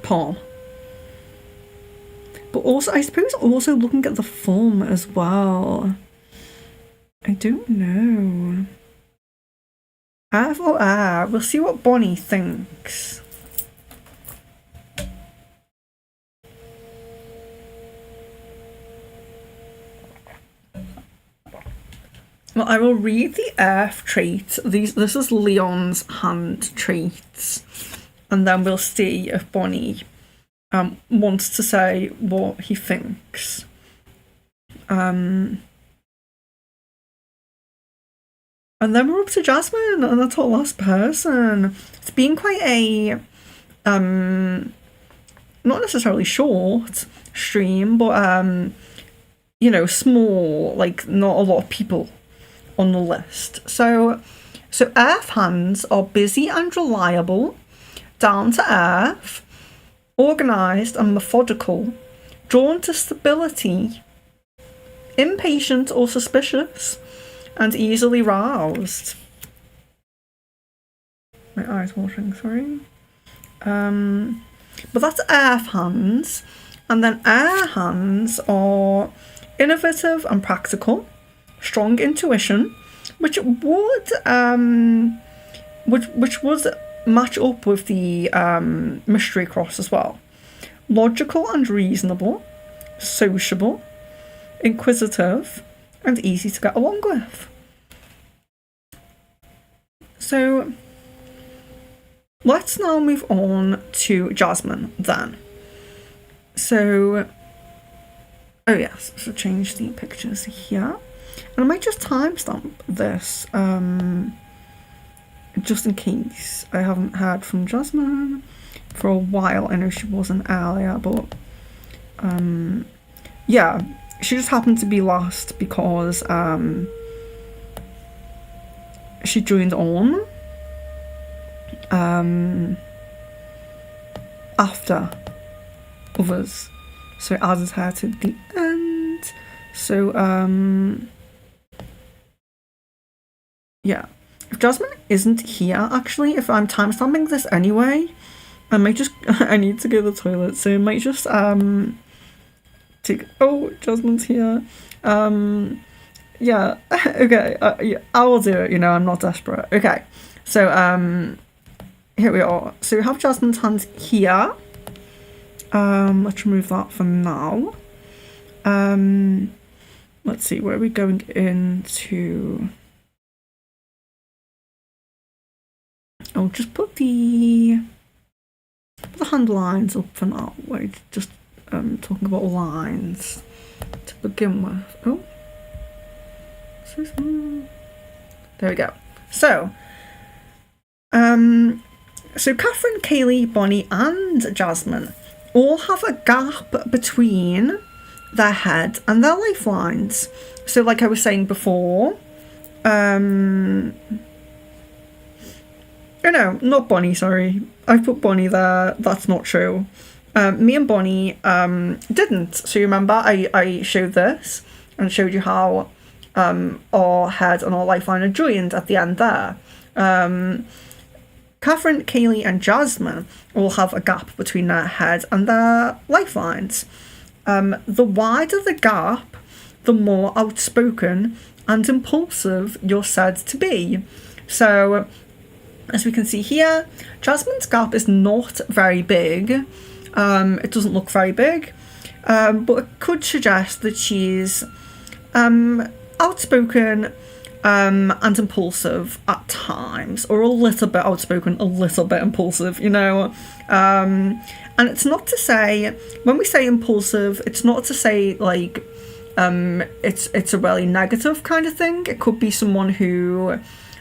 palm? But also, I suppose, also looking at the form as well. I don't know. Earth or air? We'll see what Bonnie thinks. Well, I will read the earth trait. This is Leon's hand traits, and then we'll see if Bonnie wants to say what he thinks. And then we're up to Jasmine, and that's our last person. It's been quite a not necessarily short stream, but small, like not a lot of people on the list. So earth hands are busy and reliable, down to earth, organised and methodical, drawn to stability, impatient or suspicious, and easily roused. My eyes watering, sorry. But that's earth hands. And then air hands are innovative and practical, strong intuition, which would match up with the mystery cross as well. Logical and reasonable, sociable, inquisitive, and easy to get along with. So let's now move on to Jasmine then. So, oh yes, so change the pictures here. And I might just timestamp this, just in case I haven't heard from Jasmine for a while. I know she wasn't earlier, but yeah, she just happened to be last because she joined on after others, so it added her to the end. So yeah, if Jasmine isn't here, actually, if I'm timestamping this anyway, I might just I need to go to the toilet, so I might just take, oh, Jasmine's here. Yeah, okay, yeah, I will do it, I'm not desperate. Okay, so here we are. So we have Jasmine's hand here. Let's remove that for now. Let's see, where are we going into? I'll just put the hand lines up for now. Wait, just talking about lines to begin with. Oh, there we go. So, Catherine, Kaylee, Bonnie, and Jasmine all have a gap between their head and their lifelines. So, like I was saying before, oh no, not Bonnie, sorry. I put Bonnie there, that's not true. Me and Bonnie didn't. So you remember I showed this and showed you how our head and our lifeline are joined at the end there. Catherine, Kaylee and Jasmine all have a gap between their head and their lifelines. The wider the gap, the more outspoken and impulsive you're said to be. So, as we can see here, Jasmine's gap is not very big. It doesn't look very big, but it could suggest that she's outspoken and impulsive at times, or a little bit outspoken, a little bit impulsive, you know. And it's not to say, when we say impulsive, it's not to say like it's a really negative kind of thing. It could be someone who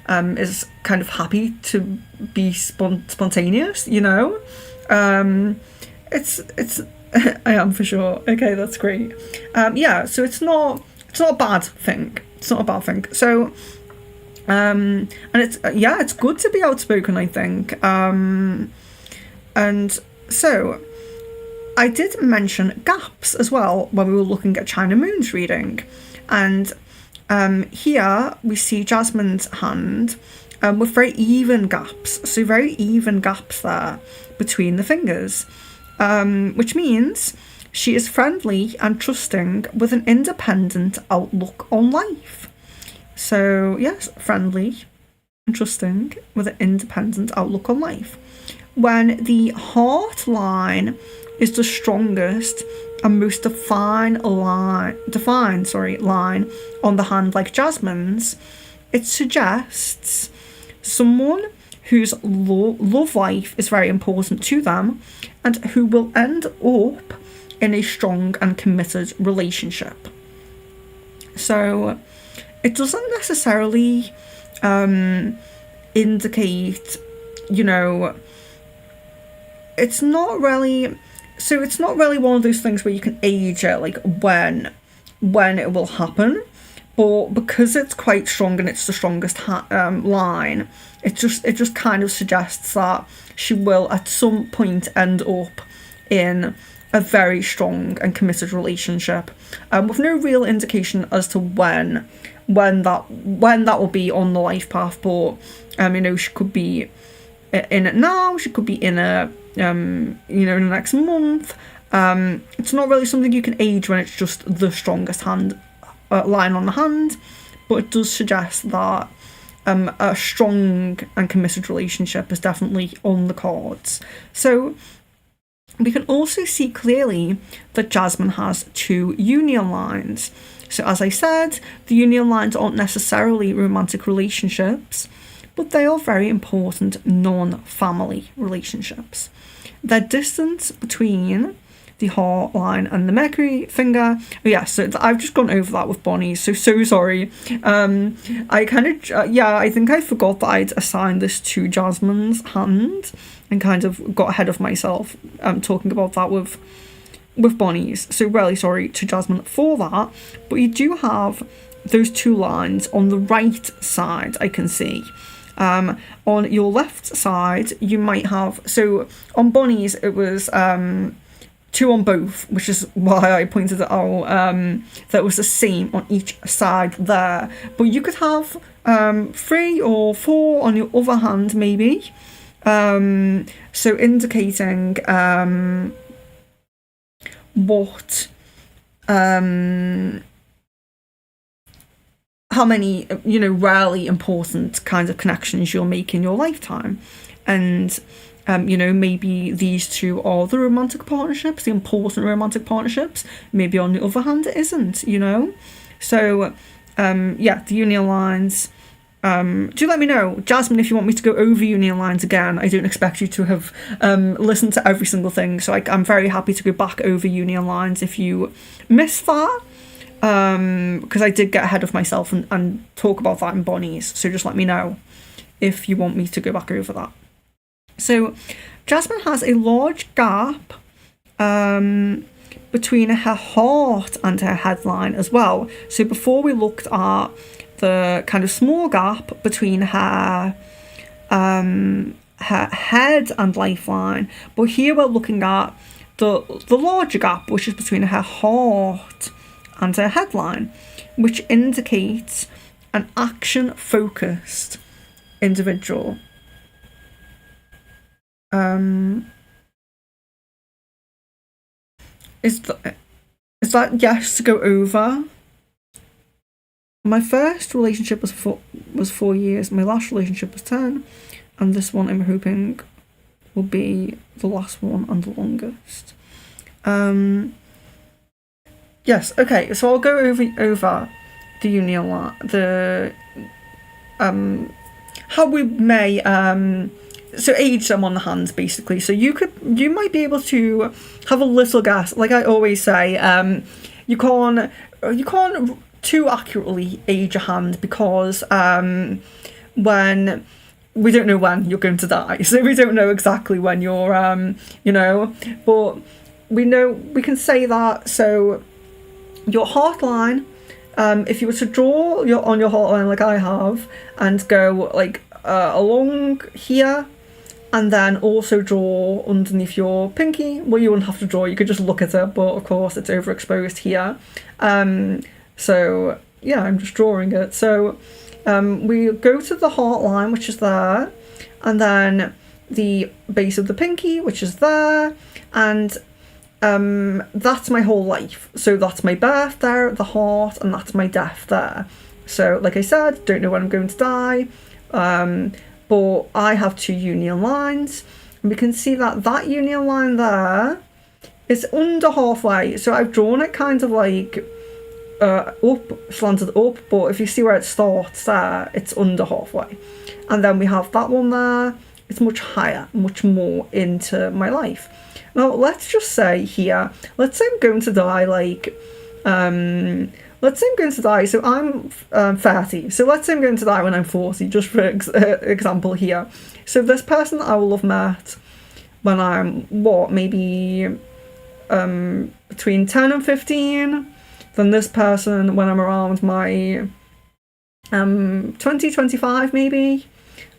is kind of happy to be spontaneous, you know. It's I am for sure. Okay, that's great. Yeah, so it's not a bad thing. It's not a bad thing. So, and it's good to be outspoken, I think. And so, I did mention gaps as well when we were looking at China Moon's reading, and here we see Jasmine's hand with very even gaps. So very even gaps there between the fingers, which means she is friendly and trusting with an independent outlook on life. So, yes, friendly and trusting with an independent outlook on life. When the heart line is the strongest and most defined line on the hand, like Jasmine's, it suggests someone whose love life is very important to them and who will end up in a strong and committed relationship. So it doesn't necessarily indicate, you know, it's not really one of those things where you can age it, like when it will happen. But because it's quite strong and it's the strongest line, it just kind of suggests that she will at some point end up in a very strong and committed relationship, with no real indication as to when that will be on the life path. But you know, she could be in it now. She could be in it, in the next month. It's not really something you can age when it's just the strongest line on the hand, but it does suggest that a strong and committed relationship is definitely on the cards. So we can also see clearly that Jasmine has 2 union lines. So as I said, the union lines aren't necessarily romantic relationships, but they are very important non-family relationships. Their distance between the heart line and the Mercury finger. Yeah, so I've just gone over that with Bonnie, so sorry. I think I forgot that I'd assigned this to Jasmine's hand and kind of got ahead of myself talking about that with Bonnie's. So really sorry to Jasmine for that. But you do have those 2 lines on the right side, I can see. On your left side, you might have, so on Bonnie's it was 2 on both, which is why I pointed it out, that was the same on each side there. But you could have 3 or 4 on your other hand, maybe. So indicating what how many, really important kinds of connections you'll make in your lifetime. And maybe these 2 are the romantic partnerships, the important romantic partnerships. Maybe on the other hand, it isn't, So, the union lines Do let me know, Jasmine, if you want me to go over union lines again. I don't expect you to have listened to every single thing, so I'm very happy to go back over union lines if you missed that, because I did get ahead of myself and talk about that in Bonnie's, so just let me know if you want me to go back over that. So Jasmine has a large gap between her heart and her headline as well. So before we looked at the kind of small gap between her head and lifeline, but here we're looking at the larger gap, which is between her heart and her headline, which indicates an action-focused individual. Is that yes to go over? My first relationship was 4 years. My last relationship was 10, and this one I'm hoping will be the last one and the longest. Yes. Okay. So I'll go over the union line, the how we may so age them on the hands, basically. So you might be able to have a little guess. Like I always say, you can't too accurately age a hand, because when we don't know when you're going to die, so we don't know exactly when you're but we know we can say that. So your heart line, if you were to draw on your heart line like I have and go like along here, and then also draw underneath your pinky. Well, you wouldn't have to draw, you could just look at it, but of course it's overexposed here. So yeah, I'm just drawing it. So we go to the heart line, which is there, and then the base of the pinky, which is there, and that's my whole life. So that's my birth there, the heart, and that's my death there. So like I said, don't know when I'm going to die, but I have 2 union lines, and we can see that union line there is under halfway. So I've drawn it kind of like up, slanted up, but if you see where it starts there, it's under halfway. And then we have that one there, it's much higher, much more into my life. Now let's just say here, let's say I'm going to die like let's say I'm going to die, so I'm 30, so let's say I'm going to die when I'm 40, just for example here. So this person I will have met when I'm maybe between 10 and 15, then this person when I'm around my 20, 25 maybe,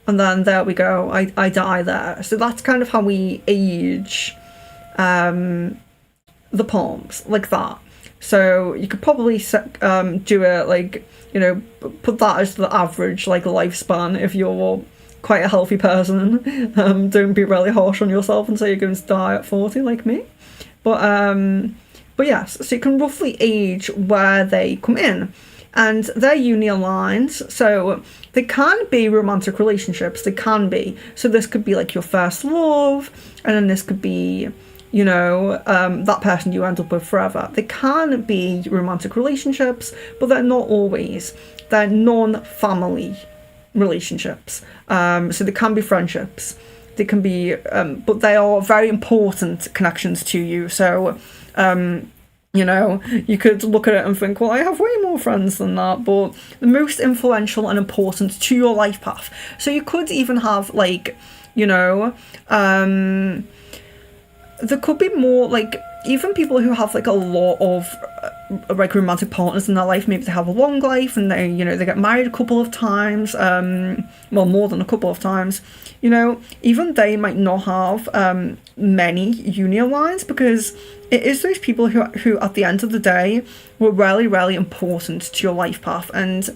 and then there we go, I die there. So that's kind of how we age the palms, like that. So you could probably do it like, put that as the average like lifespan if you're quite a healthy person. Don't be really harsh on yourself and say you're going to die at 40 like me. But yes, so you can roughly age where they come in. And they're union lines, so they can be romantic relationships, they can be. So this could be like your first love, and then this could be, that person you end up with forever. They can be romantic relationships, but they're not always. They're non-family relationships. So they can be friendships. They can be, but they are very important connections to you. So, you could look at it and think, well, I have way more friends than that, but the most influential and important to your life path. So you could even have like, there could be more like even people who have like a lot of like romantic partners in their life. Maybe they have a long life and they get married a couple of times, more than a couple of times. Even they might not have many union lines, because it is those people who at the end of the day were really, really important to your life path. And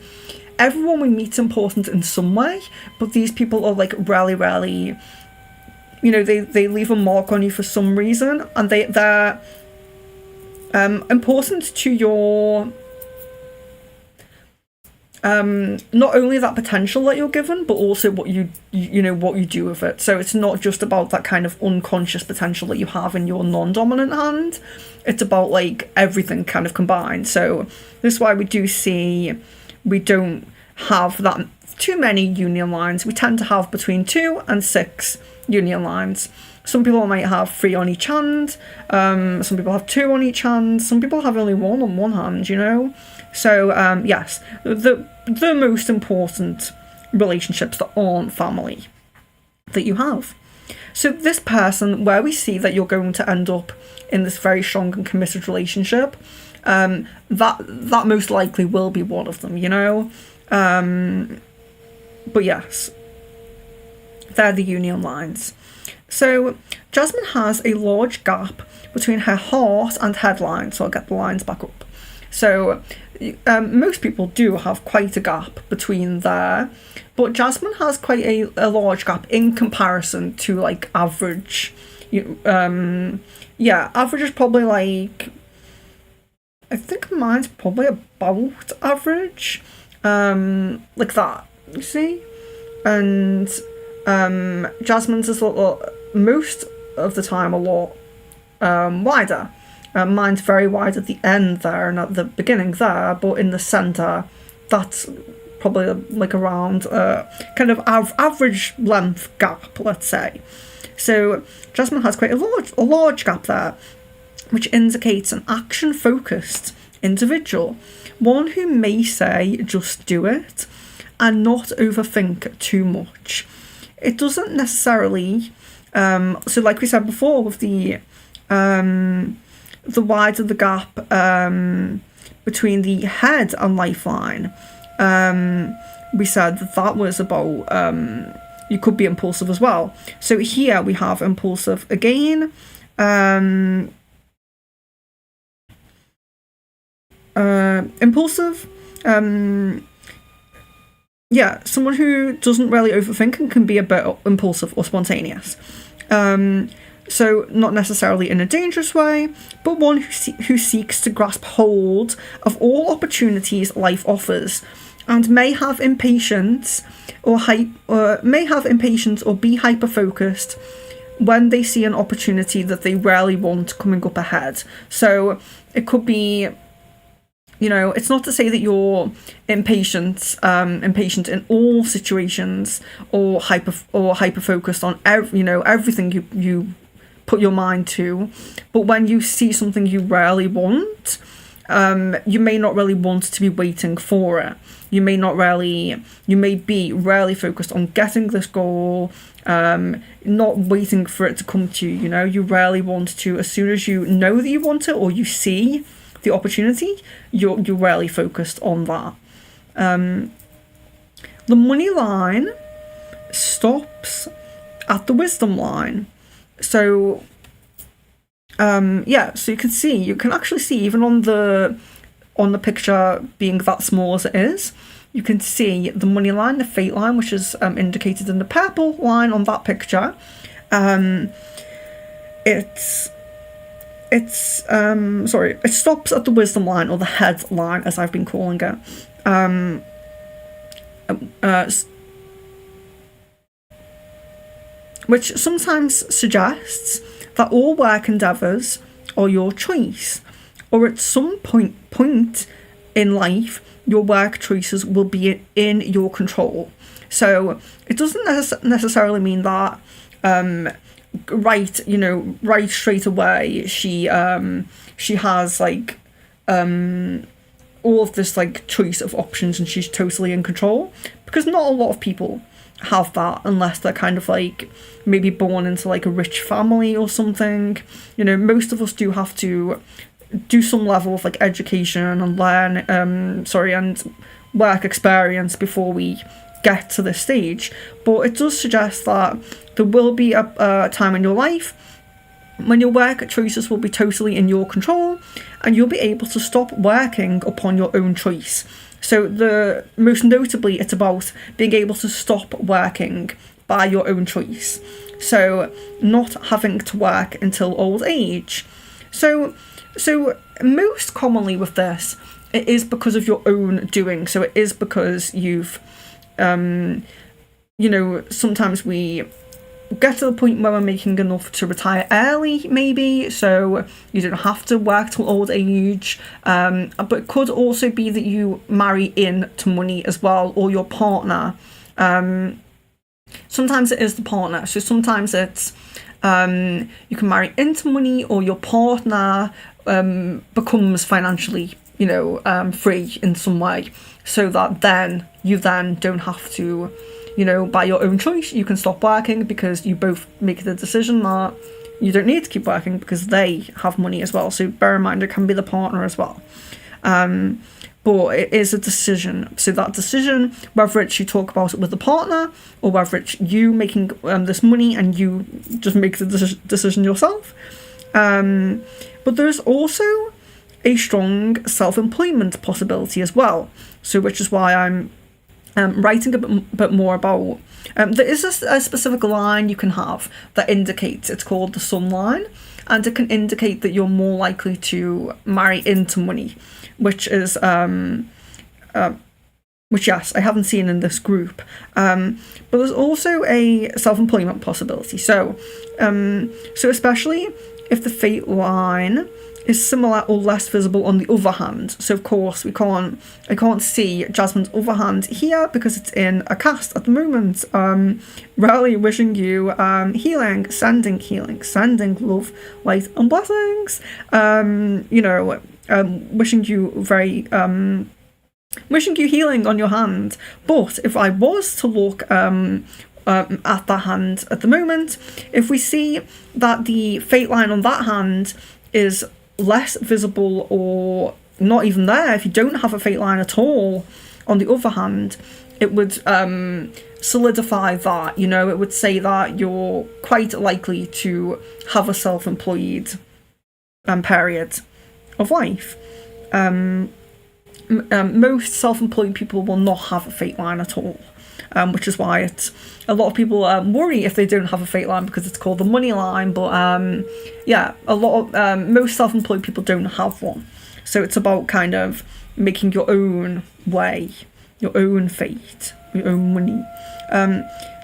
everyone we meet is important in some way, but these people are like really, really, they leave a mark on you for some reason, and they're important to your not only that potential that you're given, but also what you do with it. So it's not just about that kind of unconscious potential that you have in your non-dominant hand. It's about like everything kind of combined. So this is why we don't have that too many union lines. We tend to have between 2 and 6 union lines. Some people might have 3 on each hand, some people have 2 on each hand, some people have only 1 on one hand, you know? So, yes, the most important relationships that aren't family that you have. So this person, where we see that you're going to end up in this very strong and committed relationship, that most likely will be one of them, you know? But yes, they're the union lines. So Jasmine has a large gap between her heart and head line, so I'll get the lines back up. So most people do have quite a gap between there, but Jasmine has quite a large gap in comparison to like average. Average is probably like, I think mine's probably about average, like that, you see? And Jasmine's is a little, most of the time a lot wider. Mine's very wide at the end there and at the beginning there, but in the centre, that's probably like around kind of average length gap, let's say. So Jasmine has quite a large gap there, which indicates an action-focused individual, one who may say just do it and not overthink too much. It doesn't necessarily, so like we said before with the wider the gap between the head and lifeline, we said that was about, you could be impulsive as well. So here we have impulsive again, impulsive, someone who doesn't really overthink and can be a bit impulsive or spontaneous. So not necessarily in a dangerous way, but one who seeks to grasp hold of all opportunities life offers, and may have impatience or be hyper focused when they see an opportunity that they rarely want coming up ahead. So it could be, you know, it's not to say that you're impatient in all situations or hyper focused on everything you put your mind to, but when you see something you rarely want, you may not really want to be waiting for it. You may be rarely focused on getting this goal, not waiting for it to come to you. You know, you rarely want to, as soon as you know that you want it or you see the opportunity, you're rarely focused on that. The money line stops at the wisdom line. So so you can actually see, even on the picture being that small as it is, you can see the money line, the fate line, which is indicated in the purple line on that picture. It stops at the wisdom line, or the head line, as I've been calling it. Which sometimes suggests that all work endeavours are your choice, or at some point in life, your work choices will be in your control. So it doesn't necessarily mean that right straight away she has like all of this like choice of options and she's totally in control, because not a lot of people have that unless they're kind of like maybe born into like a rich family or something. You know, most of us do have to do some level of like education and learn and work experience before we get to this stage. But it does suggest that there will be a time in your life when your work choices will be totally in your control and you'll be able to stop working upon your own choice. So most notably, it's about being able to stop working by your own choice. So not having to work until old age. So most commonly with this, it is because of your own doing. So it is because you've, sometimes we get to the point where we're making enough to retire early, maybe, so you don't have to work till old age. But it could also be that you marry into money as well, or your partner. Sometimes it is the partner, so sometimes it's you can marry into money, or your partner becomes financially, free in some way, so that then you don't have to, by your own choice, you can stop working, because you both make the decision that you don't need to keep working because they have money as well. So bear in mind, it can be the partner as well. But it is a decision. So that decision, whether it's you talk about it with the partner, or whether it's you making this money and you just make the decision yourself. But there's also a strong self-employment possibility as well. So which is why I'm writing a bit more about... there is a specific line you can have that indicates, it's called the sun line, and it can indicate that you're more likely to marry into money, which is which, yes, I haven't seen in this group, but there's also a self-employment possibility. So especially if the fate line is similar or less visible on the other hand. So of course I can't see Jasmine's other hand here because it's in a cast at the moment. Really wishing you healing, sending love, light and blessings. Wishing you wishing you healing on your hand. But if I was to look at that hand at the moment, if we see that the fate line on that hand is less visible or not even there, if you don't have a fate line at all on the other hand, it would solidify that, it would say that you're quite likely to have a self-employed period of life. Most self-employed people will not have a fate line at all, which is why a lot of people worry if they don't have a fate line, because it's called the money line. But most self-employed people don't have one. So it's about kind of making your own way, your own fate, your own money.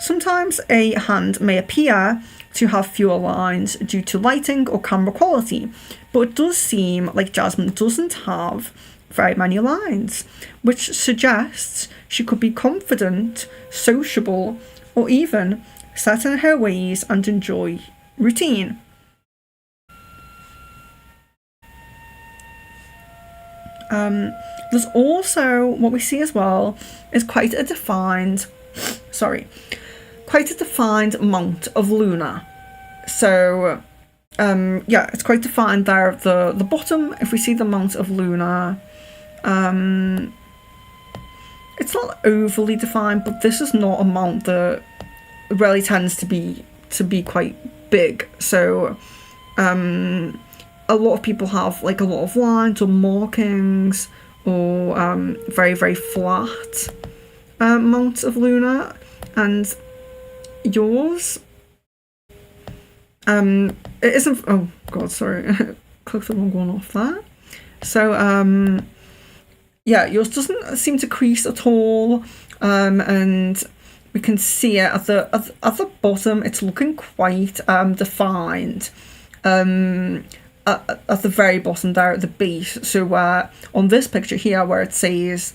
Sometimes a hand may appear to have fewer lines due to lighting or camera quality, but it does seem like Jasmine doesn't have very many lines, which suggests she could be confident, sociable, or even set in her ways and enjoy routine. There's also, what we see as well, is quite a defined amount of Luna. So it's quite defined there at the bottom. If we see the amount of Luna, it's not overly defined, but this is not an amount that really tends to be quite big. So a lot of people have like a lot of lines or markings, or very, very flat amounts of Luna, and yours it isn't. Oh god, sorry, clicked the wrong one off there. So yours doesn't seem to crease at all, and we can see it at the bottom. It's looking quite defined at the very bottom there at the base. So on this picture here where it says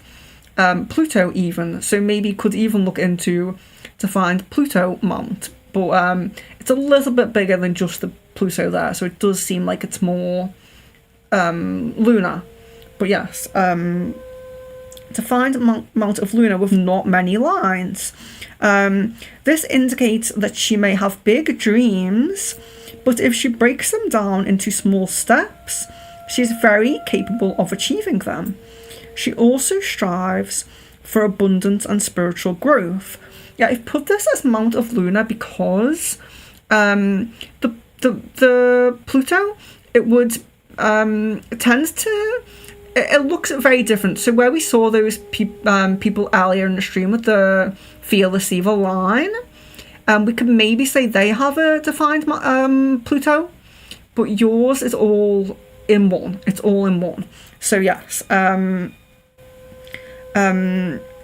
Pluto even, so maybe could even look into to find Pluto mount, but it's a little bit bigger than just the Pluto there, so it does seem like it's more lunar. But yes, to find amount of Luna with not many lines. This indicates that she may have big dreams, but if she breaks them down into small steps, she's very capable of achieving them. She also strives for abundance and spiritual growth. Yeah, I've put this as amount of Luna because the Pluto, it would tends to, it looks very different. So where we saw those people earlier in the stream with the Fearless Eva line, we could maybe say they have a defined Pluto, but yours is all in one. It's all in one. So yes,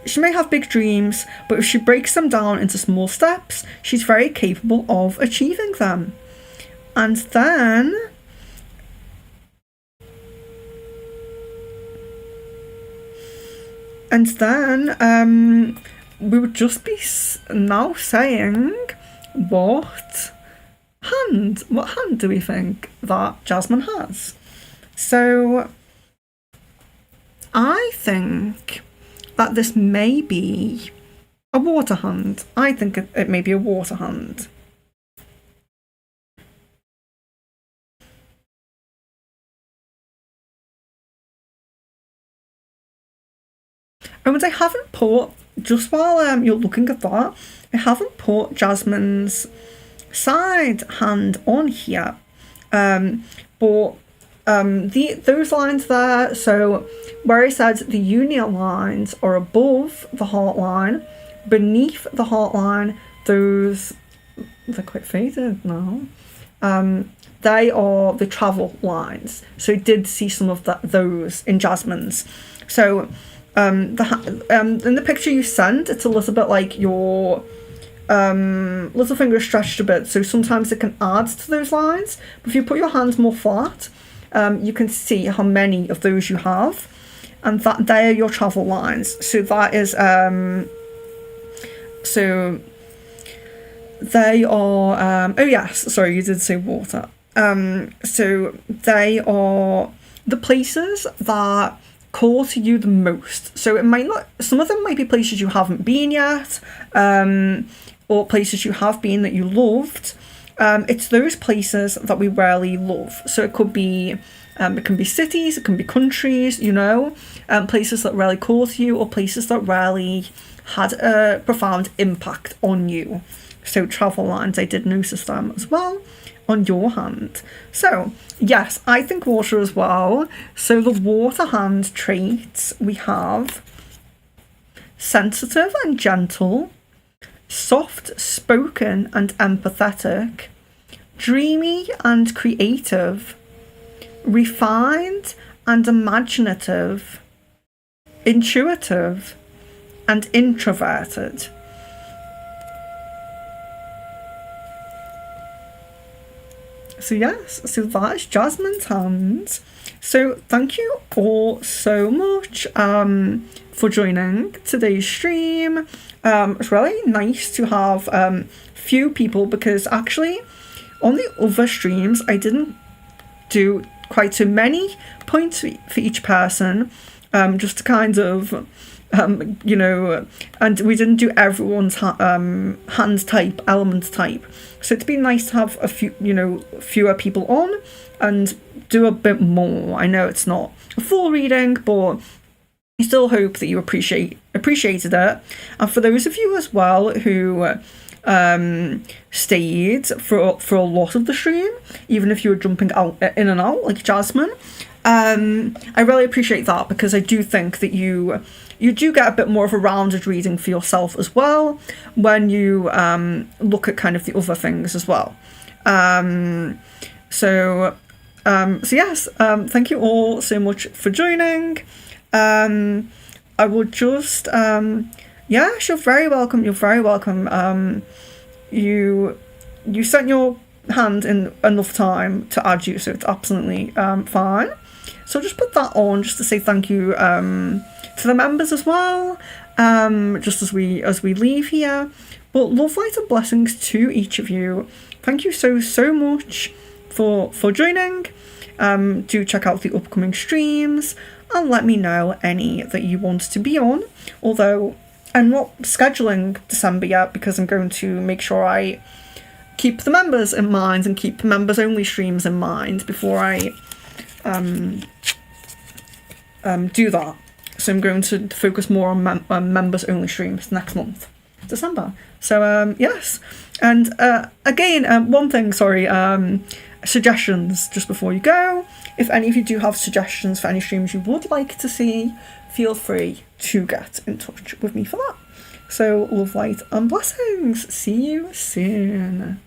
she may have big dreams, but if she breaks them down into small steps, she's very capable of achieving them. And then we would just be now saying what hand do we think that Jasmine has? So I think that this may be a water hand. I think it may be a water hand. And I haven't put, just while you're looking at that, I haven't put Jasmine's side hand on here. But those lines there, so where it says the union lines are above the heart line, beneath the heart line, those, they're quite faded now. They are the travel lines. So I did see some of those in Jasmine's. So in the picture you sent, it's a little bit like your little finger is stretched a bit, so sometimes it can add to those lines. But if you put your hands more flat, you can see how many of those you have, and that they are your travel lines. So that is so they are oh yes, sorry, you did say water. So they are the places that call to you the most. So it might not, some of them might be places you haven't been yet, or places you have been that you loved. It's those places that we rarely love. So it could be it can be cities, it can be countries, you know, places that rarely call to you, or places that rarely had a profound impact on you. So travel lines, I did notice them as well on your hand. So yes, I think water as well. So the water hand traits, we have sensitive and gentle, soft spoken and empathetic, dreamy and creative, refined and imaginative, intuitive and introverted. So yes, so that is Jasmine's hand. So thank you all so much for joining today's stream. It's really nice to have few people, because actually on the other streams I didn't do quite so many points for each person, just to kind of you know, and we didn't do everyone's hand type, element type. So it'd be nice to have a few, you know, fewer people on and do a bit more. I know it's not a full reading, but I still hope that you appreciated it. And for those of you as well who stayed for a lot of the stream, even if you were jumping out in and out like Jasmine, I really appreciate that, because I do think that you do get a bit more of a rounded reading for yourself as well when you look at kind of the other things as well. So yes, thank you all so much for joining. I would just yes, you're very welcome. You sent your hand in enough time to add you, so it's absolutely fine. So I'll just put that on just to say thank you to the members as well, just as we leave here. But love, light and blessings to each of you. Thank you so much for joining. Do check out the upcoming streams and let me know any that you want to be on, although I'm not scheduling December yet, because I'm going to make sure I keep the members in mind and keep members only streams in mind before I do that. So I'm going to focus more on members only streams next month, December. So yes, and again, one thing, sorry, suggestions just before you go. If any of you do have suggestions for any streams you would like to see, feel free to get in touch with me for that. So love, light and blessings. See you soon.